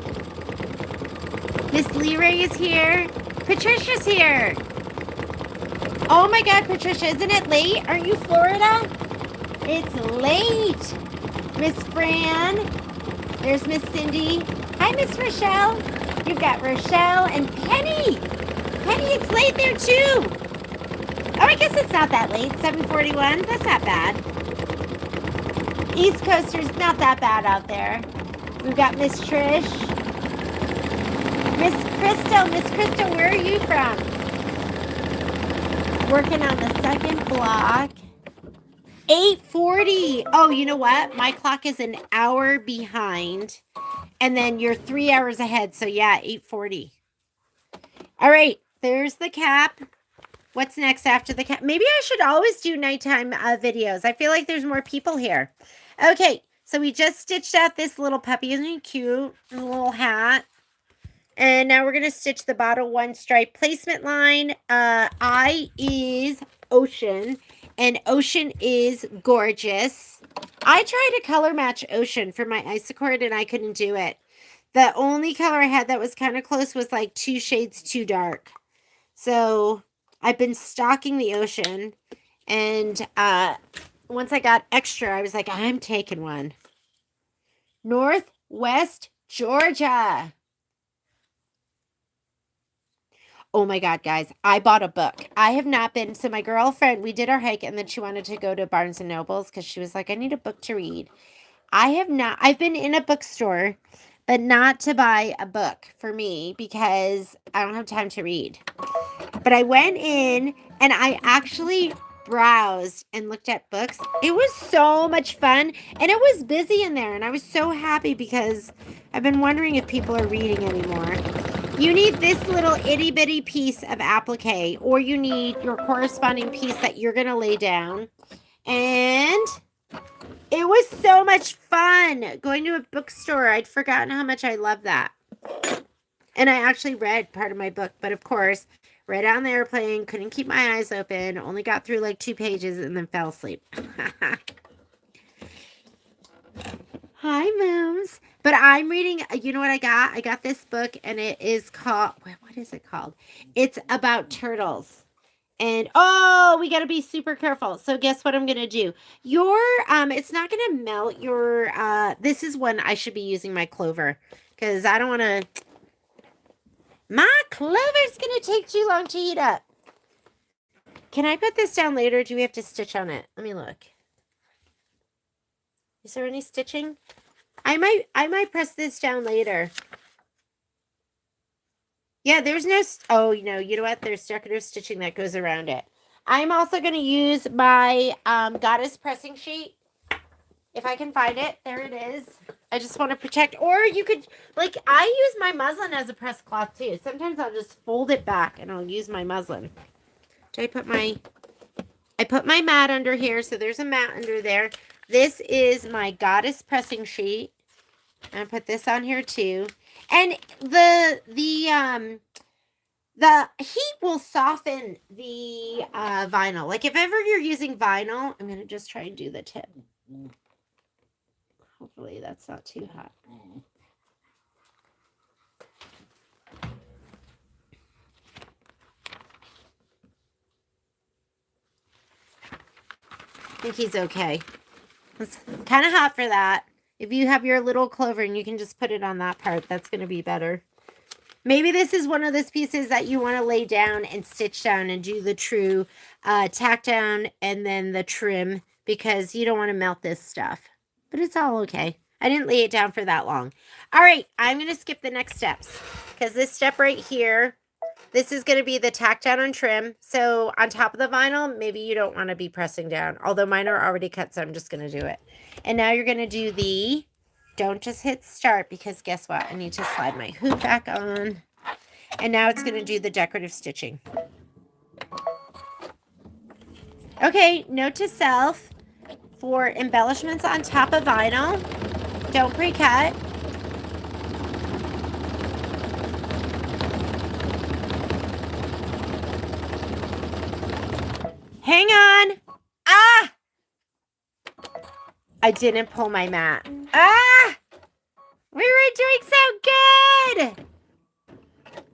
Miss Lee Ray is here. Patricia's here. Oh my God, Patricia, isn't it late? Aren't you Florida? It's late. Miss Fran. There's Miss Cindy. Hi, Miss Rochelle. You've got Rochelle and Penny. Penny, it's late there too. Oh, I guess it's not that late. 7:41. That's not bad. East Coasters, not that bad out there. We've got Miss Trish. Miss Crystal. Miss Crystal, where are you from? Working on the second block. 8:40. Oh, you know what? My clock is an hour behind. And then you're 3 hours ahead. So yeah, 8:40. All right. There's the cap. What's next after the cap? Maybe I should always do nighttime videos. I feel like there's more people here. Okay. So we just stitched out this little puppy. Isn't he cute? A little hat. And now we're going to stitch the bottom one stripe placement line. I is Ocean. And Ocean is Gorgeous. I tried to color match Ocean for my Isacord and I couldn't do it. The only color I had that was kind of close was like 2 shades too dark. So I've been stocking the Ocean. And once I got extra, I was like, I'm taking one. Northwest Georgia. Oh my God, guys, I bought a book. I have not been, so my girlfriend, we did our hike and then she wanted to go to Barnes & Noble's because she was like, I need a book to read. I've been in a bookstore, but not to buy a book for me because I don't have time to read. But I went in and I actually browsed and looked at books. It was so much fun and it was busy in there and I was so happy because I've been wondering if people are reading anymore. You need this little itty bitty piece of applique, or you need your corresponding piece that you're going to lay down. And it was so much fun going to a bookstore. I'd forgotten how much I love that. And I actually read part of my book, but of course, read on the airplane, couldn't keep my eyes open, only got through like 2 pages and then fell asleep. Hi, Mooms. But I'm reading, you know what I got? I got this book and it is called, what is it called? It's about turtles. And, oh, we got to be super careful. So guess what I'm going to do? It's not going to melt your, this is when I should be using my clover. Because I don't want to, my clover's going to take too long to heat up. Can I put this down later? Or do we have to stitch on it? Let me look. Is there any stitching? I might press this down later. Yeah, there's no, oh, you know what? There's decorative stitching that goes around it. I'm also going to use my Goddess pressing sheet. If I can find it. There it is. I just want to protect, or you could, like, I use my muslin as a press cloth too. Sometimes I'll just fold it back and I'll use my muslin. I put my mat under here, so there's a mat under there. This is my Goddess pressing sheet. I put this on here too. And the heat will soften the vinyl. Like if ever you're using vinyl, I'm going to just try and do the tip. Hopefully that's not too hot. I think he's okay. It's kind of hot for that. If you have your little clover and you can just put it on that part, that's going to be better. Maybe this is one of those pieces that you want to lay down and stitch down and do the true tack down and then the trim because you don't want to melt this stuff. But it's all okay. I didn't lay it down for that long. All right, I'm going to skip the next steps because this step right here, this is going to be the tack down and trim. So on top of the vinyl, maybe you don't want to be pressing down. Although mine are already cut, so I'm just going to do it. And now you're going to do the, don't just hit start because guess what? I need to slide my hoop back on. And now it's going to do the decorative stitching. Okay, note to self, for embellishments on top of vinyl, don't pre-cut. Hang on. Ah! I didn't pull my mat. Ah! We were doing so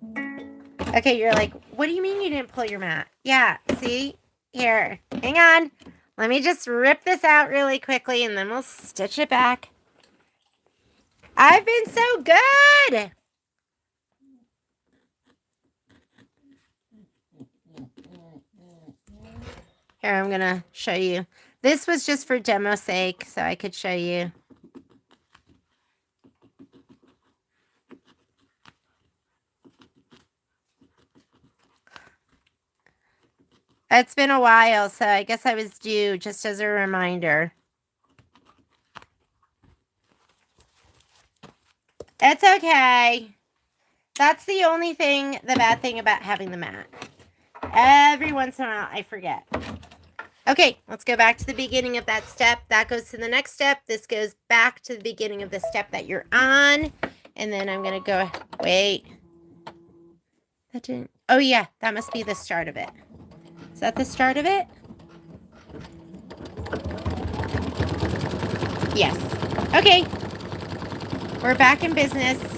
good! Okay, you're like, what do you mean you didn't pull your mat? Yeah, see? Here, hang on. Let me just rip this out really quickly and then we'll stitch it back. I've been so good! Here, I'm going to show you. This was just for demo sake, so I could show you. It's been a while, so I guess I was due just as a reminder. It's okay. That's the only thing, the bad thing about having the mat. Every once in a while, I forget. Okay, let's go back to the beginning of that step. That goes to the next step. This goes back to the beginning of the step that you're on. And then I'm going to go, wait. That didn't, oh yeah, that must be the start of it. Is that the start of it? Yes. Okay. We're back in business.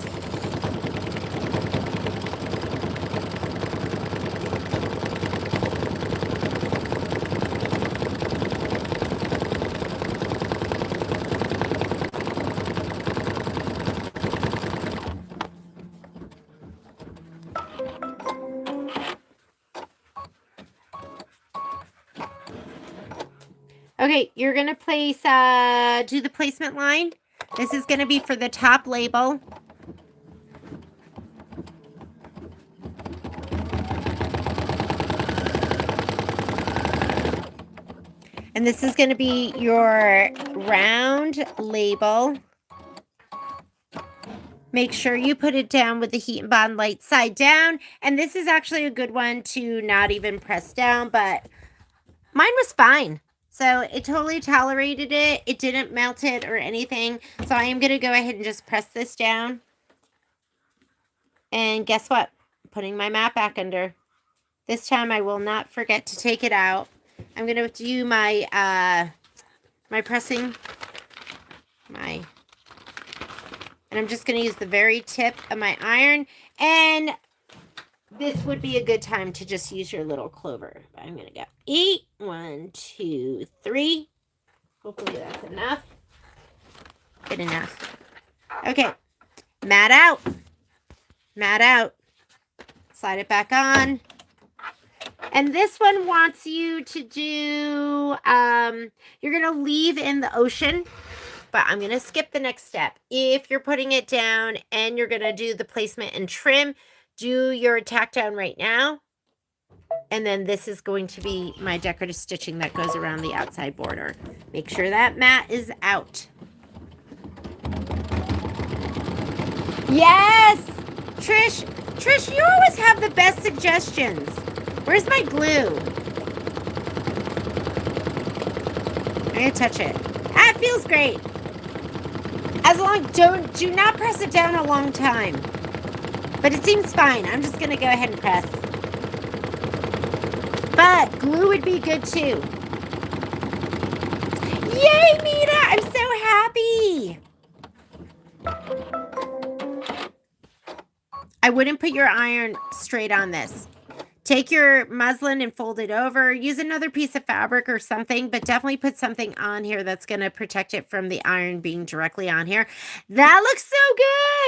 Okay, you're going to place, do the placement line. This is going to be for the top label. And this is going to be your round label. Make sure you put it down with the heat and bond light side down. And this is actually a good one to not even press down, but mine was fine. So it totally tolerated it. It didn't melt it or anything. So I am going to go ahead and just press this down. And guess what? Putting my mat back under. This time I will not forget to take it out. I'm going to do my my pressing. And I'm just going to use the very tip of my iron. And this would be a good time to just use your little clover. I'm going to go 8, 1, 2, 3. Hopefully that's enough. Good enough. Okay. Mat out. Mat out. Slide it back on. And this one wants you to do, you're going to leave in the ocean. But I'm going to skip the next step. If you're putting it down and you're going to do the placement and trim, do your tack down right now. And then this is going to be my decorative stitching that goes around the outside border. Make sure that mat is out. Yes! Trish, you always have the best suggestions. Where's my glue? I'm going to touch it. Ah, it feels great. As long, do not press it down a long time. But it seems fine. I'm just going to go ahead and press. But glue would be good too. Yay, Mita! I'm so happy. I wouldn't put your iron straight on this. Take your muslin and fold it over. Use another piece of fabric or something, but definitely put something on here that's going to protect it from the iron being directly on here. That looks so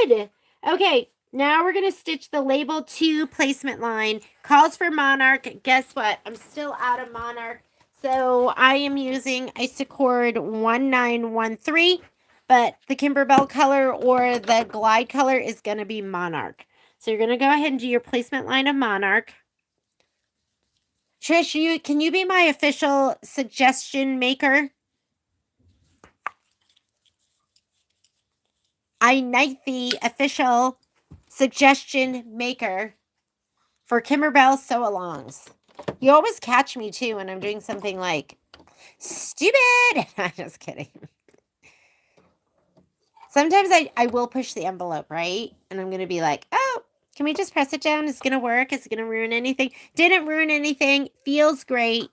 good. Okay, now we're going to stitch the label 2 placement line. Calls for Monarch. Guess what? I'm still out of Monarch. So I am using Isacord 1913, but the Kimberbell color or the Glide color is going to be Monarch. So you're going to go ahead and do your placement line of Monarch. Trish, can you be my official suggestion maker? I knight the official suggestion maker for Kimberbell sew-alongs. You always catch me too when I'm doing something like stupid. I'm just kidding. Sometimes I will push the envelope, right? And I'm going to be like, oh, can we just press it down? Is it going to work? Is it going to ruin anything? Didn't ruin anything. Feels great.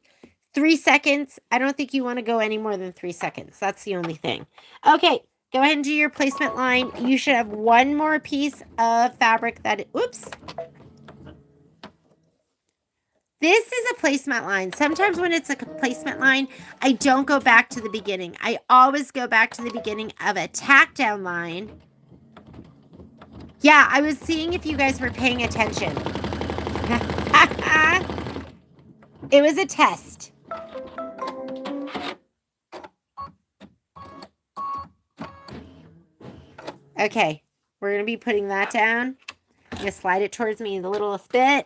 3 seconds. I don't think you want to go any more than 3 seconds. That's the only thing. Okay, go ahead and do your placement line. You should have one more piece of fabric that, oops. This is a placement line. Sometimes when it's a placement line, I don't go back to the beginning. I always go back to the beginning of a tack down line. Yeah, I was seeing if you guys were paying attention. It was a test. Okay, we're going to be putting that down. I'm going to slide it towards me a little bit.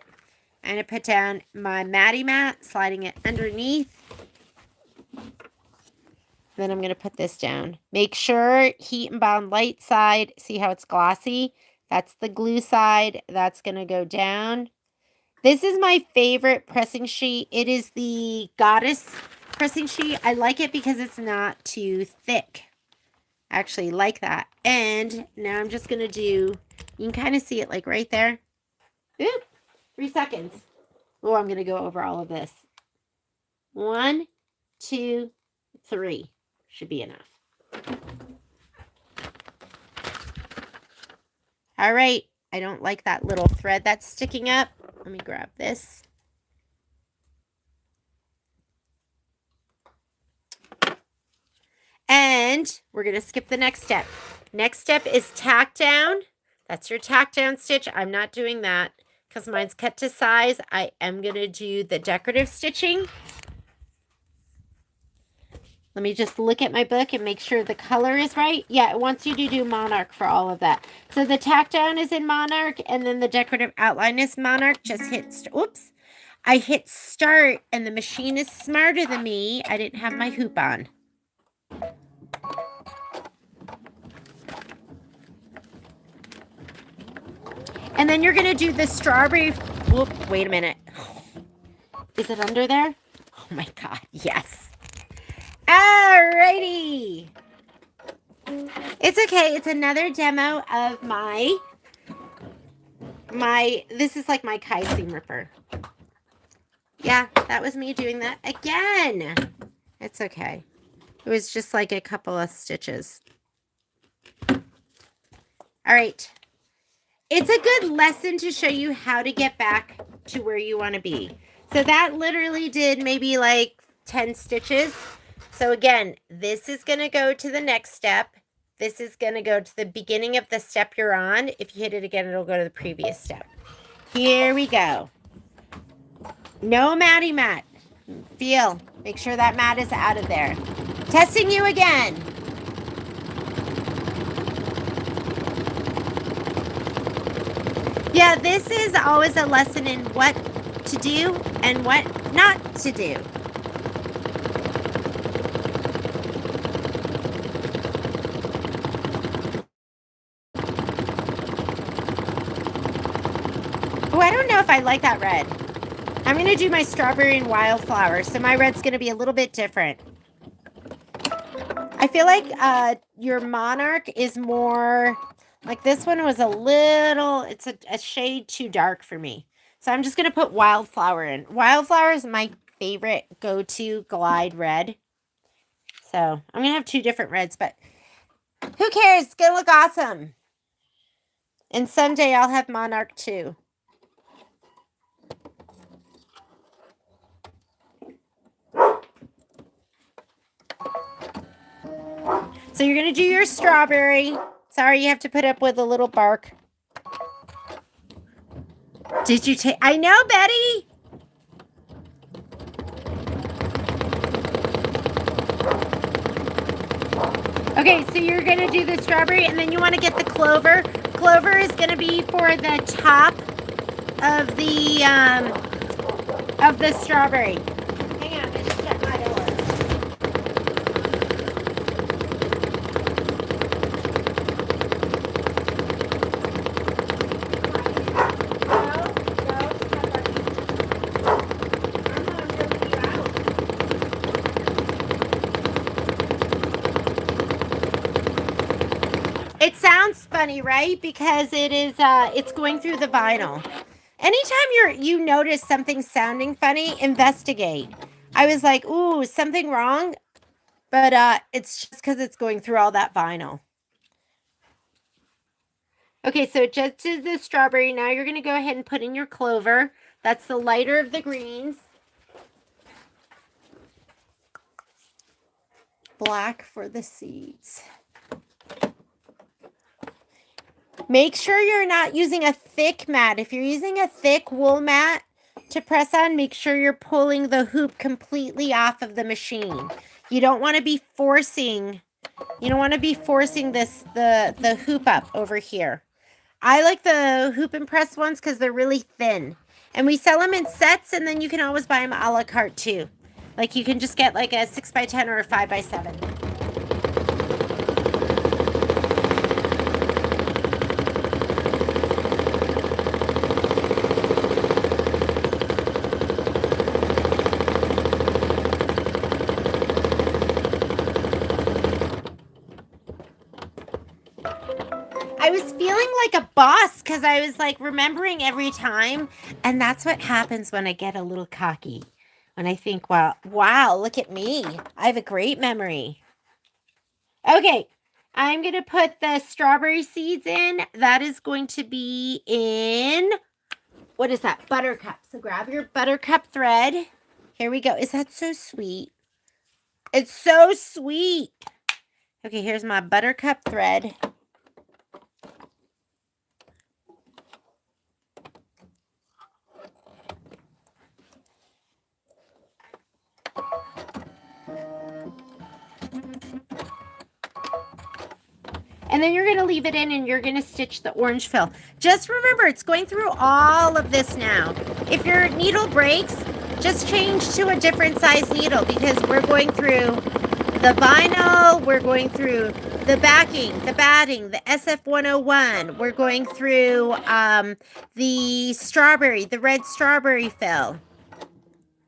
I'm going to put down my Matty mat, sliding it underneath. Then I'm going to put this down. Make sure heat and bound light side. See how it's glossy? That's the glue side. That's going to go down. This is my favorite pressing sheet. It is the Goddess pressing sheet. I like it because it's not too thick. I actually like that. And now I'm just going to do, you can kind of see it like right there. Oop, 3 seconds. Oh, I'm going to go over all of this. 1, 2, 3. Should be enough. All right. I don't like that little thread that's sticking up. Let me grab this. And we're going to skip the next step. Next step is tack down. That's your tack down stitch. I'm not doing that because mine's cut to size. I am going to do the decorative stitching. Let me just look at my book and make sure the color is right. Yeah, it wants you to do Monarch for all of that. So the tack down is in Monarch, and then the decorative outline is Monarch. Just hit, oops. I hit start, and the machine is smarter than me. I didn't have my hoop on. And then you're going to do the strawberry. Whoop, wait a minute. Is it under there? Oh my God, yes. Alrighty. It's okay. It's another demo of my, this is like my Kai seam ripper. Yeah, that was me doing that again. It's okay. It was just like a couple of stitches. All right. It's a good lesson to show you how to get back to where you want to be. So that literally did maybe like 10 stitches. So again, this is going to go to the next step. This is going to go to the beginning of the step you're on. If you hit it again, it'll go to the previous step. Here we go. No matty mat. Feel. Make sure that mat is out of there. Testing you again. Yeah, this is always a lesson in what to do and what not to do. Oh, I don't know if I like that red. I'm going to do my strawberry and wildflower, so my red's going to be a little bit different. I feel like your Monarch is more, like this one was a little, it's a shade too dark for me. So I'm just going to put wildflower in. Wildflower is my favorite go-to glide red. So I'm going to have 2 different reds, but who cares? It's going to look awesome. And someday I'll have Monarch too. So you're going to do your strawberry. Sorry, you have to put up with a little bark. Did you take... I know, Betty. Okay, so you're going to do the strawberry, and then you want to get the clover. Clover is going to be for the top of the strawberry. Hang on, let's shut my door. It sounds funny, right? Because it is, it's going through the vinyl. Anytime you notice something sounding funny, investigate. I was like, ooh, is something wrong? But it's just because it's going through all that vinyl. Okay, so it just did the strawberry. Now you're going to go ahead and put in your clover. That's the lighter of the greens. Black for the seeds. Make sure you're not using a thick mat. If you're using a thick wool mat to press on, make sure you're pulling the hoop completely off of the machine. You don't want to be forcing, the hoop up over here. I like the hoop and press ones because they're really thin. And we sell them in sets, and then you can always buy them a la carte too. Like you can just get like a 6x10 or a 5x7. I was feeling like a boss because I was like remembering every time. And that's what happens when I get a little cocky. When I think, wow, look at me. I have a great memory. Okay, I'm going to put the strawberry seeds in. That is going to be in, what is that? Buttercup. So grab your buttercup thread. Here we go. Is that so sweet? It's so sweet. Okay, here's my buttercup thread. And then you're going to leave it in and you're going to stitch the orange fill. Just remember, it's going through all of this now. If your needle breaks, just change to a different size needle because we're going through the vinyl, we're going through the backing, the batting, the SF101. We're going through the strawberry, the red strawberry fill.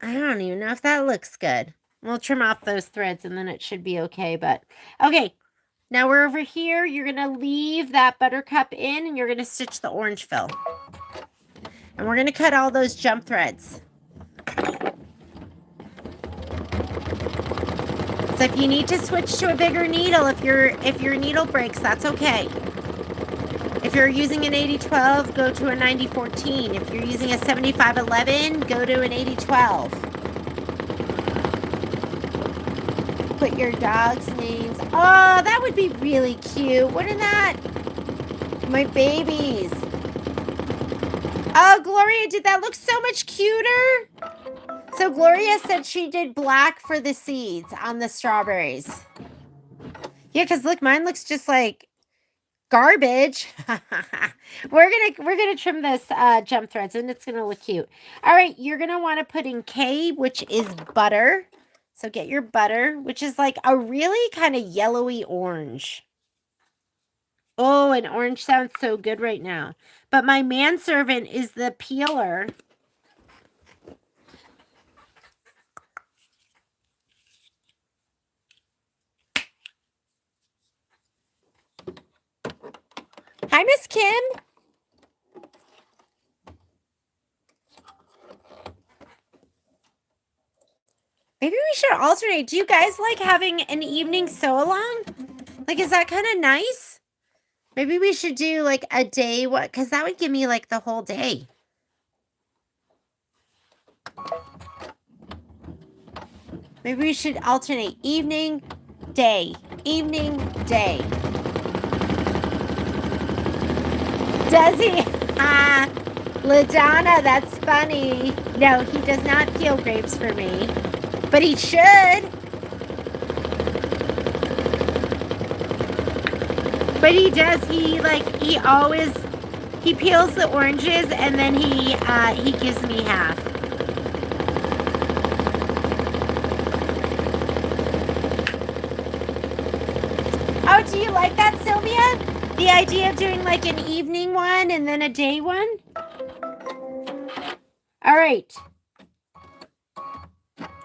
I don't even know if that looks good. We'll trim off those threads and then it should be okay. But okay. Now we're over here. You're going to leave that buttercup in and you're going to stitch the orange fill. And we're going to cut all those jump threads. So if you need to switch to a bigger needle, if your needle breaks, that's okay. If you're using an 8012, go to a 9014. If you're using a 7511, go to an 8012. Put your dog's names. Oh, that would be really cute. Wouldn't that? My babies. Oh, Gloria, did that look so much cuter? So Gloria said she did black for the seeds on the strawberries. Yeah, because look, mine looks just like garbage. We're gonna trim this jump threads and it's gonna look cute. All right, you're gonna want to put in K, which is butter. So get your butter, which is like a really kind of yellowy orange. Oh, and orange sounds so good right now. But my manservant is the peeler. Hi, Miss Kim. Maybe we should alternate. Do you guys like having an evening sew along? Like, is that kind of nice? Maybe we should do like a day, because that would give me like the whole day. Maybe we should alternate evening, day, evening, day. Does he? LaDonna, that's funny. No, he does not peel grapes for me, but he should. But he does. He peels the oranges and then he gives me half. Oh, do you like that, Sylvia? The idea of doing like an evening one and then a day one? All right.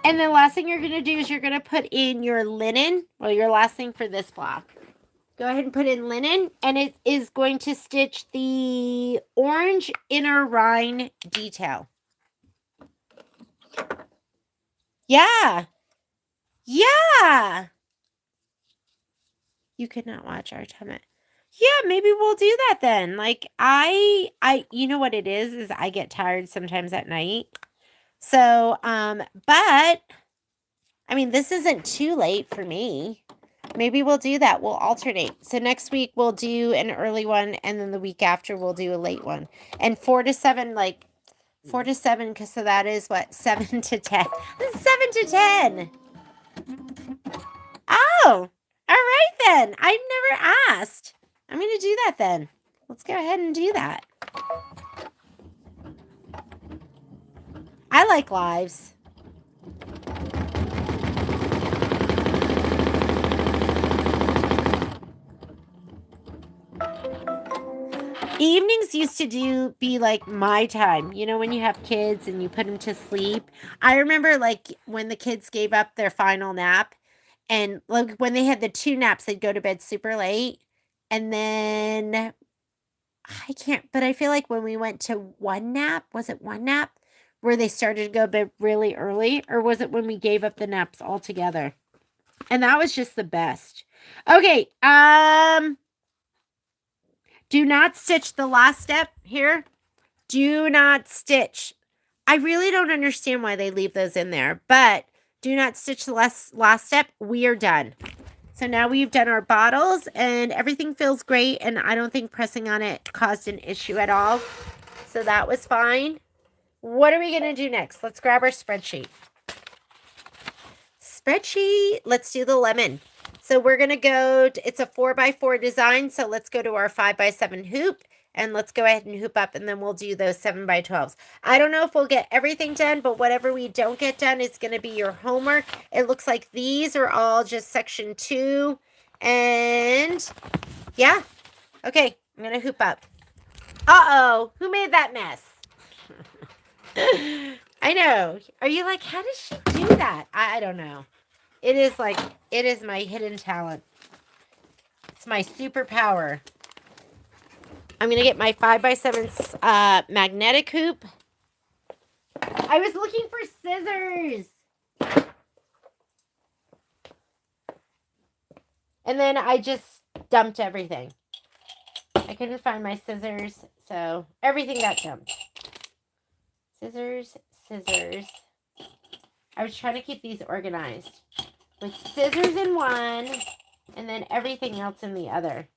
And the last thing you're going to do is you're going to put in your linen. Well, your last thing for this block. Go ahead and put in linen, and it is going to stitch the orange inner rind detail. Yeah. Yeah. You could not watch our time. Yeah, maybe we'll do that then. Like you know what it is I get tired sometimes at night. So, but I mean, this isn't too late for me. Maybe we'll do that. We'll alternate. So next week we'll do an early one, and then the week after we'll do a late one. And 4 to 7, like 4 to 7, because so that is what, 7 to 10. 7 to 10. Oh, all right then. I never asked. I'm going to do that then. Let's go ahead and do that. I like lives. Evenings used to be like my time. You know, when you have kids and you put them to sleep. I remember like when the kids gave up their final nap, and like when they had the 2 naps, they'd go to bed super late. And then but I feel like when we went to 1 nap, was it 1 nap where they started to go to bed really early, or was it when we gave up the naps altogether? And that was just the best. Okay, do not stitch the last step here. Do not stitch. I really don't understand why they leave those in there, but do not stitch the last step. We are done. So now we've done our bottles and everything feels great, and I don't think pressing on it caused an issue at all. So that was fine. What are we going to do next? Let's grab our spreadsheet. Let's do the lemon. So we're going to go, it's a 4x4 design. So let's go to our 5x7 hoop, and let's go ahead and hoop up, and then we'll do those 7x12s. I don't know if we'll get everything done, but whatever we don't get done is going to be your homework. It looks like these are all just section 2. And yeah. Okay, I'm going to hoop up. Uh-oh, who made that mess? I know. Are you like, how does she do that? I don't know. It is my hidden talent. It's my superpower. I'm going to get my 5x7 magnetic hoop. I was looking for scissors. And then I just dumped everything. I couldn't find my scissors, so everything got dumped. Scissors. I was trying to keep these organized. With scissors in one, and then everything else in the other.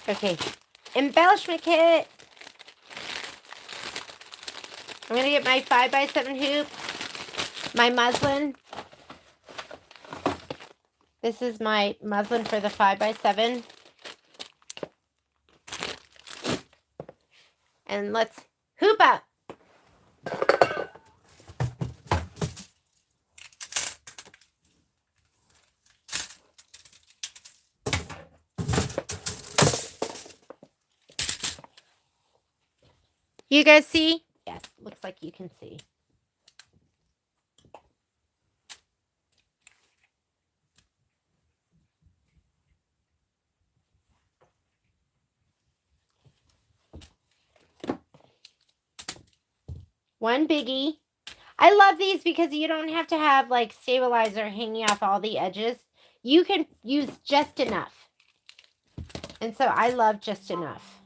Okay, embellishment kit. I'm going to get my 5x7 hoop, my muslin. This is my muslin for the 5x7. And let's hoop up. You guys see? Yes, looks like you can see. One biggie. I love these because you don't have to have like stabilizer hanging off all the edges. You can use just enough. And so I love just enough.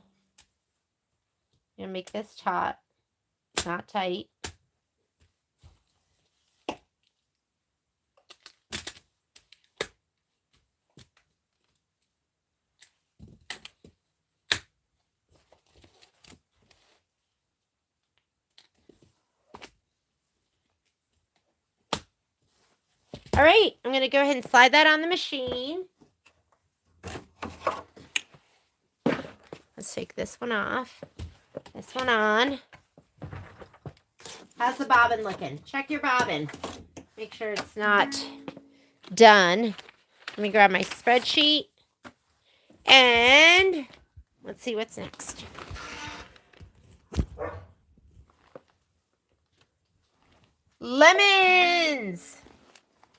I'm going to make this taut, not tight. All right, I'm going to go ahead and slide that on the machine. Let's take this one off. This one on. How's the bobbin looking? Check your bobbin. Make sure it's not done. Let me grab my spreadsheet. And Let's see what's next. Lemons.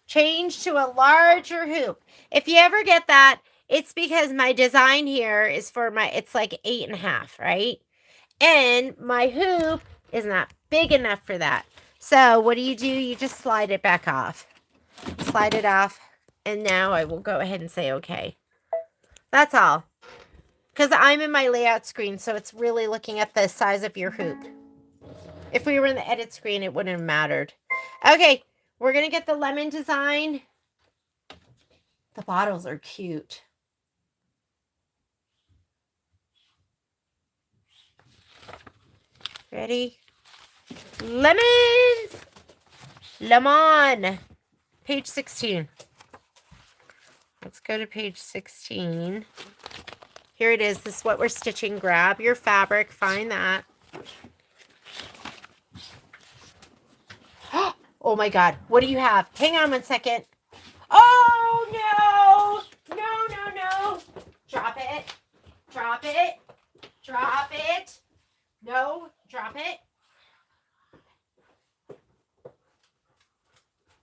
Change to a larger hoop. If you ever get that, it's because my design here is for it's like 8.5, right? And my hoop is not big enough for that. So what do? You just slide it back off. Slide it off. And now I will go ahead and say okay. That's all. Because I'm in my layout screen, so it's really looking at the size of your hoop. If we were in the edit screen, it wouldn't have mattered. Okay, we're going to get the lemon design. The bottles are cute. Ready? Lemons! Lemon! Page 16. Let's go to page 16. Here it is. This is what we're stitching. Grab your fabric. Find that. Oh my God. What do you have? Hang on 1 second. Oh no! No. Drop it. Drop it. Drop it. No. Drop it.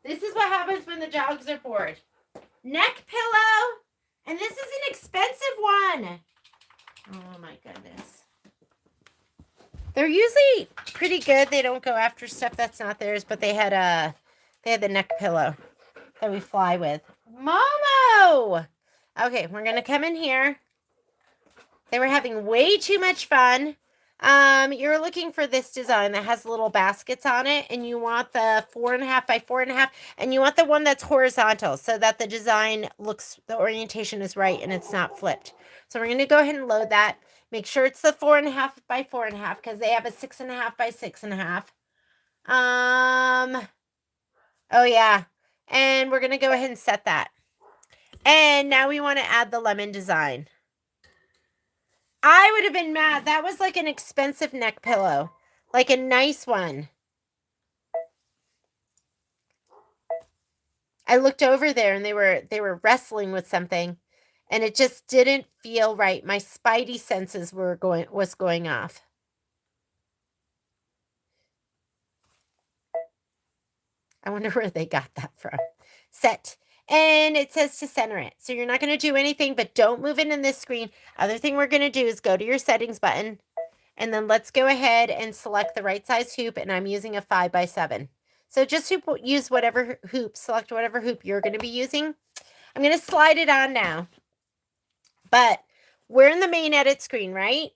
This is what happens when the dogs are bored. Neck pillow. And this is an expensive one. Oh my goodness. They're usually pretty good. They don't go after stuff that's not theirs, but they had the neck pillow that we fly with. Momo! Okay, we're gonna come in here. They were having way too much fun. You're looking for this design that has little baskets on it, and you want the 4.5 by 4.5, and you want the one that's horizontal so that the design the orientation is right and it's not flipped. So we're going to go ahead and load that. Make sure it's the 4.5 by 4.5 because they have a 6.5 by 6.5. Oh yeah. And we're going to go ahead and set that. And now we want to add the lemon design. I would have been mad. That was like an expensive neck pillow. Like a nice one. I looked over there and they were wrestling with something and it just didn't feel right. My spidey senses was going off. I wonder where they got that from. Set. And it says to center it. So you're not going to do anything, but don't move it in this screen. Other thing we're going to do is go to your settings button. And then let's go ahead and select the right size hoop. And I'm using a 5 by 7. So just use whatever hoop. Select whatever hoop you're going to be using. I'm going to slide it on now. But we're in the main edit screen, right?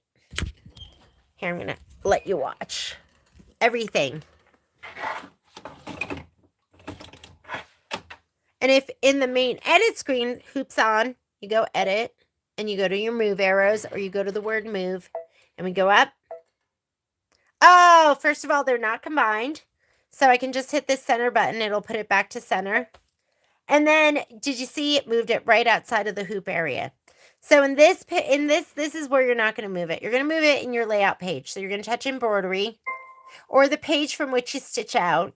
Here, I'm going to let you watch everything. And if in the main edit screen, hoops on, you go edit, and you go to your move arrows, or you go to the word move, and we go up. Oh, first of all, they're not combined. So I can just hit this center button. It'll put it back to center. And then, did you see it moved it right outside of the hoop area? So in this is where you're not going to move it. You're going to move it in your layout page. So you're going to touch embroidery, or the page from which you stitch out.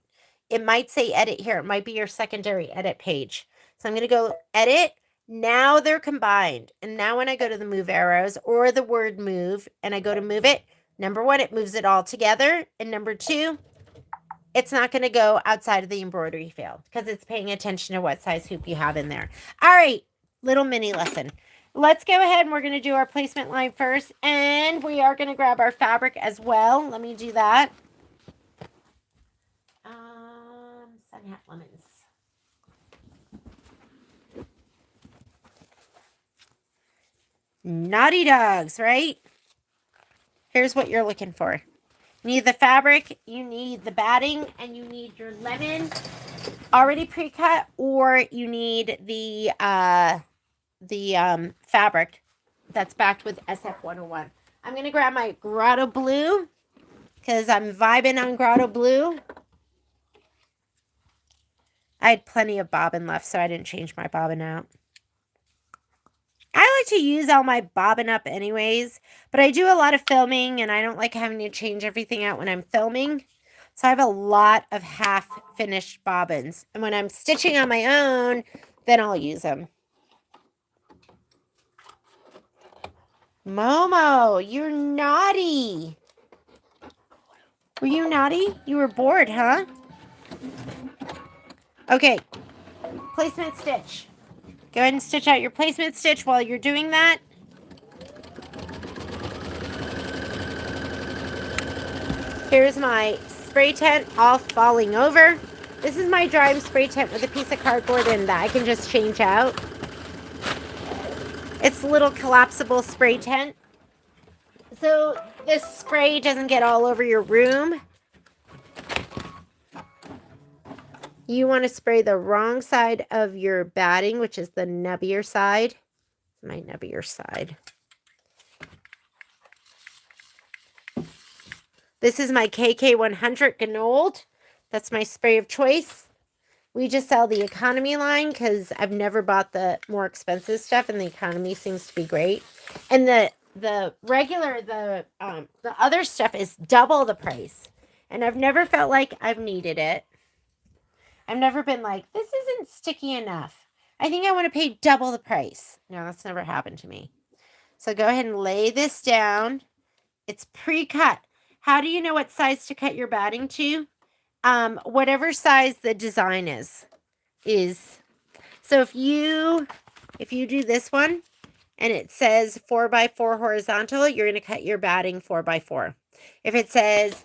It might say edit here. It might be your secondary edit page. So I'm going to go edit. Now they're combined. And now when I go to the move arrows or the word move and I go to move it, number 1, it moves it all together. And number 2, it's not going to go outside of the embroidery field because it's paying attention to what size hoop you have in there. All right, little mini lesson. Let's go ahead and we're going to do our placement line first. And we are going to grab our fabric as well. Let me do that. Sun Hat Lemons. Naughty dogs, right? Here's what you're looking for. You need the fabric, you need the batting, and you need your lemon already pre-cut, or you need the fabric that's backed with SF101. I'm going to grab my Grotto Blue because I'm vibing on Grotto Blue. I had plenty of bobbin left, so I didn't change my bobbin out. I like to use all my bobbin up anyways, but I do a lot of filming, and I don't like having to change everything out when I'm filming. So I have a lot of half-finished bobbins. And when I'm stitching on my own, then I'll use them. Momo, you're naughty. Were you naughty? You were bored, huh? Okay. Placement stitch. Go ahead and stitch out your placement stitch while you're doing that. Here's my spray tent all falling over. This is my dry spray tent with a piece of cardboard in that I can just change out. It's a little collapsible spray tent. So this spray doesn't get all over your room. You want to spray the wrong side of your batting, which is the nubbier side. My nubbier side. This is my KK100 Ganold. That's my spray of choice. We just sell the economy line because I've never bought the more expensive stuff, and the economy seems to be great. And the regular, the other stuff is double the price. And I've never felt like I've needed it. I've never been like, this isn't sticky enough. I think I want to pay double the price. No, that's never happened to me. So go ahead and lay this down. It's pre-cut. How do you know what size to cut your batting to? Whatever size the design is. So if you do this one and it says 4x4 horizontal, you're going to cut your batting 4x4. If it says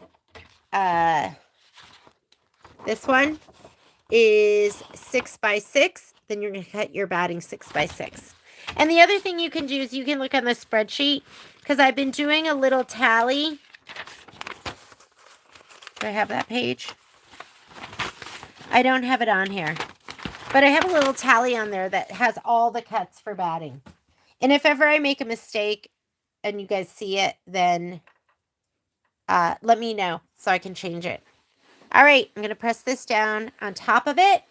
this one is 6x6, then you're going to cut your batting 6x6. And the other thing you can do is you can look on the spreadsheet, because I've been doing a little tally. Do I have that page? I don't have it on here. But I have a little tally on there that has all the cuts for batting. And if ever I make a mistake and you guys see it, then let me know so I can change it. All right, I'm going to press this down on top of it,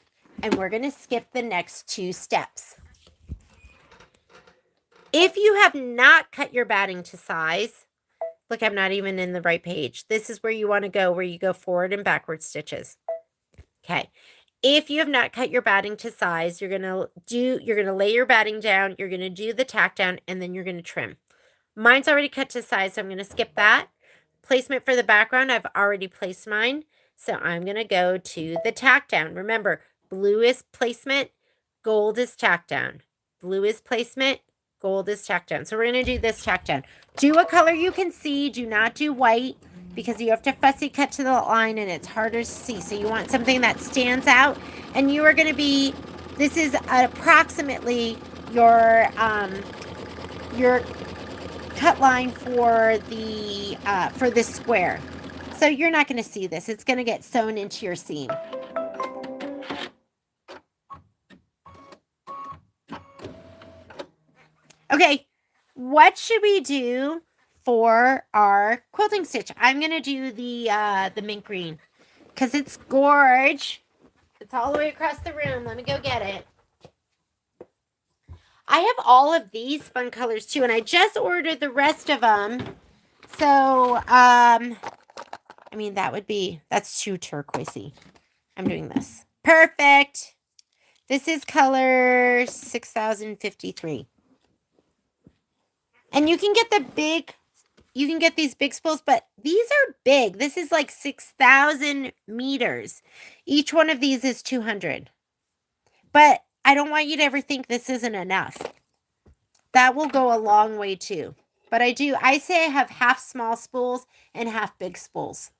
and we're going to skip the next 2 steps. If you have not cut your batting to size, look, I'm not even in the right page. This is where you want to go, where you go forward and backward stitches. Okay. If you have not cut your batting to size, you're going to lay your batting down, you're going to do the tack down, and then you're going to trim. Mine's already cut to size, so I'm going to skip that. Placement for the background, I've already placed mine. So I'm going to go to the tack down. Remember, blue is placement, gold is tack down. Blue is placement, gold is tack down. So we're going to do this tack down. Do a color you can see. Do not do white, because you have to fussy cut to the line and it's harder to see. So you want something that stands out, and you are going to be, this is approximately your cut line for the square. So you're not going to see this. It's going to get sewn into your seam. Okay, what should we do for our quilting stitch? I'm going to do the mint green because it's gorge. It's all the way across the room. Let me go get it. I have all of these fun colors too, and I just ordered the rest of them. So, I mean, that's too turquoisey. I'm doing this. Perfect. This is color 6053. And you can get these big spools, but these are big. This is like 6,000 meters. Each one of these is 200. But I don't want you to ever think this isn't enough. That will go a long way too. But I say I have half small spools and half big spools.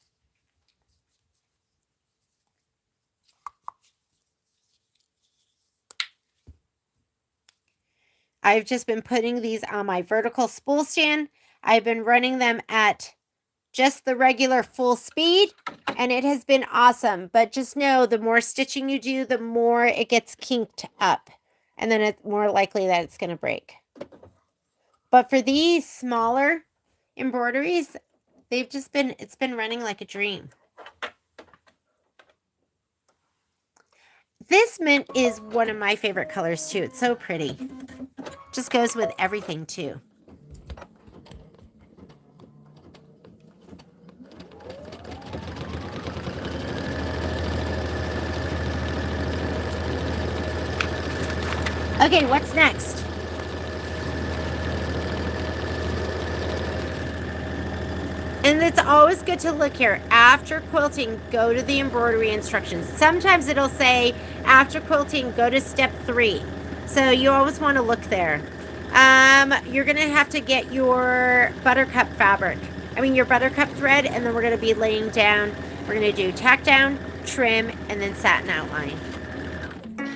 I've just been putting these on my vertical spool stand. I've been running them at just the regular full speed, and it has been awesome. But just know, the more stitching you do, the more it gets kinked up, and then it's more likely that it's going to break. But for these smaller embroideries, it's been running like a dream. This mint is one of my favorite colors too. It's so pretty. Just goes with everything too. Okay, what's next? it's always good to look here. After quilting, go to the embroidery instructions. Sometimes it'll say, after quilting, go to step 3. So you always want to look there. You're going to have to get your buttercup fabric. Your buttercup thread, and then we're going to be laying down. We're going to do tack down, trim, and then satin outline.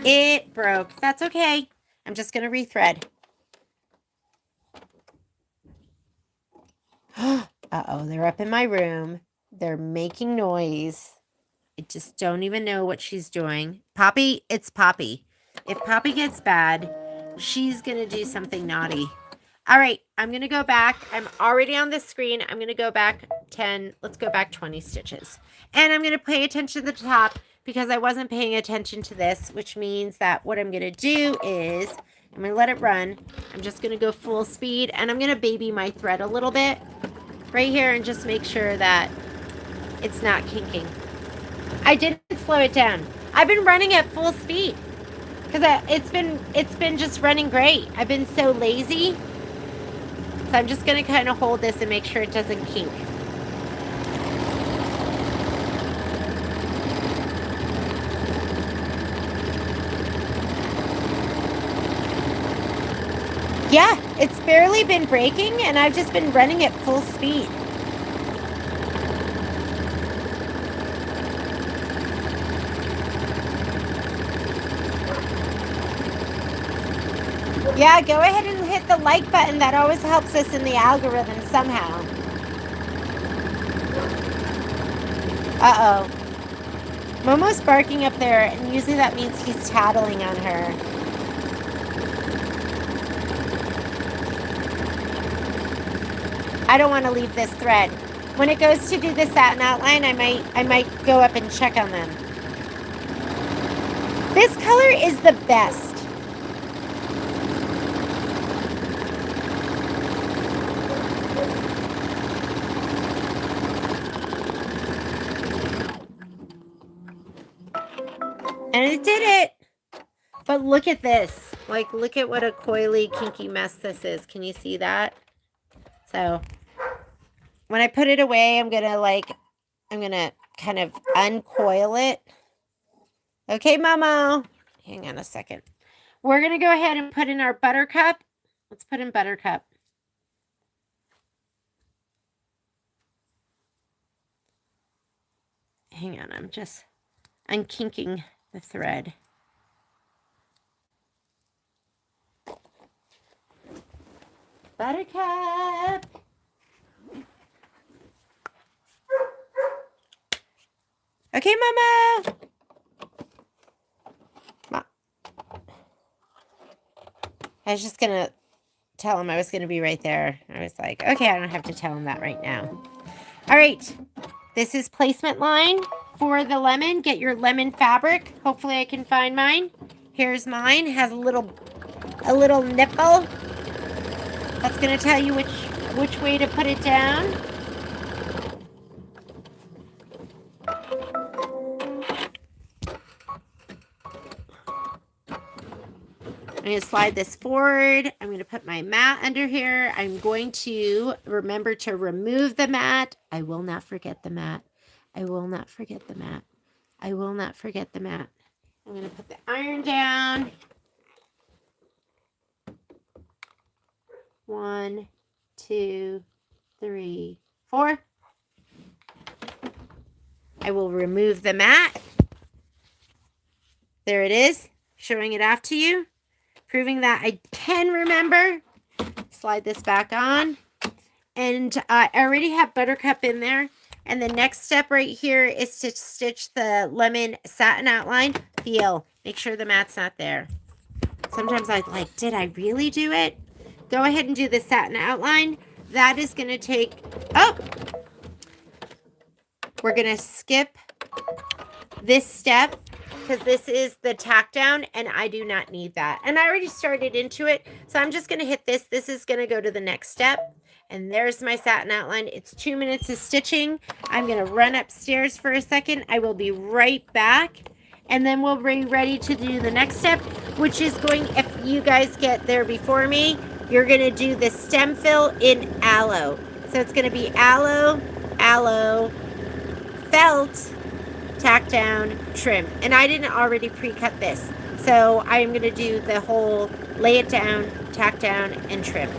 It broke. That's okay. I'm just going to rethread. Uh-oh, they're up in my room. They're making noise. I just don't even know what she's doing. Poppy, it's Poppy. If Poppy gets bad, she's going to do something naughty. All right, I'm going to go back. I'm already on the screen. I'm going to go back 10. Let's go back 20 stitches. And I'm going to pay attention to the top because I wasn't paying attention to this, which means that what I'm going to do is I'm going to let it run. I'm just going to go full speed, and I'm going to baby my thread a little bit right here and just make sure that it's not kinking. I didn't slow it down. I've been running at full speed because it's been just running great. I've been so lazy. So I'm just going to kind of hold this and make sure it doesn't kink. Yeah, it's barely been breaking, and I've just been running at full speed. Yeah, go ahead and hit the like button. That always helps us in the algorithm somehow. Uh-oh. Momo's barking up there, and usually that means he's tattling on her. I don't want to leave this thread. When it goes to do the satin outline, I might go up and check on them. This color is the best. And it did it. But look at this. Like, look at what a coily, kinky mess this is. Can you see that? So, when I put it away, I'm going to kind of uncoil it. Okay, Momo. Hang on a second. We're going to go ahead and put in our buttercup. Let's put in buttercup. Hang on, I'm unkinking the thread. Buttercup. Okay, Mama. I was just going to tell him I was going to be right there. I was like, okay, I don't have to tell him that right now. All right. This is placement line for the lemon. Get your lemon fabric. Hopefully I can find mine. Here's mine. Has a little nipple. That's going to tell you which way to put it down. I'm going to slide this forward. I'm going to put my mat under here. I'm going to remember to remove the mat. I will not forget the mat. I will not forget the mat. I will not forget the mat. I'm going to put the iron down. 1, 2, 3, 4. I will remove the mat. There it is, showing it off to you, proving that I can remember. Slide this back on. And I already have buttercup in there. And the next step right here is to stitch the lemon satin outline. Feel. Make sure the mat's not there. Sometimes I'm like, did I really do it? Go ahead and do the satin outline. That is going to take... Oh! We're going to skip this step because this is the tack down and I do not need that. And I already started into it. So I'm just going to hit this. This is going to go to the next step. And there's my satin outline. It's 2 minutes of stitching. I'm going to run upstairs for a second. I will be right back. And then we'll be ready to do the next step, which is going, if you guys get there before me, you're going to do the stem fill in aloe. So it's going to be aloe, aloe, felt, tack down, trim. And I didn't already pre-cut this. So I'm going to do the whole lay it down, tack down, and trim.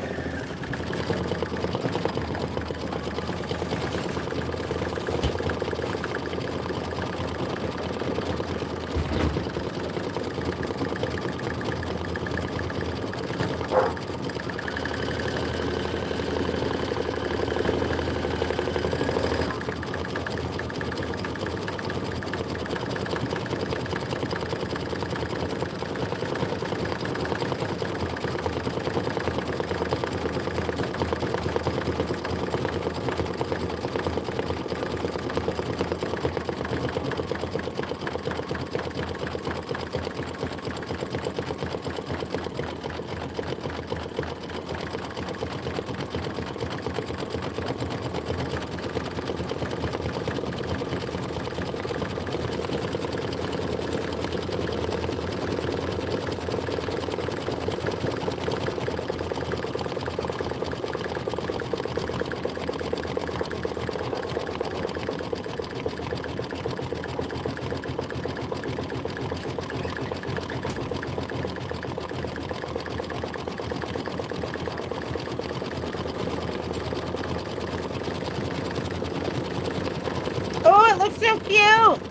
Oh, it looks so cute.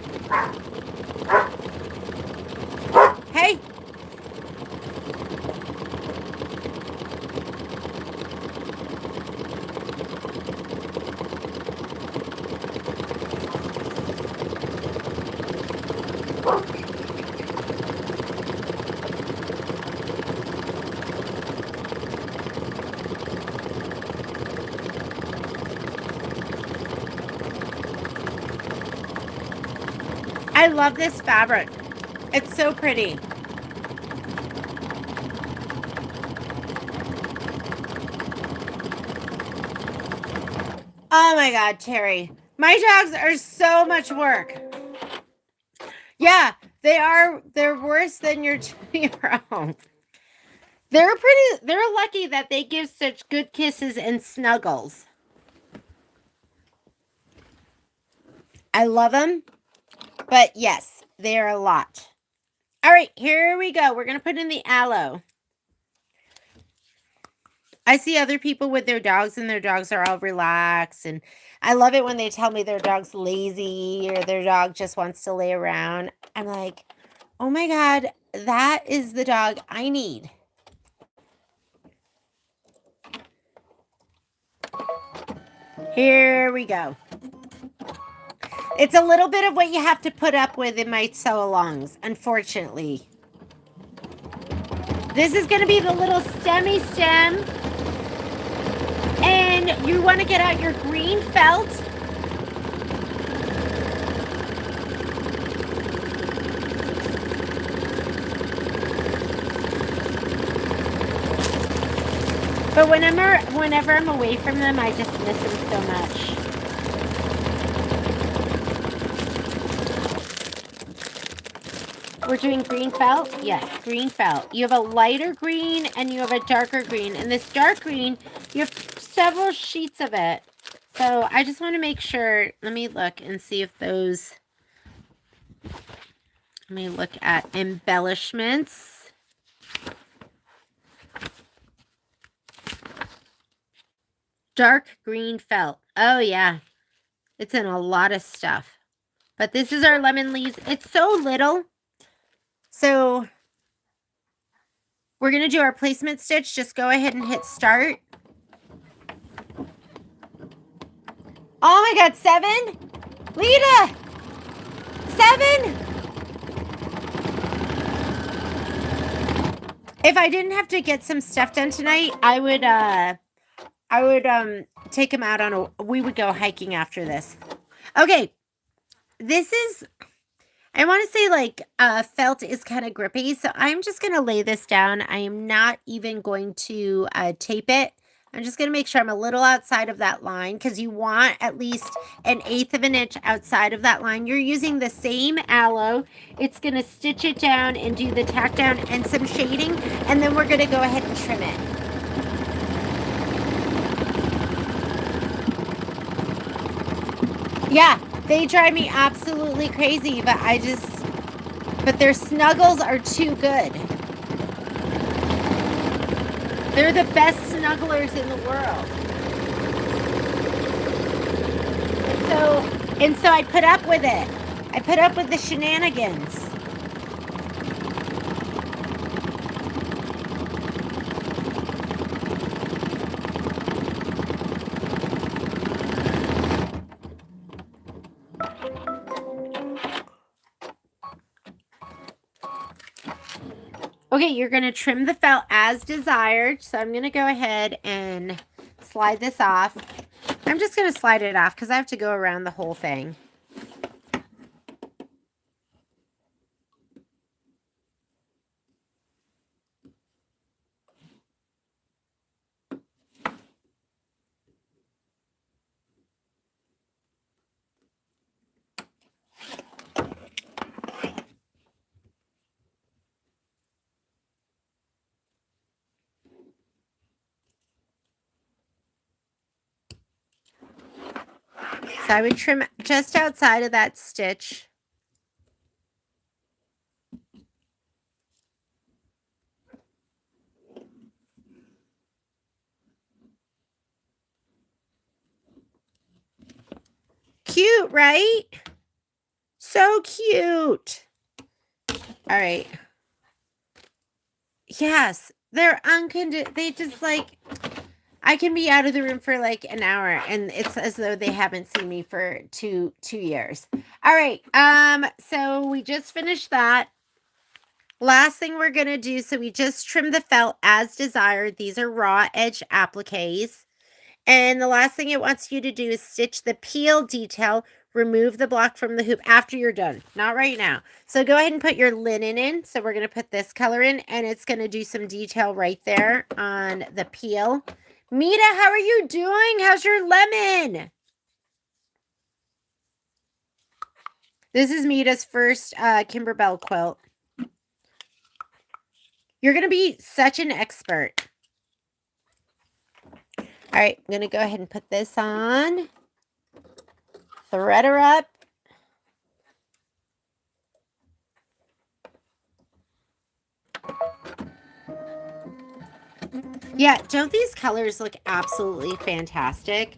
Hey. I love this fabric. It's so pretty. Oh my God, Terry. My dogs are so much work. Yeah, they are. They're worse than your 2-year-old. They're lucky that they give such good kisses and snuggles. I love them, but yes, they are a lot. All right, here we go. We're going to put in the aloe. I see other people with their dogs and their dogs are all relaxed, and I love it when they tell me their dog's lazy or their dog just wants to lay around. I'm like, oh my God, that is the dog I need. Here we go. It's a little bit of what you have to put up with in my sew-alongs, unfortunately. This is going to be the little stemmy stem. And you want to get out your green felt. But whenever I'm away from them, I just miss them so much. We're doing green felt? Yes, green felt. You have a lighter green and you have a darker green. And this dark green, you have several sheets of it. So I just want to make sure. Let me look and see if those... Let me look at embellishments. Dark green felt. Oh, yeah. It's in a lot of stuff. But this is our lemon leaves. It's so little. So we're going to do our placement stitch. Just go ahead and hit start. Oh my God, 7? Lita! 7? If I didn't have to get some stuff done tonight, I would take him out on we would go hiking after this. Okay. This is, I want to say like felt is kind of grippy. So I'm just going to lay this down. I am not even going to tape it. I'm just going to make sure I'm a little outside of that line because you want at least 1/8 of an inch outside of that line. You're using the same aloe. It's going to stitch it down and do the tack down and some shading. And then we're going to go ahead and trim it. Yeah, they drive me absolutely crazy, but but their snuggles are too good. They're the best snugglers in the world. And so I put up with it. I put up with the shenanigans. Okay, you're going to trim the felt as desired. So I'm going to go ahead and slide this off. I'm just going to slide it off because I have to go around the whole thing. So I would trim just outside of that stitch. Cute, right? So cute. All right. Yes, they're unconditional. They just like, I can be out of the room for like an hour and it's as though they haven't seen me for two years. All right. So we just finished that. Last thing we're going to do, so we just trimmed the felt as desired. These are raw edge appliques. And the last thing it wants you to do is stitch the peel detail. Remove the block from the hoop after you're done, not right now. So go ahead and put your linen in. So we're going to put this color in and it's going to do some detail right there on the peel. Mita, how are you doing? How's your lemon? This is Mita's first Kimberbell quilt. You're going to be such an expert. All right, I'm going to go ahead and put this on. Thread her up. Yeah, don't these colors look absolutely fantastic?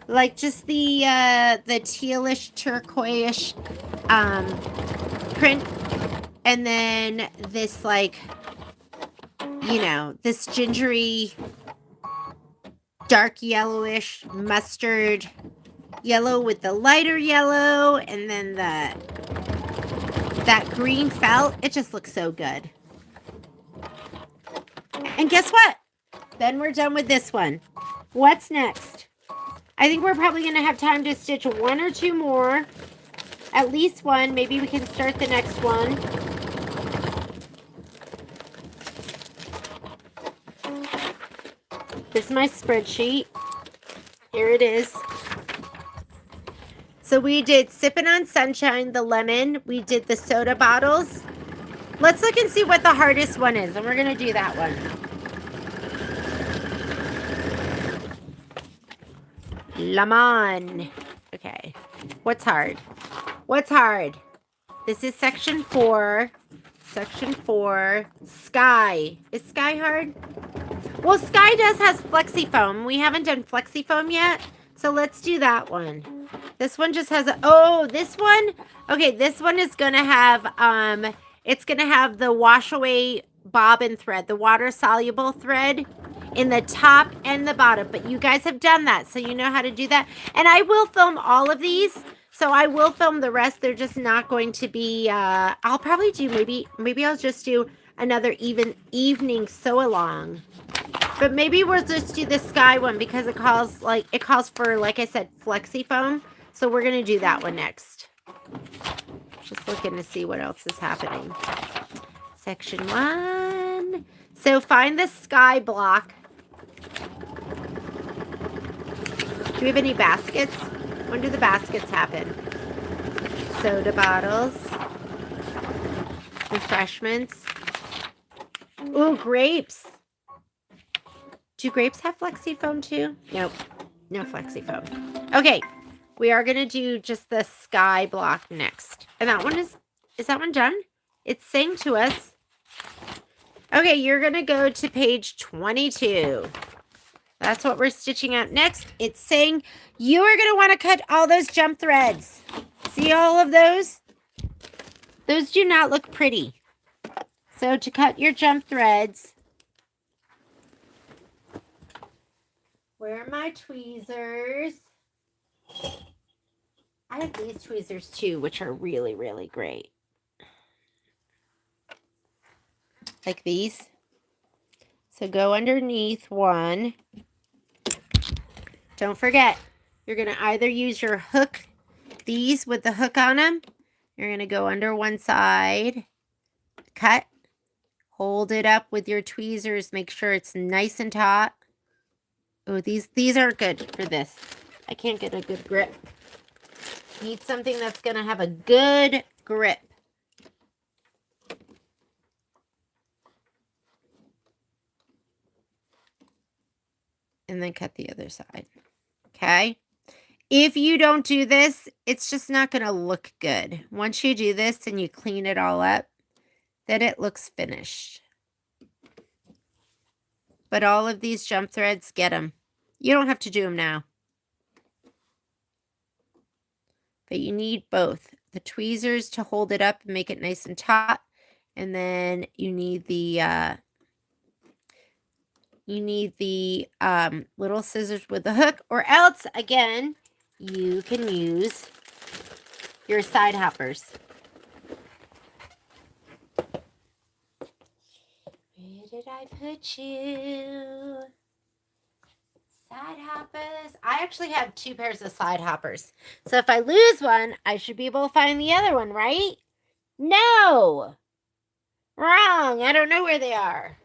Like just the tealish turquoise print, and then this like, you know, this gingery dark yellowish mustard yellow with the lighter yellow, and then that green felt. It just looks so good. And guess what? Then we're done with this one. What's next? I think we're probably going to have time to stitch one or two more. At least one. Maybe we can start the next one. This is my spreadsheet. Here it is. So we did Sippin' on Sunshine, the lemon. We did the soda bottles. Let's look and see what the hardest one is. And we're going to do that one. Lemon. Okay. What's hard? What's hard? This is section 4. Section 4. Sky. Is Sky hard? Well, Sky has flexi foam. We haven't done flexi foam yet. So let's do that one. This one just has this one. Okay, this one is going to have it's going to have the wash away bobbin thread, the water soluble thread in the top and the bottom. But you guys have done that, so you know how to do that. And I will film all of these. So I will film the rest. They're just not going to be I'll probably do maybe I'll just do another evening sew along. But maybe we'll just do the Sky one because it calls for, like I said, flexi foam. So we're going to do that one next. Just looking to see what else is happening. Section 1. So find the Sky block. Do we have any baskets? When do the baskets happen? Soda bottles. Refreshments. Ooh, grapes. Do grapes have flexi foam too? Nope. No flexi foam. Okay. We are going to do just the sky block next. And that one is that one done? It's saying to us. Okay, you're going to go to page 22. That's what we're stitching out next. It's saying you are going to want to cut all those jump threads. See all of those? Those do not look pretty. So to cut your jump threads, where are my tweezers? I have these tweezers too, which are really, really great. Like these. So go underneath one. Don't forget, you're going to either use your hook, these with the hook on them. You're going to go under one side, cut, hold it up with your tweezers. Make sure it's nice and taut. Oh, these aren't good for this. I can't get a good grip. Need something that's going to have a good grip. And then cut the other side. Okay? If you don't do this, it's just not going to look good. Once you do this and you clean it all up, then it looks finished. But all of these jump threads, get them. You don't have to do them now. But you need both. The tweezers to hold it up and make it nice and taut. And then you need the little scissors with the hook. Or else, again, you can use your side hoppers. Where did I put you? Side hoppers. I actually have 2 pairs of side hoppers. So if I lose one, I should be able to find the other one, right? No! Wrong. I don't know where they are.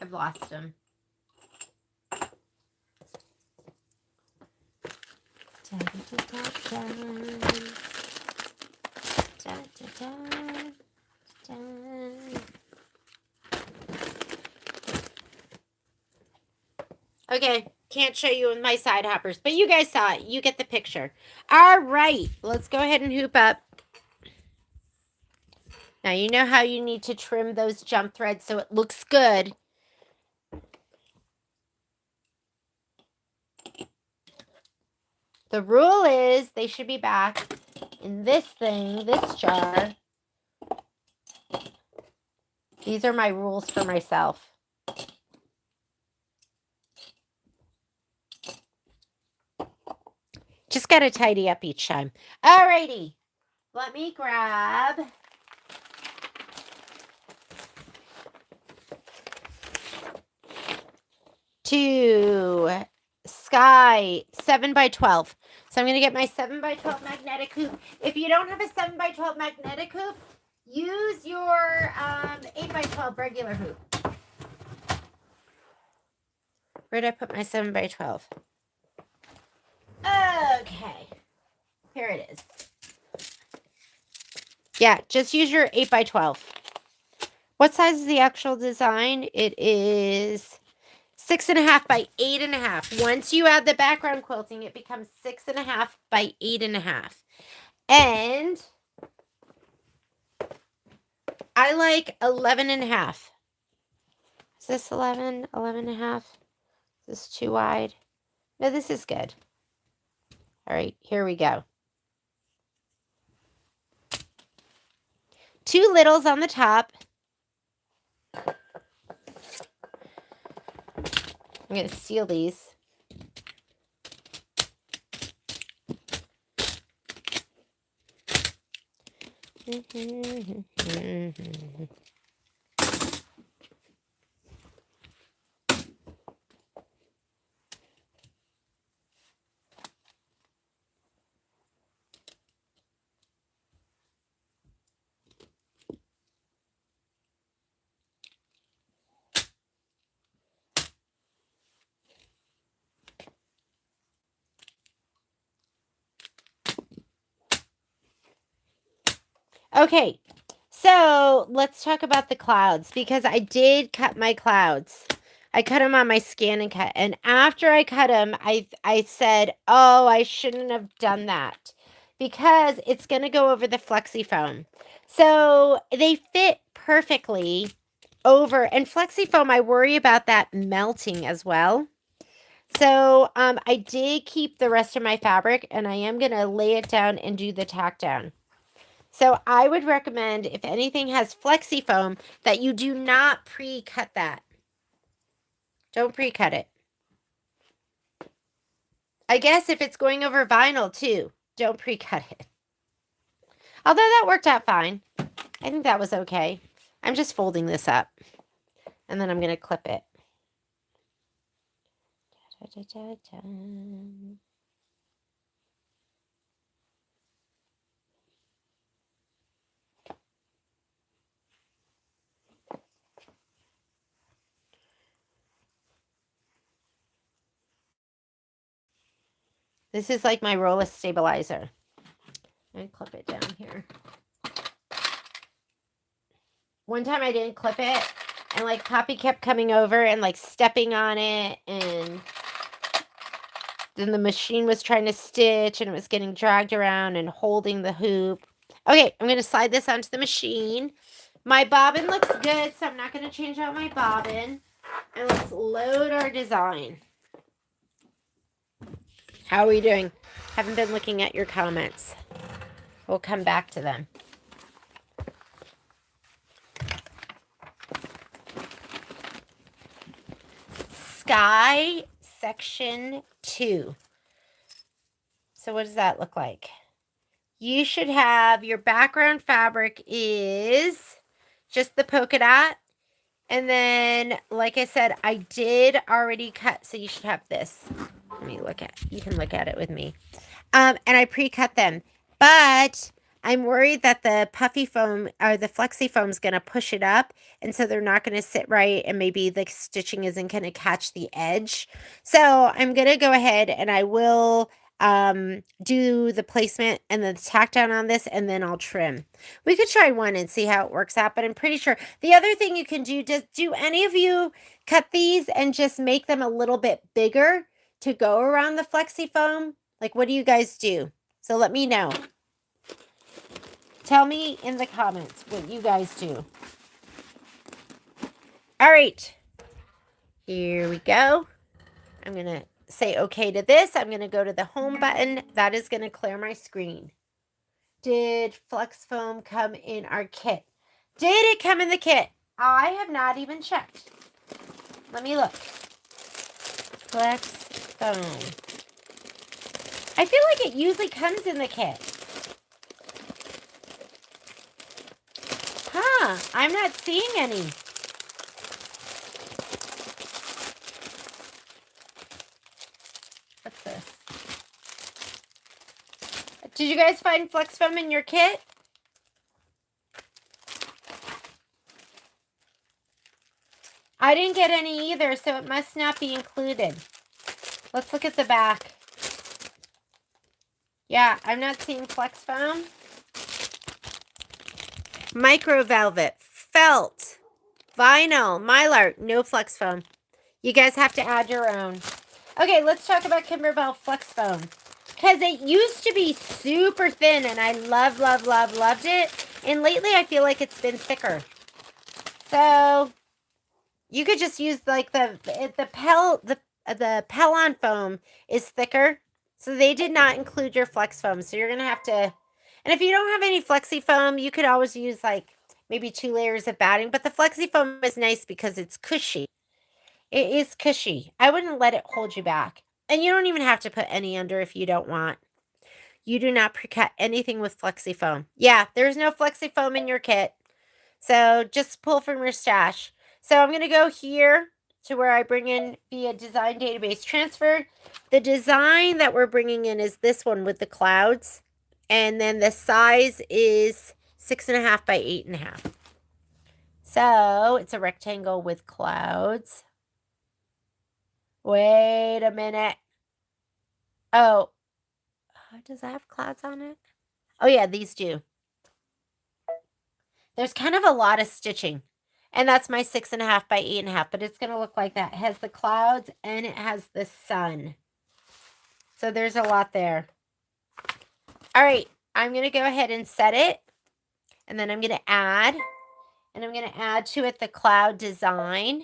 I've lost them. Da, da, da, da, da, da, da. Okay, can't show you my side hoppers, but you guys saw it. You get the picture. All right, let's go ahead and hoop up. Now, you know how you need to trim those jump threads so it looks good. The rule is they should be back in this thing, this jar. These are my rules for myself. Just got to tidy up each time. Alrighty. Let me grab two sky 7x12. So I'm going to get my 7x12 magnetic hoop. If you don't have a 7x12 magnetic hoop, use your 8x12 regular hoop. Where did I put my 7x12? Okay. Here it is. Yeah, just use your 8x12. What size is the actual design? It is 6.5 by 8.5. Once you add the background quilting, it becomes 6.5 by 8.5. And I like 11.5. Is this 11? 11.5? Is this too wide? No, this is good. All right, here we go. 2 littles on the top. I'm going to steal these. Okay, so let's talk about the clouds because I did cut my clouds. I cut them on my scan and cut. And after I cut them, I said, oh, I shouldn't have done that because it's going to go over the flexi foam. So they fit perfectly over. And flexi foam, I worry about that melting as well. So I did keep the rest of my fabric, and I am going to lay it down and do the tack down. So I would recommend, if anything has flexi foam, that you do not pre-cut that. Don't pre-cut it. I guess if it's going over vinyl too, don't pre-cut it. Although that worked out fine. I think that was okay. I'm just folding this up. And then I'm going to clip it. Da, da, da, da. This is like my roller stabilizer. And clip it down here. One time I didn't clip it, and like Poppy kept coming over and like stepping on it, and then the machine was trying to stitch and it was getting dragged around and holding the hoop. Okay, I'm going to slide this onto the machine. My bobbin looks good, so I'm not going to change out my bobbin. And let's load our design. How are we doing? Haven't been looking at your comments. We'll come back to them. Sky section 2. So what does that look like? You should have your background fabric is just the polka dot. And then, like I said, I did already cut, so you should have this. Let me look at, you can look at it with me. And I pre-cut them. But I'm worried that the puffy foam or the flexi foam is going to push it up. And so they're not going to sit right. And maybe the stitching isn't going to catch the edge. So I'm going to go ahead and I will do the placement and the tack down on this, and then I'll trim. We could try one and see how it works out, but I'm pretty sure the other thing you can do, do any of you cut these and just make them a little bit bigger to go around the flexi foam? Like, what do you guys do? So let me know. Tell me in the comments what you guys do. All right. Here we go. I'm going to say okay to this. I'm going to go to the home button. That is going to clear my screen. Did Flex Foam come in our kit? Did it come in the kit? I have not even checked. Let me look. Flex Foam. I feel like it usually comes in the kit. Huh, I'm not seeing any. What's this? Did you guys find Flex Foam in your kit? I didn't get any either, so it must not be included. Let's look at the back. Yeah, I'm not seeing Flex Foam. Micro velvet, felt, vinyl, mylar, no Flex Foam. You guys have to add your own. Okay, let's talk about Kimberbell Flex Foam. Because it used to be super thin, and I loved it. And lately, I feel like it's been thicker. So you could just use like the Pellon foam is thicker. So they did not include your Flex Foam. So you're going to have to, and if you don't have any Flexi Foam, you could always use like maybe 2 layers of batting. But the Flexi Foam is nice because it's cushy. It is cushy. I wouldn't let it hold you back. And you don't even have to put any under if you don't want. You do not pre-cut anything with Flexi Foam. Yeah, there's no Flexi Foam in your kit. So just pull from your stash. So I'm going to go here to where I bring in via design database transfer. The design that we're bringing in is this one with the clouds. And then the size is 6.5 by 8.5. So it's a rectangle with clouds. Wait a minute. Oh, does that have clouds on it? Oh yeah, these do. There's kind of a lot of stitching. And that's my 6.5 by 8.5, but it's going to look like that. It has the clouds and it has the sun. So there's a lot there. All right, I'm going to go ahead and set it. And then I'm going to add. And I'm going to add to it the cloud design.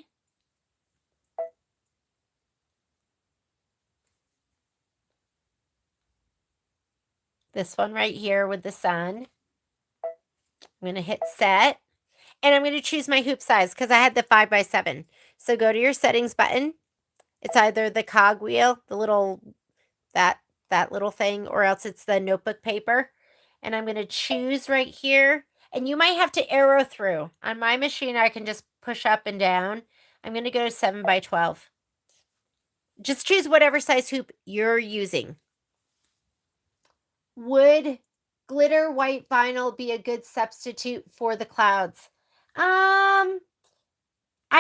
This one right here with the sun. I'm going to hit set. And I'm going to choose my hoop size because I had the 5 by 7. So go to your settings button. It's either the cog wheel, the little, that little thing, or else it's the notebook paper. And I'm going to choose right here. And you might have to arrow through. On my machine, I can just push up and down. I'm going to go to 7 by 12. Just choose whatever size hoop you're using. Would glitter white vinyl be a good substitute for the clouds? I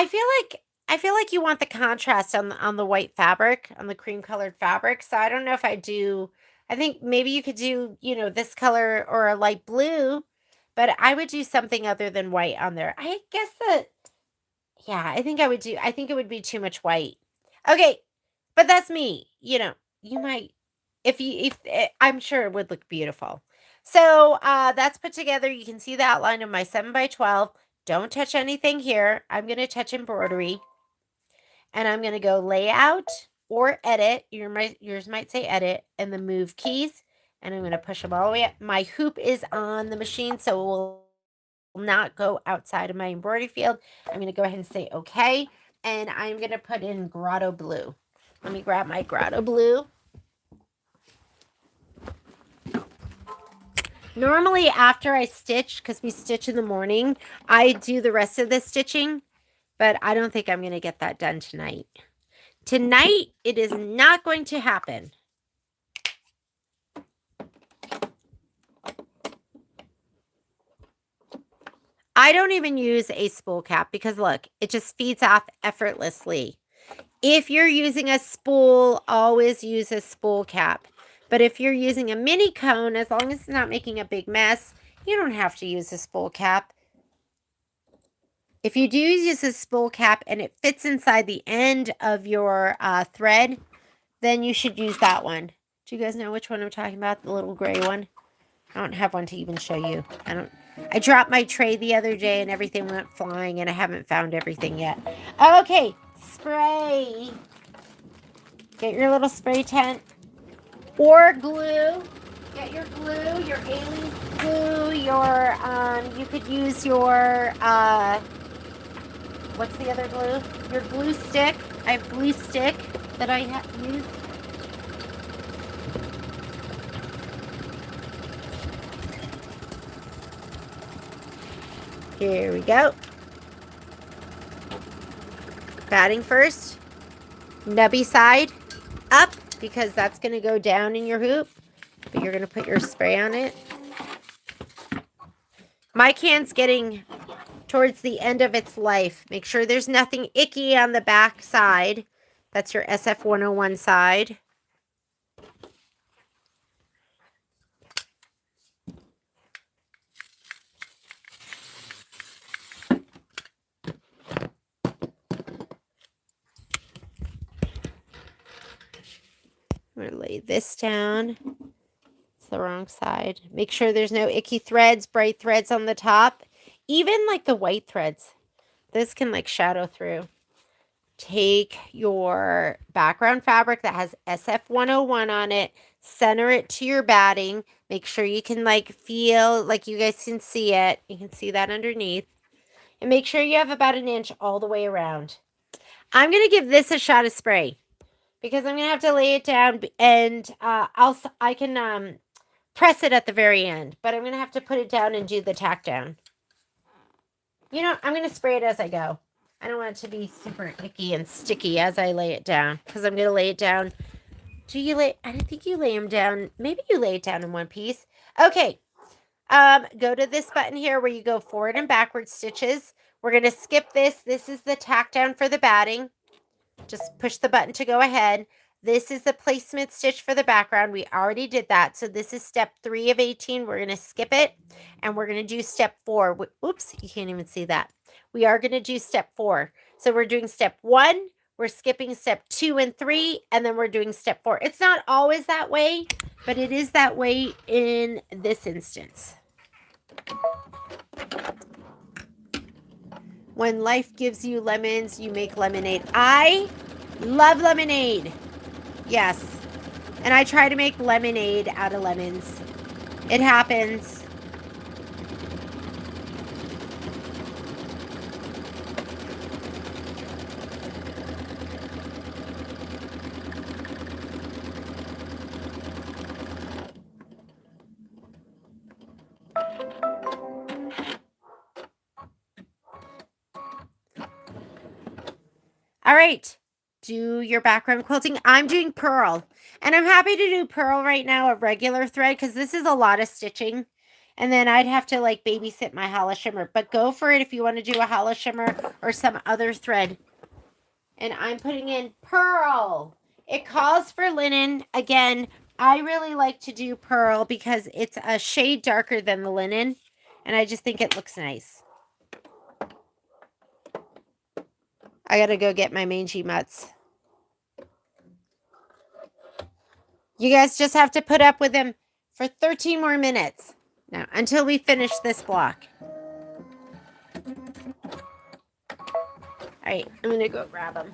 feel like you want the contrast on the white fabric, on the cream colored fabric. So I don't know if I do. I think maybe you could do, this color or a light blue, but I would do something other than white on there. I guess I think I think it would be too much white. Okay, but that's me. You might, I'm sure it would look beautiful. So that's put together. You can see the outline of my 7 by 12. Don't touch anything here. I'm going to touch embroidery. And I'm going to go layout or edit. Yours might say edit. And the move keys. And I'm going to push them all the way up. My hoop is on the machine, so it will not go outside of my embroidery field. I'm going to go ahead and say okay. And I'm going to put in grotto blue. Let me grab my grotto blue. Normally after I stitch, because we stitch in the morning, I do the rest of the stitching, but I don't think I'm going to get that done tonight. Tonight, it is not going to happen. I don't even use a spool cap because look, it just feeds off effortlessly. If you're using a spool, always use a spool cap. But if you're using a mini cone, as long as it's not making a big mess, you don't have to use a spool cap. If you do use a spool cap and it fits inside the end of your thread, then you should use that one. Do you guys know which one I'm talking about? The little gray one? I don't have one to even show you. I dropped my tray the other day and everything went flying and I haven't found everything yet. Okay, spray. Get your little spray tent or glue. Get your glue, your Aley's glue, you could use your, what's the other glue? Your glue stick. I have glue stick that I use. Here we go. Batting first. Nubby side up because that's going to go down in your hoop. But you're going to put your spray on it. My can's getting towards the end of its life. Make sure there's nothing icky on the back side. That's your SF101 side. I'm going to lay this down. It's the wrong side. Make sure there's no icky threads, bright threads on the top. Even like the white threads. This can like shadow through. Take your background fabric that has SF101 on it. Center it to your batting. Make sure you can like feel like you guys can see it. You can see that underneath. And make sure you have about 1 inch all the way around. I'm going to give this a shot of spray. Because I'm going to have to lay it down and I can press it at the very end. But I'm going to have to put it down and do the tack down. I'm going to spray it as I go. I don't want it to be super icky and sticky as I lay it down. Because I'm going to lay it down. I don't think you lay them down. Maybe you lay it down in one piece. Okay. Go to this button here where you go forward and backward stitches. We're going to skip this. This is the tack down for the batting. Just push the button to go ahead. This is the placement stitch for the background. We already did that. So this is step 3 of 18. We're going to skip it. And we're going to do step 4. Oops, you can't even see that. we are going to do step 4. So we're doing step 1, we're skipping step 2 and 3, and then we're doing step 4. It's not always that way, but it is that way in this instance. When life gives you lemons, you make lemonade. I love lemonade. Yes. And I try to make lemonade out of lemons. It happens. All right, do your background quilting. I'm doing purl, and I'm happy to do purl right now, a regular thread, because this is a lot of stitching, and then I'd have to like babysit my hollow shimmer, but go for it if you want to do a hollow shimmer or some other thread. And I'm putting in purl. It calls for linen. Again, I really like to do purl because it's a shade darker than the linen, and I just think it looks nice. I gotta go get my mangy mutts. You guys just have to put up with him for 13 more minutes. Now, until we finish this block. All right, I'm gonna go grab them.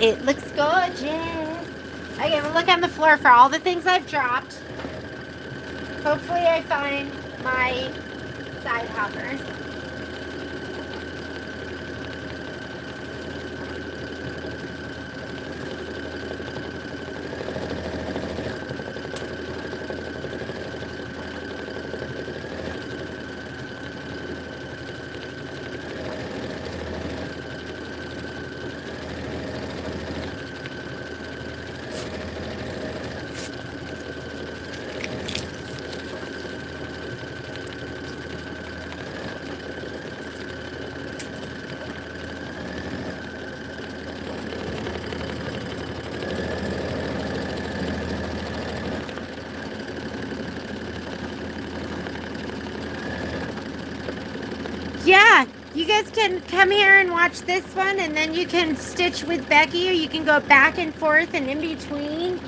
It looks gorgeous. Okay, we'll look on the floor for all the things I've dropped. Hopefully I find my side hoppers. Yeah, you guys can come here and watch this one, and then you can stitch with Becky, or you can go back and forth and in between.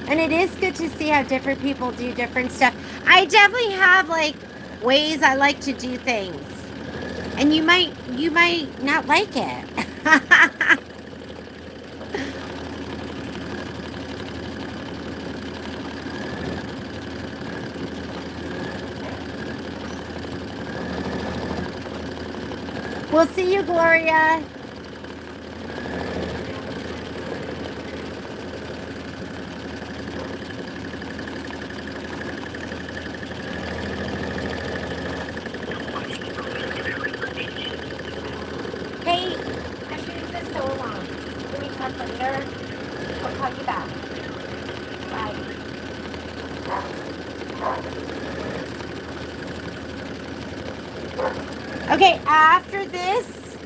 And it is good to see how different people do different stuff. I definitely have like ways I like to do things, and you might not like it. We'll see you, Gloria. Hey, I should have this so long. Let me talk later. I'll call you back. Bye. Okay, after this,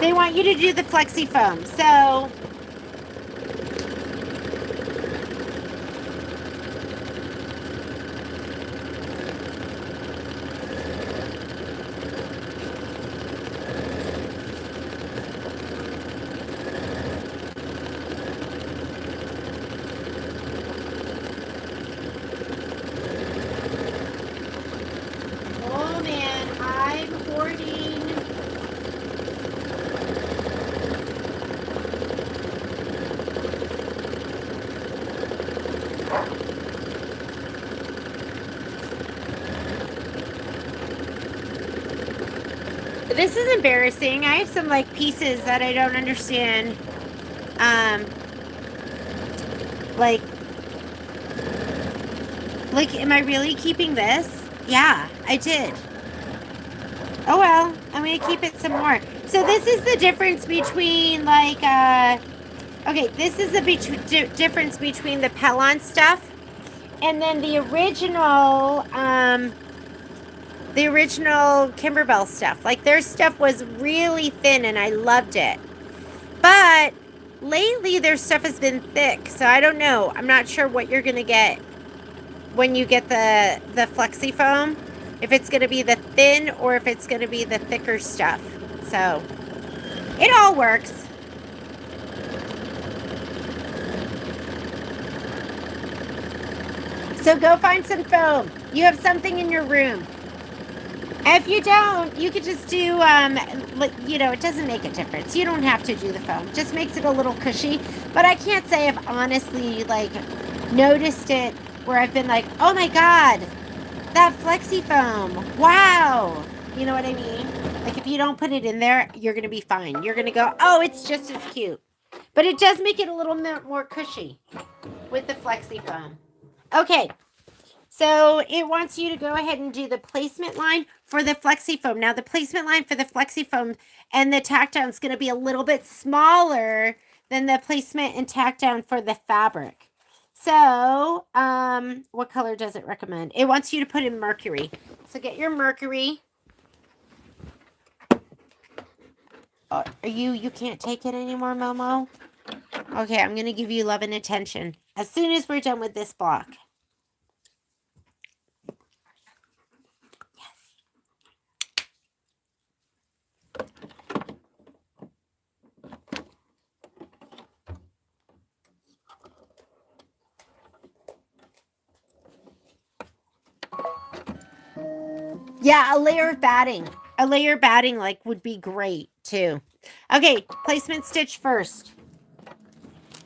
they want you to do the flexi foam. So This is embarrassing. I have some like pieces that I don't understand. Like, am I really keeping this? Yeah, I did. Oh well, I'm gonna keep it some more. So this is the difference between like, okay, this is the difference between the Pellon stuff and then the original Kimberbell stuff. Like their stuff was really thin and I loved it. But lately their stuff has been thick, so I don't know. I'm not sure what you're gonna get when you get the Flexi Foam. If it's gonna be the thin or if it's gonna be the thicker stuff. So it all works. So go find some foam. You have something in your room. If you don't, you could just do, you know, it doesn't make a difference. You don't have to do the foam. It just makes it a little cushy. But I can't say I've honestly, like, noticed it where I've been like, oh my God, that Flexi Foam. Wow. You know what I mean? Like, if you don't put it in there, you're going to be fine. You're going to go, oh, it's just as cute. But it does make it a little more cushy with the Flexi Foam. Okay. So it wants you to go ahead and do the placement line for the Flexi Foam. Now the placement line for the Flexi Foam and the tack down is going to be a little bit smaller than the placement and tack down for the fabric. So what color does it recommend? It wants you to put in mercury. So get your mercury. Oh, you can't take it anymore, Momo? Okay, I'm going to give you love and attention as soon as we're done with this block. Yeah, a layer of batting. A layer of batting like would be great too. Okay, placement stitch first.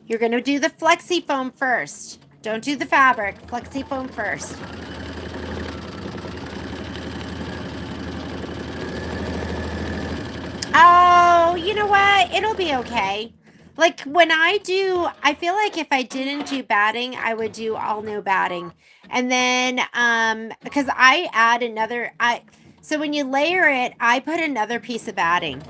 You're going to do the Flexi Foam first. Don't do the fabric. Flexi Foam first. Oh, you know what? It'll be okay. Like when I feel like if I didn't do batting, I would do all no batting. And then, because I add another, so when you layer it, I put another piece of batting.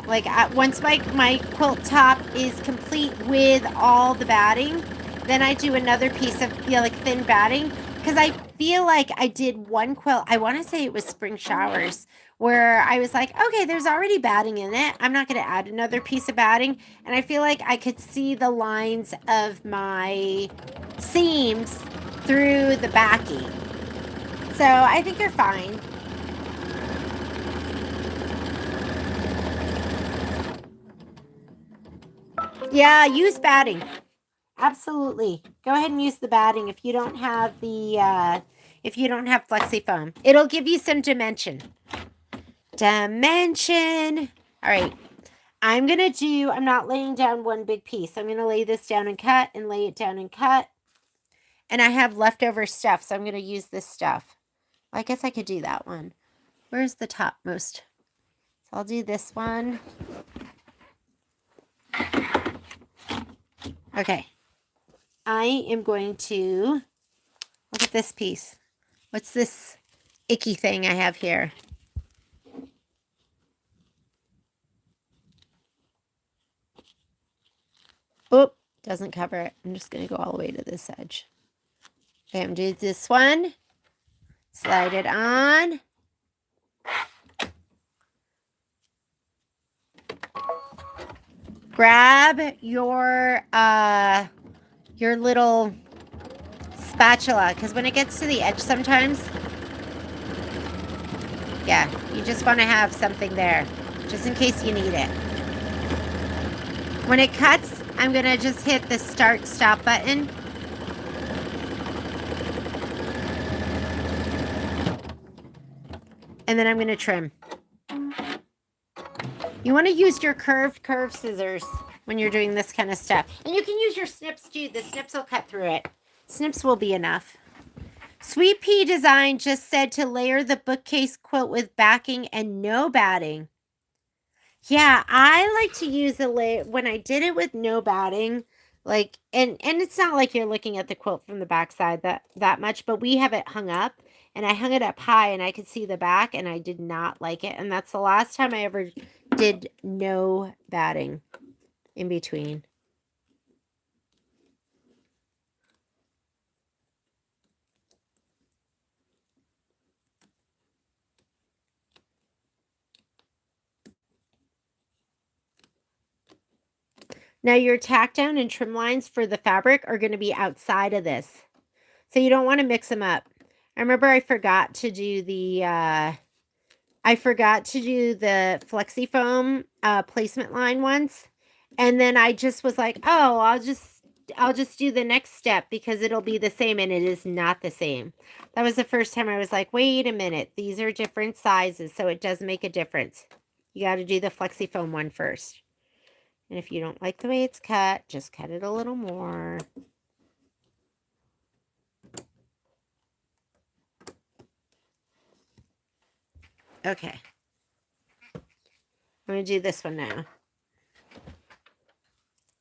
Like once my quilt top is complete with all the batting, then I do another piece of, you know, like thin batting. Because I feel like I did one quilt, I want to say it was Spring Showers, where I was like, okay, there's already batting in it. I'm not going to add another piece of batting. And I feel like I could see the lines of my seams through the backing. So I think you're fine. Yeah, use batting. Absolutely. Go ahead and use the batting if you don't have the Flexi Foam. It'll give you some dimension. Dimension. All right. I'm not laying down one big piece. I'm going to lay this down and cut and lay it down and cut. And I have leftover stuff, so I'm going to use this stuff. I guess I could do that one. Where's the topmost? So I'll do this one. Okay. I am going to look at this piece. What's this icky thing I have here? Oop, doesn't cover it. I'm just going to go all the way to this edge. Okay, I'm going to do this one. Slide it on. Grab your little spatula, because when it gets to the edge sometimes, yeah, you just want to have something there, just in case you need it. When it cuts, I'm going to just hit the start-stop button. And then I'm going to trim. You want to use your curved scissors when you're doing this kind of stuff. And you can use your snips too. The snips will cut through it. Snips will be enough. Sweet Pea Design just said to layer the bookcase quilt with backing and no batting. Yeah, I like to use a layer when I did it with no batting, like and it's not like you're looking at the quilt from the backside that much, but we have it hung up and I hung it up high and I could see the back and I did not like it. And that's the last time I ever did no batting in between. Now your tack down and trim lines for the fabric are going to be outside of this. So you don't want to mix them up. I remember I forgot to do the flexi foam placement line once. And then I just was like, oh, I'll just do the next step because it'll be the same, and it is not the same. That was the first time I was like, wait a minute, these are different sizes, so it does make a difference. You got to do the flexi foam one first. And if you don't like the way it's cut, just cut it a little more. Okay. I'm going to do this one now.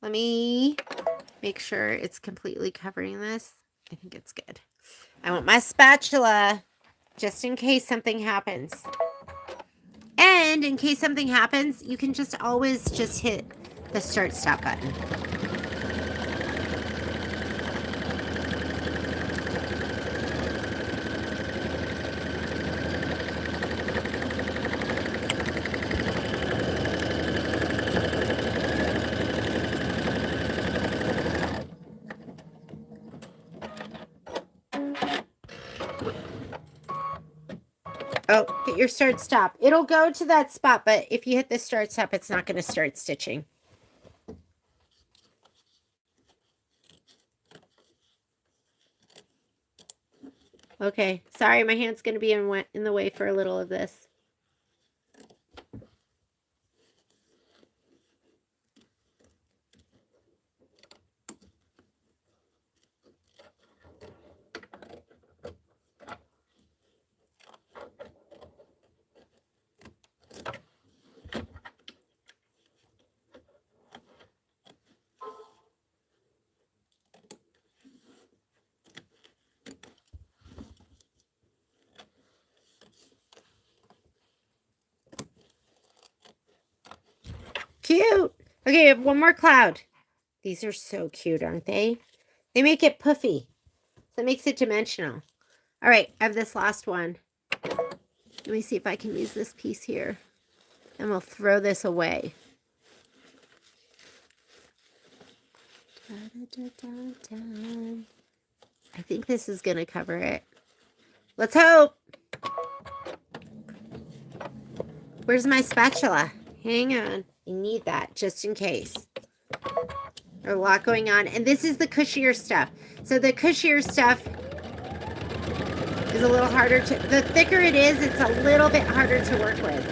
Let me make sure it's completely covering this. I think it's good. I want my spatula just in case something happens. And in case something happens, you can just always just hit the start stop button. Oh, hit your start stop. It'll go to that spot, but if you hit the start stop, it's not going to start stitching. Okay, sorry, my hand's going to be in the way for a little of this. Cute. Okay, I have one more cloud. These are so cute, aren't they? They make it puffy. So it makes it dimensional. All right, I have this last one. Let me see if I can use this piece here. And we'll throw this away. I think this is going to cover it. Let's hope. Where's my spatula? Hang on. I need that just in case. There's a lot going on. And this is the cushier stuff. So the cushier stuff is a little harder to... The thicker it is, it's a little bit harder to work with.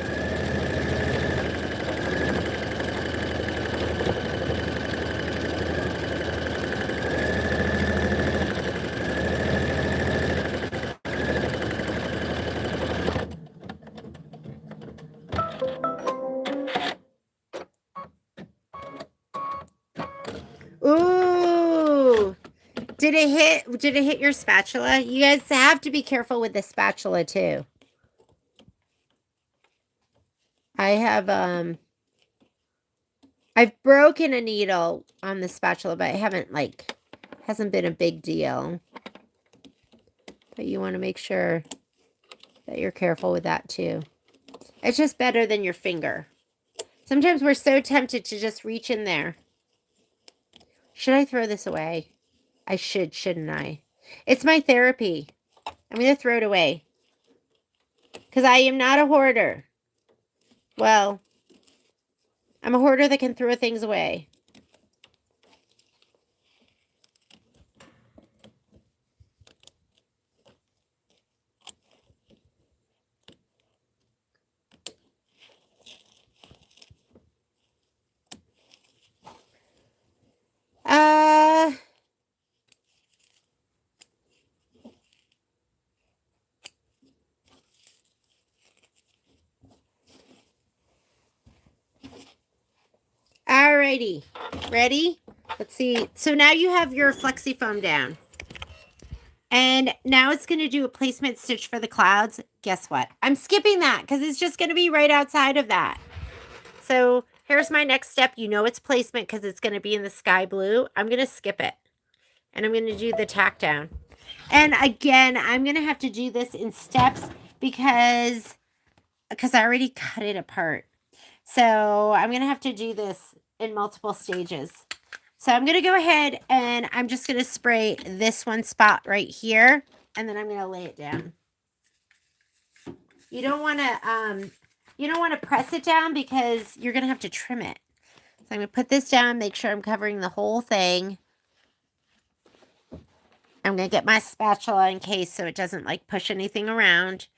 Ooh, did it hit your spatula? You guys have to be careful with the spatula too. I've broken a needle on the spatula, but I haven't hasn't been a big deal. But you want to make sure that you're careful with that too. It's just better than your finger. Sometimes we're so tempted to just reach in there. Should I throw this away? I should, shouldn't I? It's my therapy. I'm going to throw it away. Because I am not a hoarder. Well, I'm a hoarder that can throw things away. Alrighty, ready? Let's see. So now you have your flexi foam down. And now it's going to do a placement stitch for the clouds. Guess what? I'm skipping that because it's just going to be right outside of that. So here's my next step. You know it's placement because it's going to be in the sky blue. I'm going to skip it. And I'm going to do the tack down. And again, I'm going to have to do this in steps because I already cut it apart. So I'm going to have to do this in multiple stages. So I'm going to go ahead and I'm just going to spray this one spot right here. And then I'm going to lay it down. You don't want to press it down because you're going to have to trim it. So I'm going to put this down, make sure I'm covering the whole thing. I'm going to get my spatula in case so it doesn't like push anything around.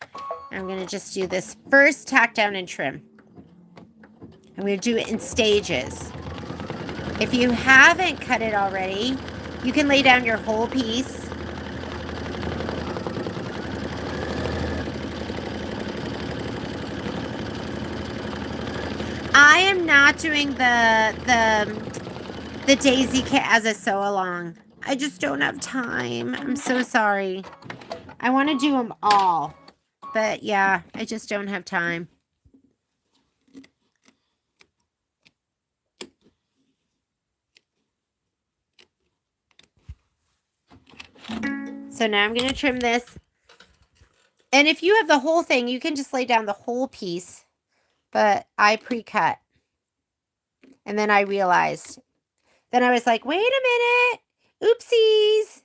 I'm going to just do this first, tack down and trim. I'm going to do it in stages. If you haven't cut it already, you can lay down your whole piece. I am not doing the daisy kit as a sew along. I just don't have time. I'm so sorry. I want to do them all. But yeah, I just don't have time. So now I'm going to trim this. And if you have the whole thing, you can just lay down the whole piece. But I pre-cut. And then I realized. Then I was like, wait a minute. Oopsies.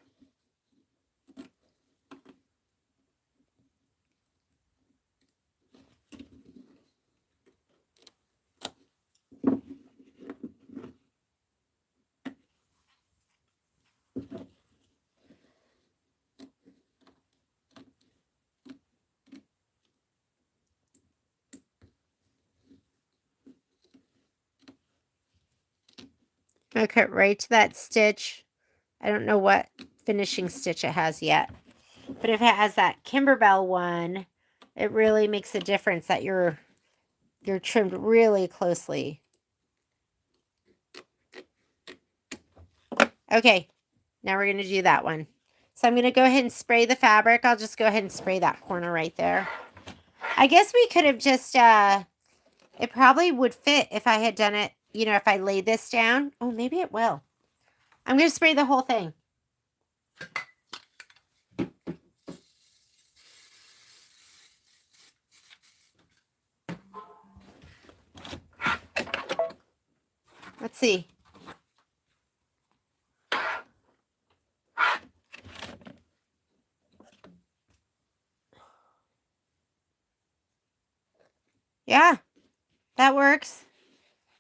I'm going to cut right to that stitch. I don't know what finishing stitch it has yet. But if it has that Kimberbell one, it really makes a difference that you're trimmed really closely. Okay, now we're going to do that one. So I'm going to go ahead and spray the fabric. I'll just go ahead and spray that corner right there. I guess we could have just, it probably would fit if I had done it, you know, if I laid this down. Oh, maybe it will. I'm going to spray the whole thing. Let's see. Yeah, that works.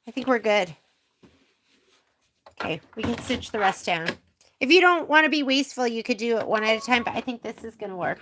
I think we're good. Okay, we can stitch the rest down. If you don't want to be wasteful, you could do it one at a time, but I think this is going to work.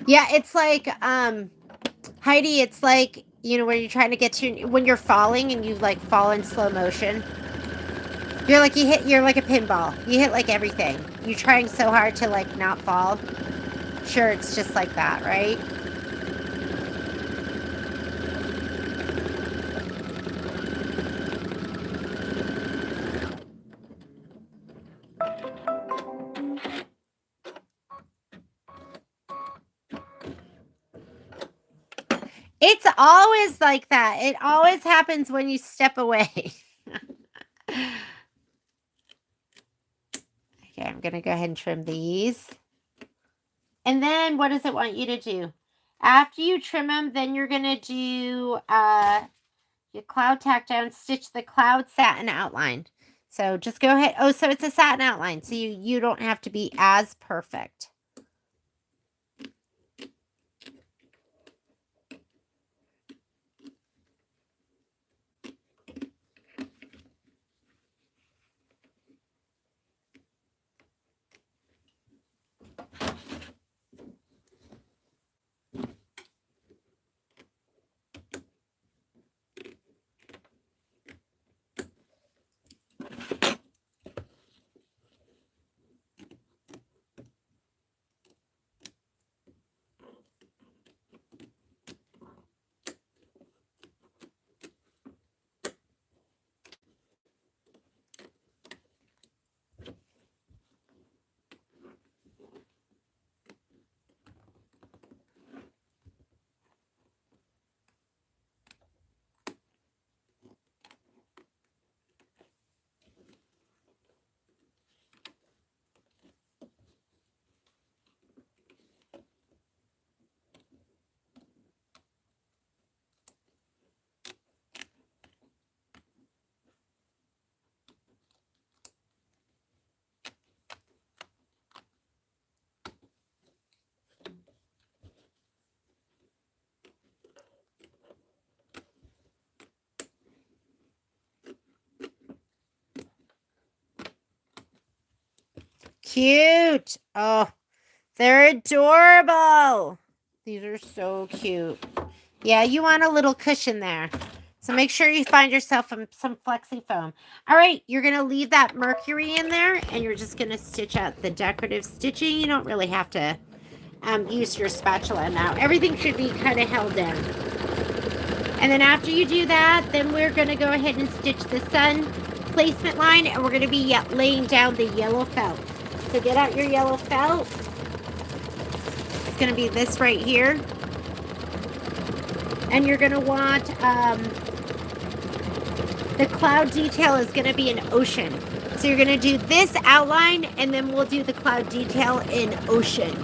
Yeah, it's like, Heidi, it's like, you know, when you're trying to get to, when you're falling and you like fall in slow motion. You're like a pinball. You hit like everything. You're trying so hard to like not fall. Sure, it's just like that, right? It's always like that. It always happens when you step away. Okay, I'm going to go ahead and trim these. And then what does it want you to do? After you trim them, then you're going to do your cloud tack down, stitch the cloud satin outline. So just go ahead. Oh, so it's a satin outline. So you don't have to be as perfect. Cute. Oh, they're adorable. These are so cute. Yeah, you want a little cushion there. So make sure you find yourself some flexi foam. All right, you're going to leave that mercury in there, and you're just going to stitch out the decorative stitching. You don't really have to use your spatula now. Everything should be kind of held in. And then after you do that, then we're going to go ahead and stitch the sun placement line, and we're going to be laying down the yellow felt. So get out your yellow felt. It's going to be this right here. And you're going to want, the cloud detail is going to be an ocean. So you're going to do this outline, and then we'll do the cloud detail in ocean.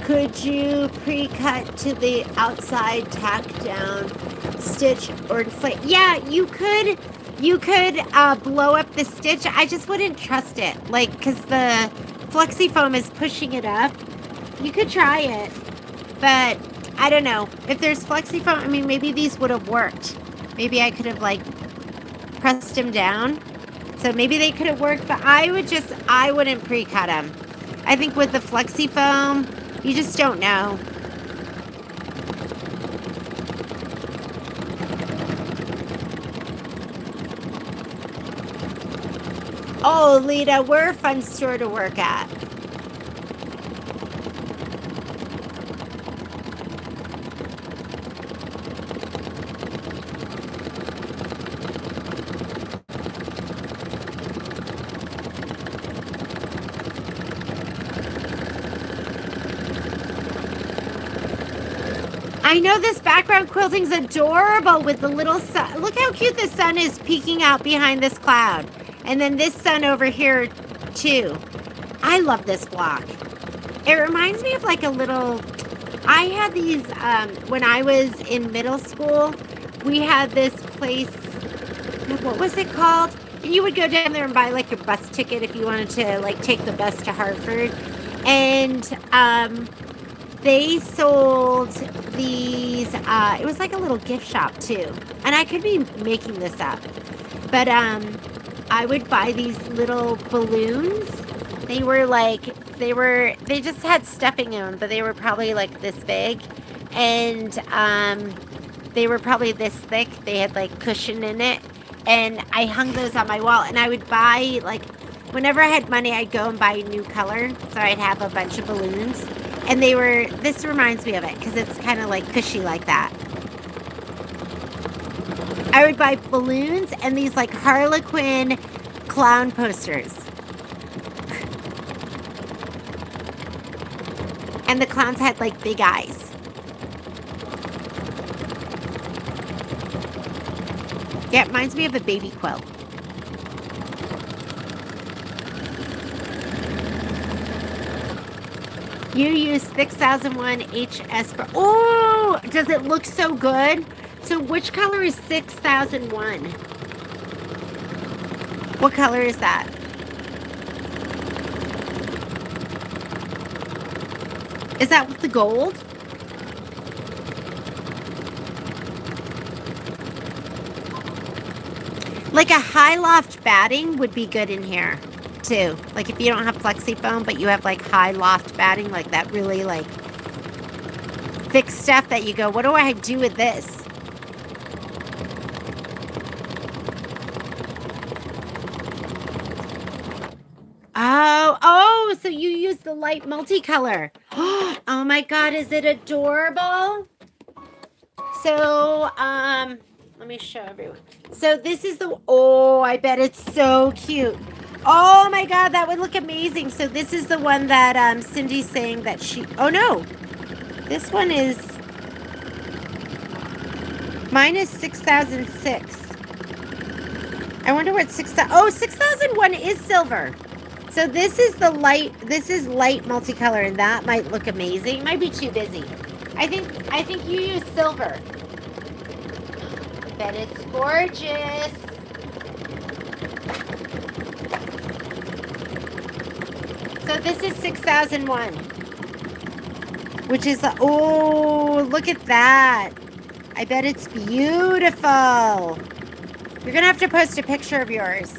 Could you pre-cut to the outside, tack down, stitch, or inflate? Yeah, you could blow up the stitch. I just wouldn't trust it, like, because the flexi foam is pushing it up. You could try it, but I don't know. If there's flexi foam, I mean, maybe these would have worked. Maybe I could have, like, pressed them down. So maybe they could have worked, but I wouldn't pre-cut them. I think with the flexi foam, you just don't know. Oh, Lita, we're a fun store to work at. I know this background quilting's adorable with the little sun. Look how cute the sun is peeking out behind this cloud. And then this sun over here, too. I love this block. It reminds me of like a little... I had these, when I was in middle school, we had this place, what was it called? And you would go down there and buy like your bus ticket if you wanted to like take the bus to Hartford. And they sold these, it was like a little gift shop too. And I could be making this up. But I would buy these little balloons. They just had stuffing in them, but they were probably like this big. And they were probably this thick. They had like cushion in it. And I hung those on my wall. And I would buy, like, whenever I had money, I'd go and buy a new color. So I'd have a bunch of balloons. And this reminds me of it because it's kind of like cushy like that. I would buy balloons and these like Harlequin clown posters. And the clowns had like big eyes. Yeah, it reminds me of a baby quilt. You use 6001 HS for... Oh, does it look so good? So which color is 6001? What color is that? Is that with the gold? Like a high loft batting would be good in here too. Like if you don't have flexi foam, but you have like high loft batting, like that really like thick stuff that you go, what do I do with this? Oh, so you use the light multicolor. Oh my God, is it adorable? So, let me show everyone. So this is the, oh, I bet it's so cute. Oh my God, that would look amazing. So this is the one that Cindy's saying that she, oh no, this one is, mine is 6006. I wonder what 6001 is silver. So this is the light, this is light multicolor, and that might look amazing. It might be too busy. I think you use silver. I bet it's gorgeous. So this is 6001. Which is the, oh, look at that. I bet it's beautiful. You're gonna have to post a picture of yours.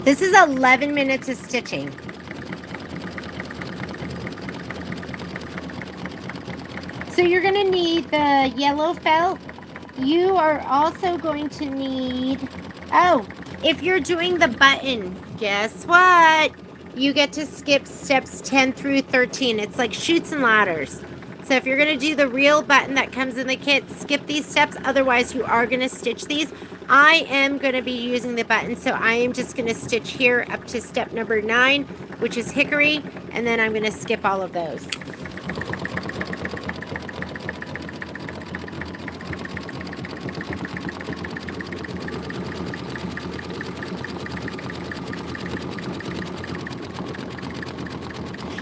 This is 11 minutes of stitching. So you're going to need the yellow felt. You are also going to need, oh, if you're doing the button, guess what? You get to skip steps 10 through 13. It's like chutes and ladders. So if you're going to do the real button that comes in the kit, skip these steps. Otherwise, you are going to stitch these. I am going to be using the button, so I am just going to stitch here up to step number 9, which is hickory, and then I'm going to skip all of those.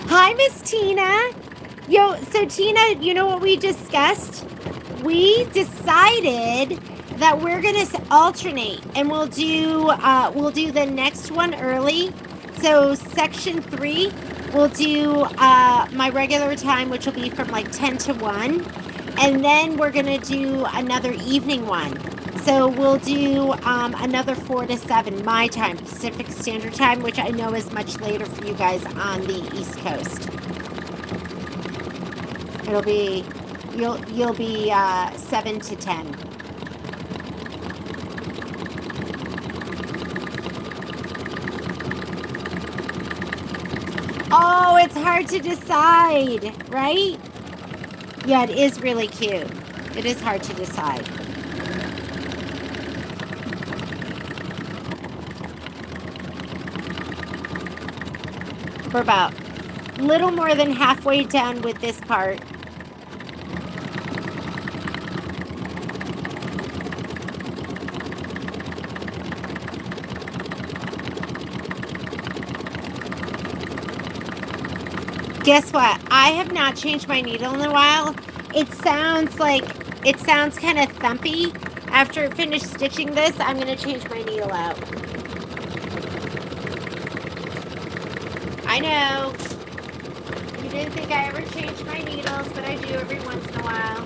Hi, Miss Tina. So Tina, you know what we discussed? We decided that we're gonna alternate, and we'll do the next one early. So section 3, we'll do my regular time, which will be from like 10 to 1, and then we're gonna do another evening one. So we'll do another 4 to 7 my time, Pacific Standard Time, which I know is much later for you guys on the East Coast. It'll be you'll be 7 to 10. Oh, it's hard to decide, right? Yeah, it is really cute. It is hard to decide. We're about a little more than halfway done with this part. Guess what? I have not changed my needle in a while. It sounds kind of thumpy. After I finish stitching this, I'm going to change my needle out. I know. You didn't think I ever changed my needles, but I do every once in a while.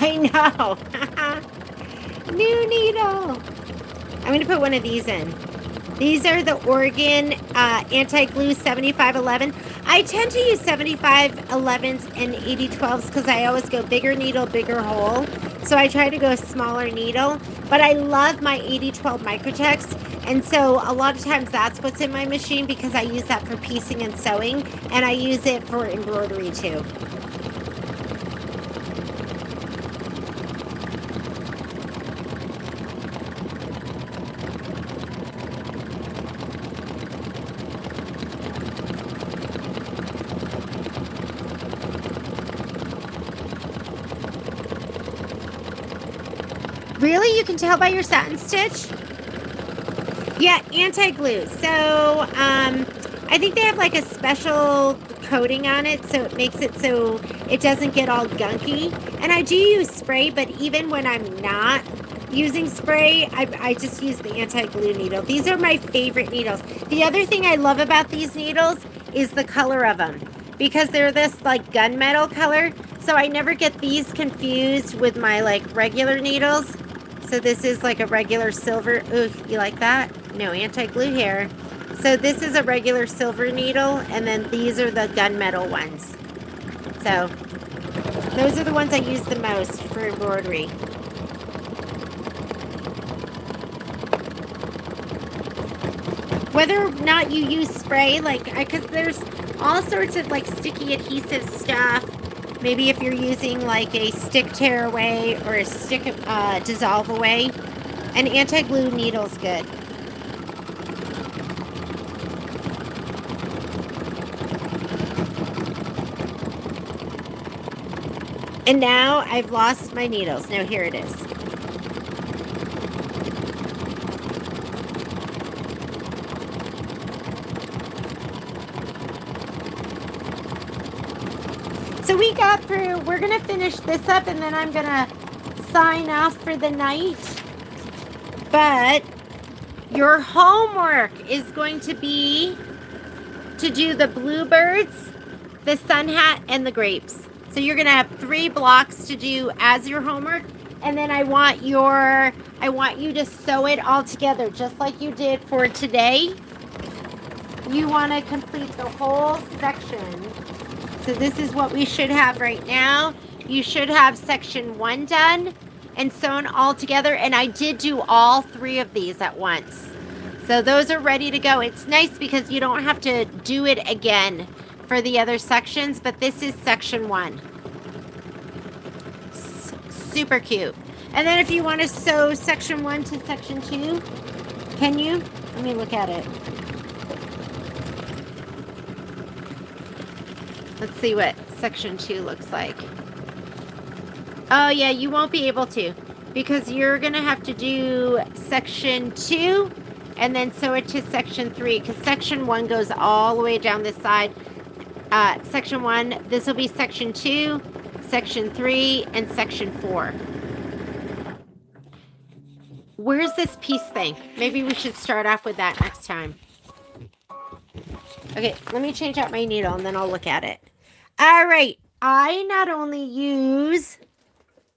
I know. New needle. I'm going to put one of these in. These are the Oregon anti-glue 7511. I tend to use 7511s and 8012s because I always go bigger needle, bigger hole. So I try to go smaller needle. But I love my 8012 Microtex. And so a lot of times that's what's in my machine because I use that for piecing and sewing. And I use it for embroidery too. Really? You can tell by your satin stitch? Yeah, anti-glue. So, I think they have like a special coating on it, so it makes it so it doesn't get all gunky. And I do use spray, but even when I'm not using spray, I just use the anti-glue needle. These are my favorite needles. The other thing I love about these needles is the color of them, because they're this like gunmetal color. So I never get these confused with my like regular needles. So this is like a regular silver. Ooh, you like that? No, anti-glue here. So this is a regular silver needle, and then these are the gunmetal ones. So those are the ones I use the most for embroidery. Whether or not you use spray, like, because there's all sorts of like sticky adhesive stuff. Maybe if you're using like a stick tear away or a stick dissolve away, an anti-glue needle's good. And now I've lost my needles. Now here it is. So we got through, we're going to finish this up and then I'm going to sign off for the night. But your homework is going to be to do the bluebirds, the sun hat, and the grapes. So you're going to have 3 blocks to do as your homework. And then I want you to sew it all together just like you did for today. You want to complete the whole section. So this is what we should have right now. You should have section 1 done and sewn all together. And I did do all 3 of these at once. So those are ready to go. It's nice because you don't have to do it again for the other sections, but this is section 1. Super cute. And then if you want to sew section 1 to section 2, can you? Let me look at it. Let's see what section 2 looks like. Oh yeah, you won't be able to because you're going to have to do section 2 and then sew it to section 3 because section 1 goes all the way down this side. Section 1, this will be section 2, section 3, and section 4. Where's this piece thing? Maybe we should start off with that next time. Okay, let me change out my needle and then I'll look at it. All right, I not only use...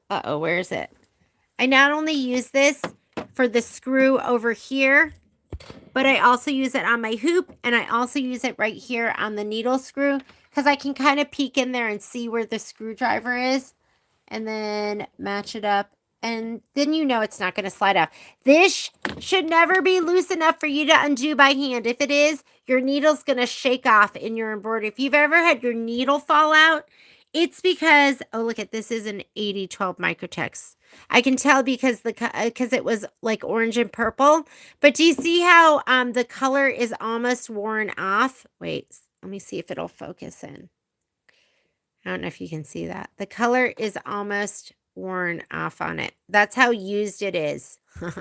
where is it? I not only use this for the screw over here, but I also use it on my hoop, and I also use it right here on the needle screw because I can kind of peek in there and see where the screwdriver is and then match it up. And then you know it's not going to slide off. This should never be loose enough for you to undo by hand. If it is, your needle's going to shake off in your embroidery. If you've ever had your needle fall out, it's because, oh, look at this is an 8012 Microtex. I can tell because it was like orange and purple. But do you see how the color is almost worn off? Wait, let me see if it'll focus in. I don't know if you can see that. The color is almost worn off on it. That's how used it is. Sorry.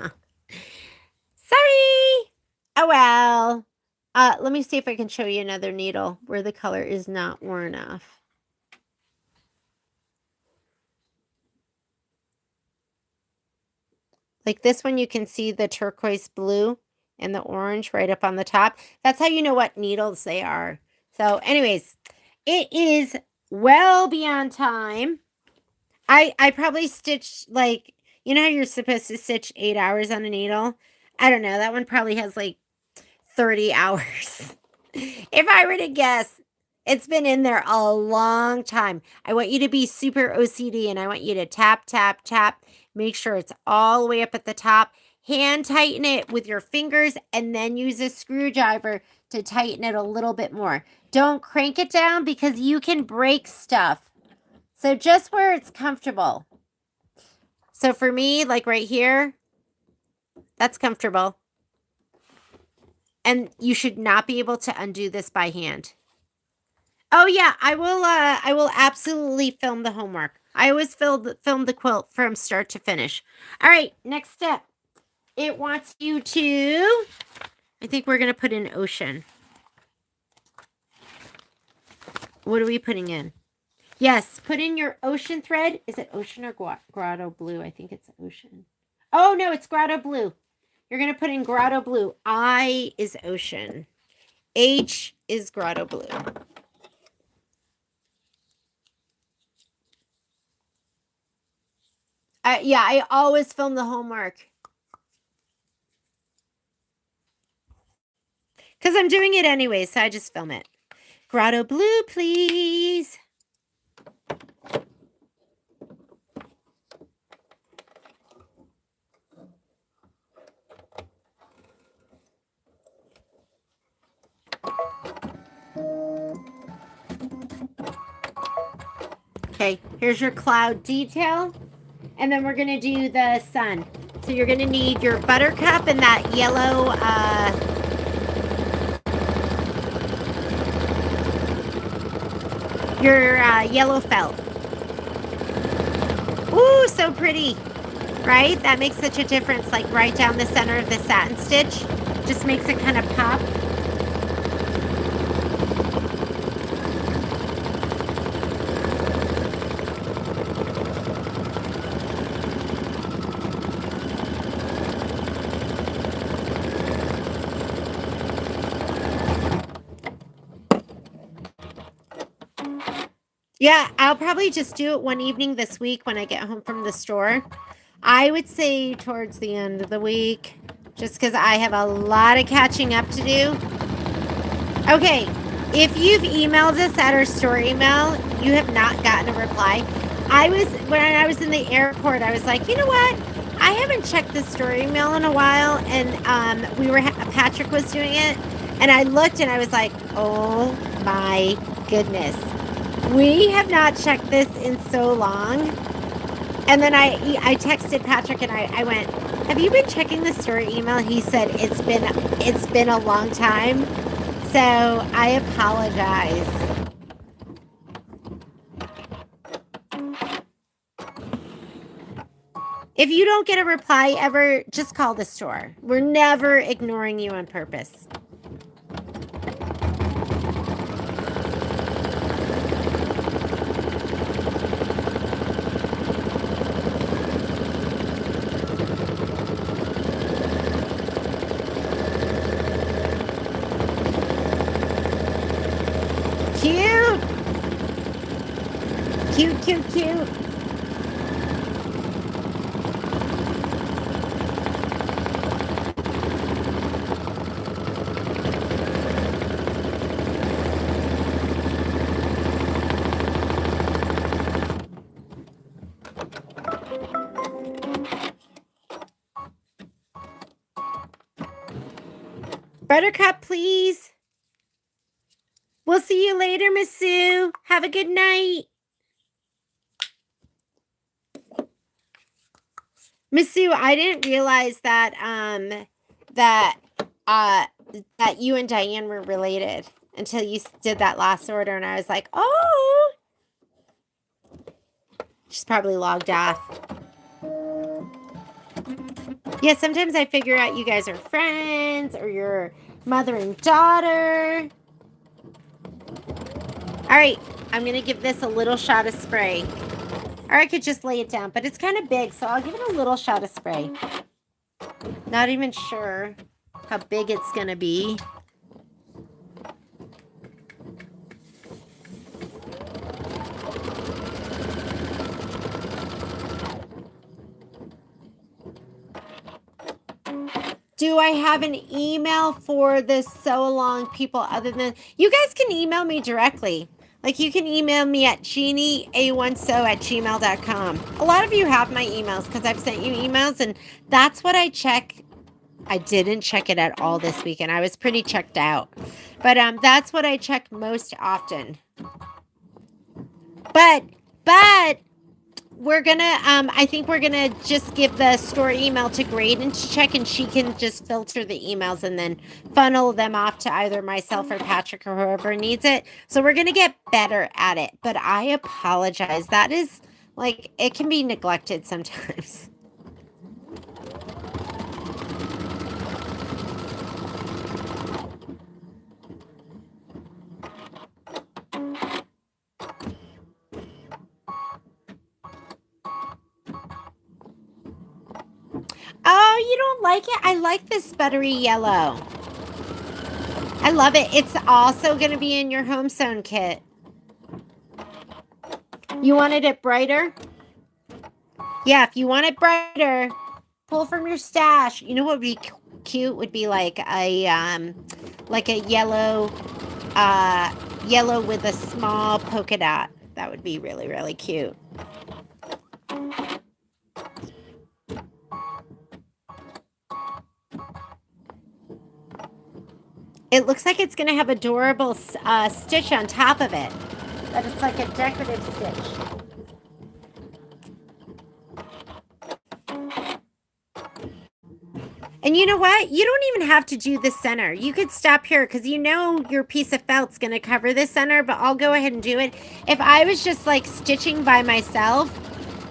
Oh, well. Let me see if I can show you another needle where the color is not worn off. Like this one, you can see the turquoise blue and the orange right up on the top. That's how you know what needles they are. So anyways, it is well beyond time. I probably stitched like, you know how you're supposed to stitch 8 hours on a needle? I don't know. That one probably has like 30 hours. If I were to guess, it's been in there a long time. I want you to be super OCD and I want you to tap, tap, tap. Make sure it's all the way up at the top. Hand tighten it with your fingers and then use a screwdriver to tighten it a little bit more. Don't crank it down because you can break stuff. So just where it's comfortable. So for me, like right here, that's comfortable. And you should not be able to undo this by hand. Oh yeah, I will absolutely film the homework. I always film the quilt from start to finish. All right, next step. It wants you to, I think we're going to put in ocean. What are we putting in? Yes, put in your ocean thread. Is it ocean or grotto blue? I think it's ocean. Oh, no, it's grotto blue. You're going to put in grotto blue. I is ocean. H is grotto blue. Yeah, I always film the homework. Because I'm doing it anyway, so I just film it. Grotto blue, please. Okay, here's your cloud detail. And then we're going to do the sun. So you're going to need your buttercup and that yellow, yellow felt. Ooh, so pretty, right? That makes such a difference, like right down the center of the satin stitch. Just makes it kind of pop. Yeah, I'll probably just do it one evening this week when I get home from the store. I would say towards the end of the week, just because I have a lot of catching up to do. Okay, if you've emailed us at our store email, you have not gotten a reply. When I was in the airport, I was like, you know what? I haven't checked the store email in a while, and Patrick was doing it, and I looked and I was like, oh my goodness. We have not checked this in so long. And then I texted Patrick and I went, have you been checking the store email? He said, it's been a long time. So I apologize. If you don't get a reply ever, just call the store. We're never ignoring you on purpose. Cute. Cute, cute, cute. Buttercup, please. We'll see you later, Miss Sue. Have a good night. Miss Sue, I didn't realize that that you and Diane were related until you did that last order, and I was like, oh. She's probably logged off. Yeah, sometimes I figure out you guys are friends or you're mother and daughter. All right, I'm going to give this a little shot of spray. Or I could just lay it down, but it's kind of big, so I'll give it a little shot of spray. Not even sure how big it's going to be. Do I have an email for the Sew Along people other than... You guys can email me directly. Like, you can email me at jeannie.a1sew@gmail.com. A lot of you have my emails because I've sent you emails, and that's what I check. I didn't check it at all this weekend. I was pretty checked out. But that's what I check most often. But we're gonna I think we're gonna just give the store email to Graydon to check, and she can just filter the emails and then funnel them off to either myself or Patrick or whoever needs it. So we're gonna get better at it, but I apologize. That is, like, it can be neglected sometimes. Oh, you don't like it? I like this buttery yellow. I love it. It's also going to be in your home sewn kit. You wanted it brighter? Yeah, if you want it brighter, pull from your stash. You know what would be cute? Would be like a like a yellow with a small polka dot. That would be really, really cute. It looks like it's going to have adorable stitch on top of it. That it's like a decorative stitch. And you know what? You don't even have to do the center. You could stop here because you know your piece of felt's going to cover the center, but I'll go ahead and do it. If I was just like stitching by myself,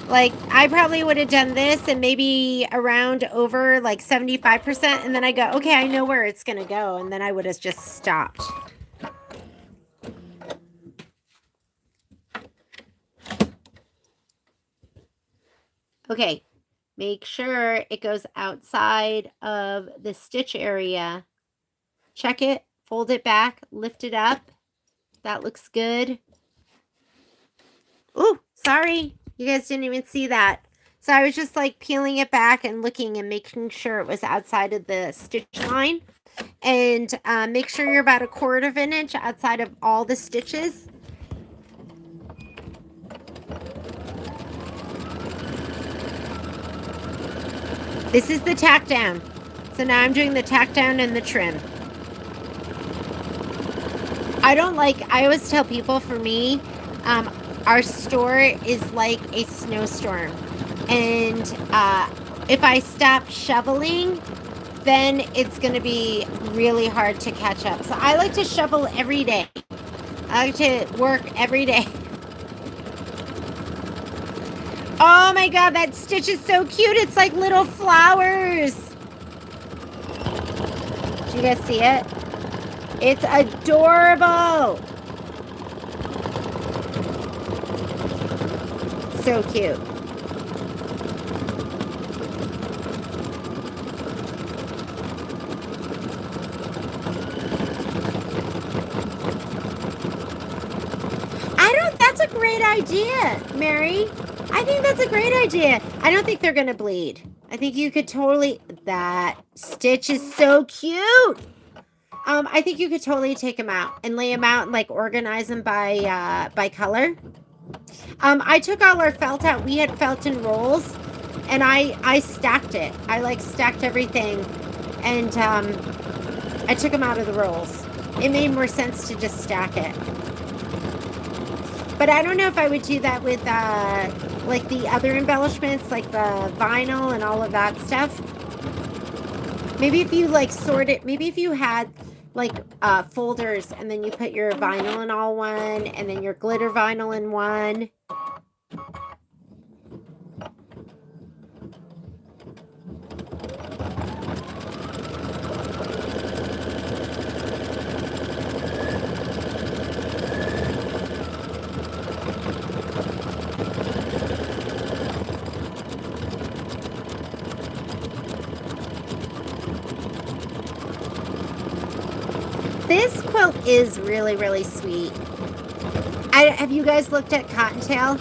like I probably would have done this and maybe around over like 75%. And then I go, okay, I know where it's going to go. And then I would have just stopped. Okay. Make sure it goes outside of the stitch area. Check it, fold it back, lift it up. That looks good. Ooh, sorry. You guys didn't even see that. So I was just like peeling it back and looking and making sure it was outside of the stitch line. And make sure you're about 1/4 of an inch outside of all the stitches. This is the tack down. So now I'm doing the tack down and the trim. I always tell people, for me, our store is like a snowstorm. And if I stop shoveling, then it's going to be really hard to catch up. So I like to shovel every day. I like to work every day. Oh my God, that stitch is so cute. It's like little flowers. Do you guys see it? It's adorable. So cute. That's a great idea, Mary. I think that's a great idea. I don't think they're going to bleed. I think you could totally... That stitch is so cute. I think you could totally take them out and lay them out and like organize them by color. I took all our felt out. We had felt in rolls, and I stacked it. I like stacked everything, and I took them out of the rolls. It made more sense to just stack it. But I don't know if I would do that with like the other embellishments, like the vinyl and all of that stuff. Maybe if you like sort it, maybe if you had like folders and then you put your vinyl in all one and then your glitter vinyl in one. This quilt is really, really sweet. Have you guys looked at Cottontail?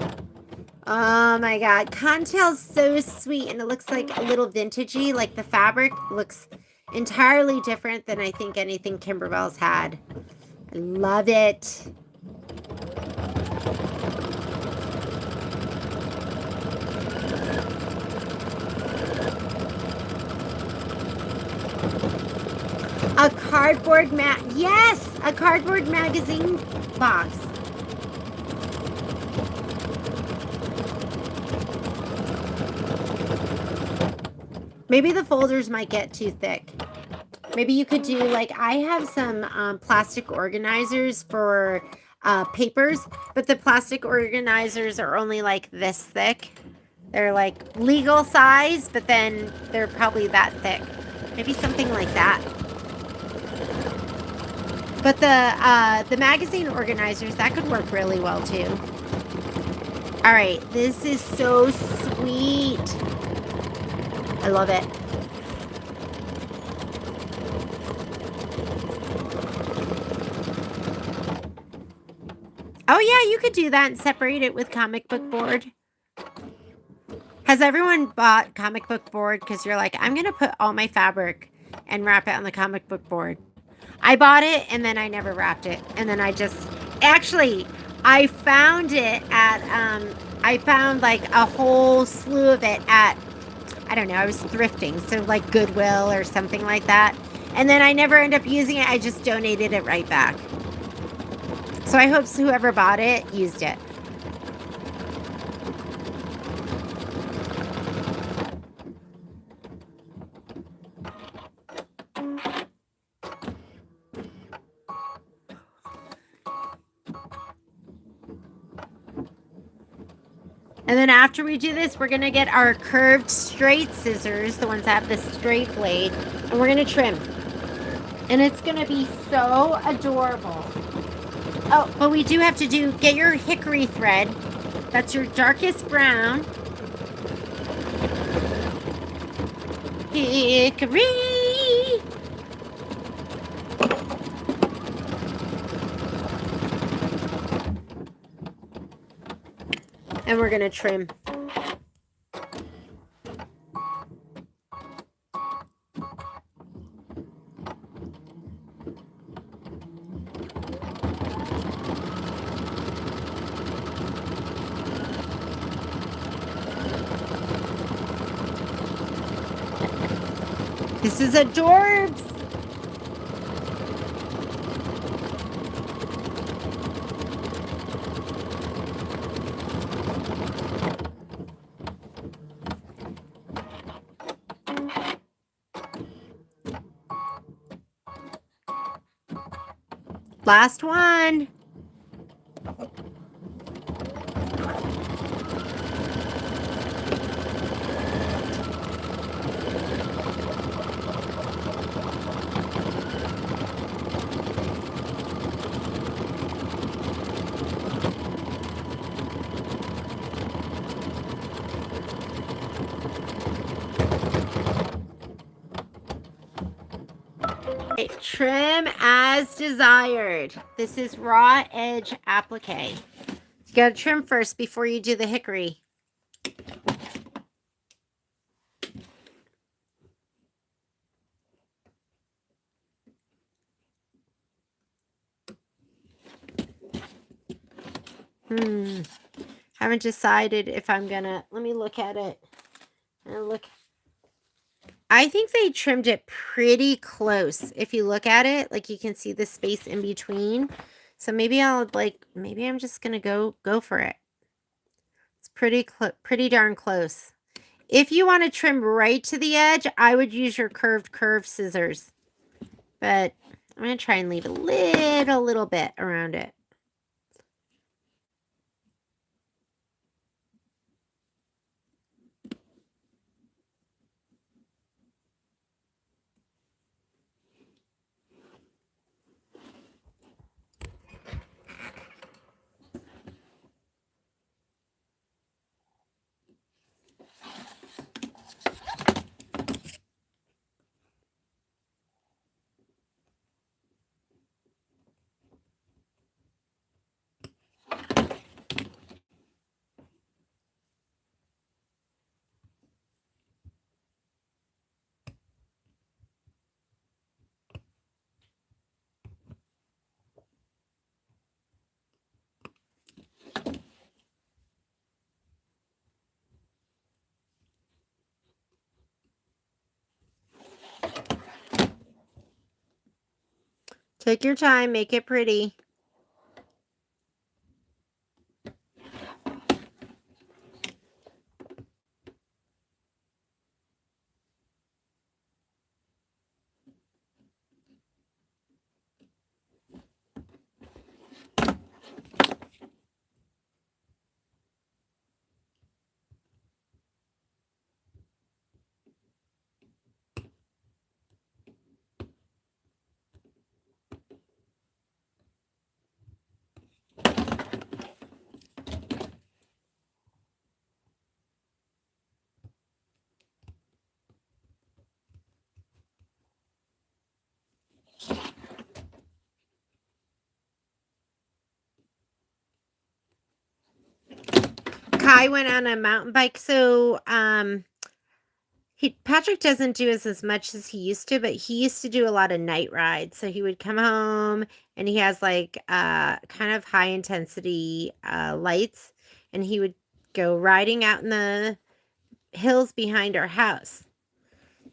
Oh my God. Cottontail's so sweet, and it looks like a little vintagey. Like the fabric looks entirely different than I think anything Kimberbell's had. I love it. A cardboard yes, a cardboard magazine box. Maybe the folders might get too thick. Maybe you could do, like, I have some plastic organizers for papers, but the plastic organizers are only like this thick. They're like legal size, but then they're probably that thick. Maybe something like that. But the magazine organizers, that could work really well too. All right, this is so sweet. I love it. Oh yeah, you could do that and separate it with comic book board. Has everyone bought comic book board? Because you're like, I'm going to put all my fabric and wrap it on the comic book board. I bought it and then I never wrapped it. And then I just, actually, I found it at, I found like a whole slew of it at, I don't know, I was thrifting. So like Goodwill or something like that. And then I never end up using it. I just donated it right back. So I hope whoever bought it used it. And then after we do this, we're going to get our curved straight scissors, the ones that have the straight blade, and we're going to trim. And it's going to be so adorable. Oh, but we do have to get your hickory thread. That's your darkest brown. Hickory. And we're going to trim. This is adorbs. Last one. Trim as desired. This is raw edge applique. You gotta trim first before you do the hickory. Haven't decided if I'm gonna, let me look at it. I think they trimmed it pretty close. If you look at it, like you can see the space in between. So maybe maybe I'm just gonna go for it. It's pretty darn close. If you want to trim right to the edge, I would use your curved scissors. But I'm gonna try and leave a little bit around it. Take your time, make it pretty. Kai went on a mountain bike, so Patrick doesn't do as much as he used to, but he used to do a lot of night rides. So he would come home and he has like kind of high intensity lights, and he would go riding out in the hills behind our house.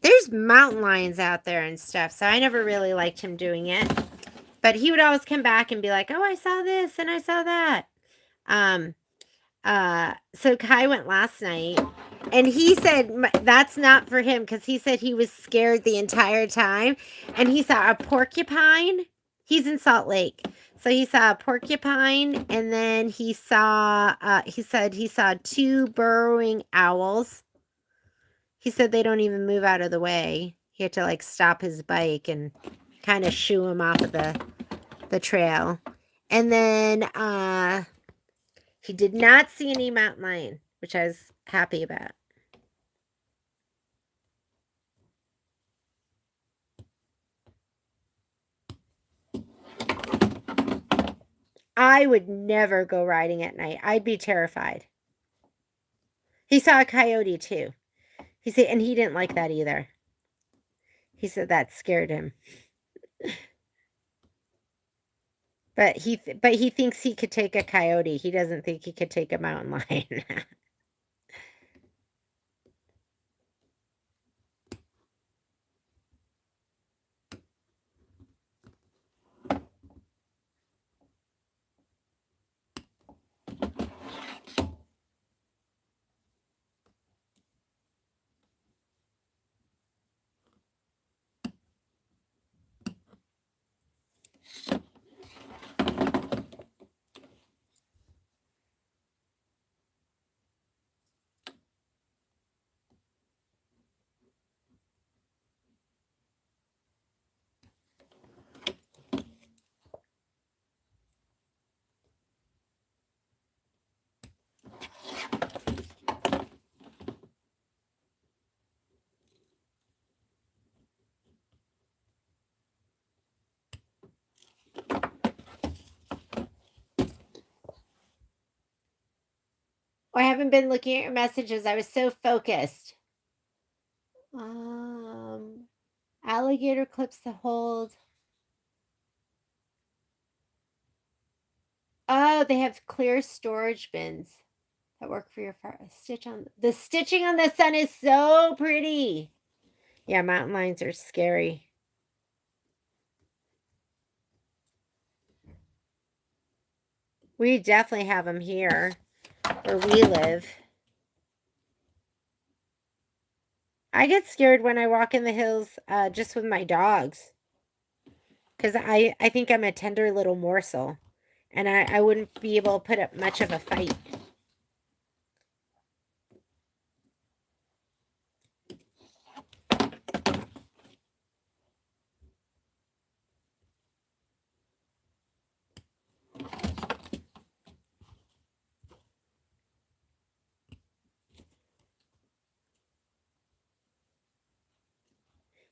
There's mountain lions out there and stuff, so I never really liked him doing it. But he would always come back and be like, "Oh, I saw this and I saw that." So Kai went last night, and he said that's not for him because he said he was scared the entire time, and he saw a porcupine. He's in Salt Lake, so he saw a porcupine, and then he said he saw 2 burrowing owls. He said they don't even move out of the way. He had to like stop his bike and kind of shoo him off of the trail. And then he did not see any mountain lion, which I was happy about. I would never go riding at night. I'd be terrified. He saw a coyote too. He said, and he didn't like that either. He said that scared him. But he thinks he could take a coyote. He doesn't think he could take a mountain lion. I haven't been looking at your messages. I was so focused. Alligator clips to hold. Oh, they have clear storage bins that work for your stitching on the sun is so pretty. Yeah, mountain lions are scary. We definitely have them here where we live. I get scared when I walk in the hills just with my dogs, because I think I'm a tender little morsel, and I wouldn't be able to put up much of a fight.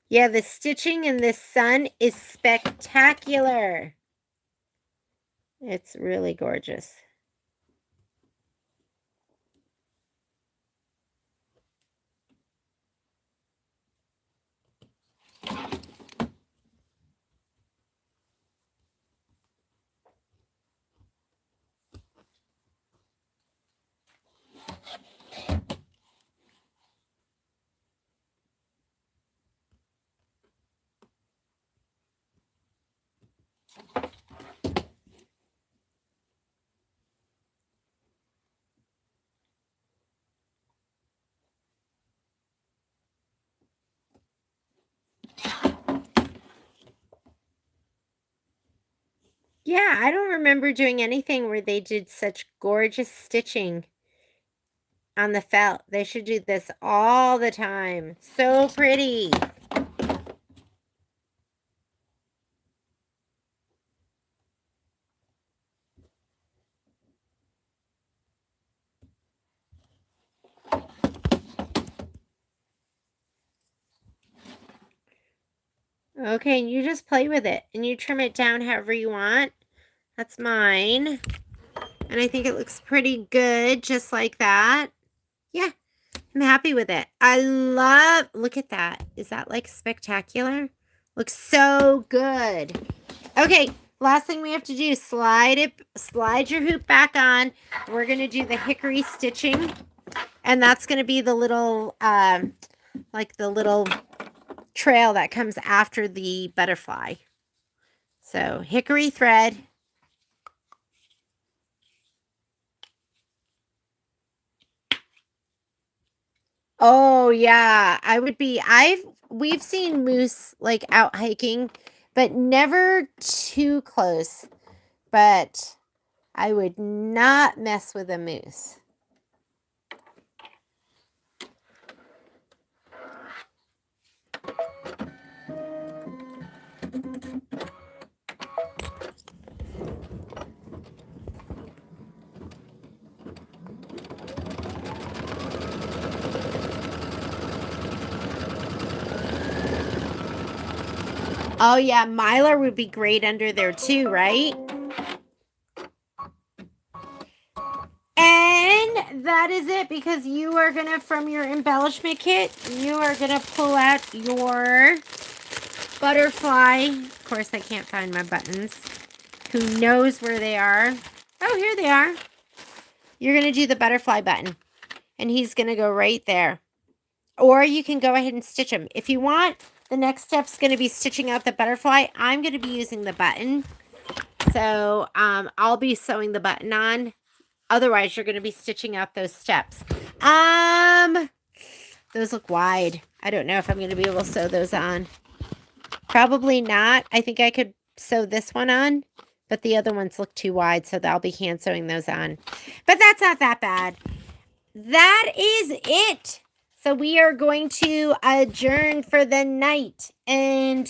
Yeah, the stitching in this sun is spectacular. It's really gorgeous. Yeah, I don't remember doing anything where they did such gorgeous stitching on the felt. They should do this all the time. So pretty. Okay, and you just play with it, and you trim it down however you want. That's mine. And I think it looks pretty good, just like that. Yeah, I'm happy with it. I love, look at that. Is that like spectacular? Looks so good. Okay, last thing we have to do, slide your hoop back on. We're going to do the hickory stitching. And that's going to be the little, like the little trail that comes after the butterfly. So hickory thread. Oh yeah, we've seen moose like out hiking, but never too close. But I would not mess with a moose. Oh yeah, mylar would be great under there too, right? And that is it, because you are going to, from your embellishment kit, you are going to pull out your butterfly. Of course, I can't find my buttons. Who knows where they are? Oh, here they are. You're going to do the butterfly button, and he's going to go right there. Or you can go ahead and stitch them. If you want, the next step's going to be stitching out the butterfly. I'm going to be using the button. So I'll be sewing the button on. Otherwise, you're going to be stitching out those steps. Those look wide. I don't know if I'm going to be able to sew those on. Probably not. I think I could sew this one on, but the other ones look too wide, so I'll be hand sewing those on. But that's not that bad. That is it. So we are going to adjourn for the night. And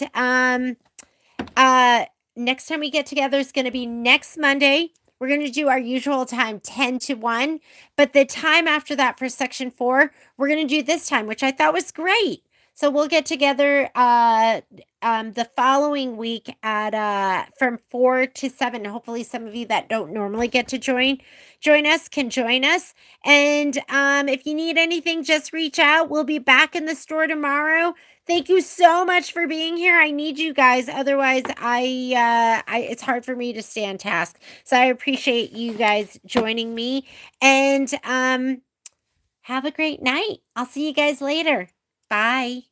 next time we get together is going to be next Monday. We're going to do our usual time, 10 to 1. But the time after that for section 4, we're going to do this time, which I thought was great. So we'll get together the following week at from 4 to 7. Hopefully some of you that don't normally get to join us can join us. And if you need anything, just reach out. We'll be back in the store tomorrow. Thank you so much for being here. I need you guys. Otherwise, it's hard for me to stay on task. So I appreciate you guys joining me. And have a great night. I'll see you guys later. Bye.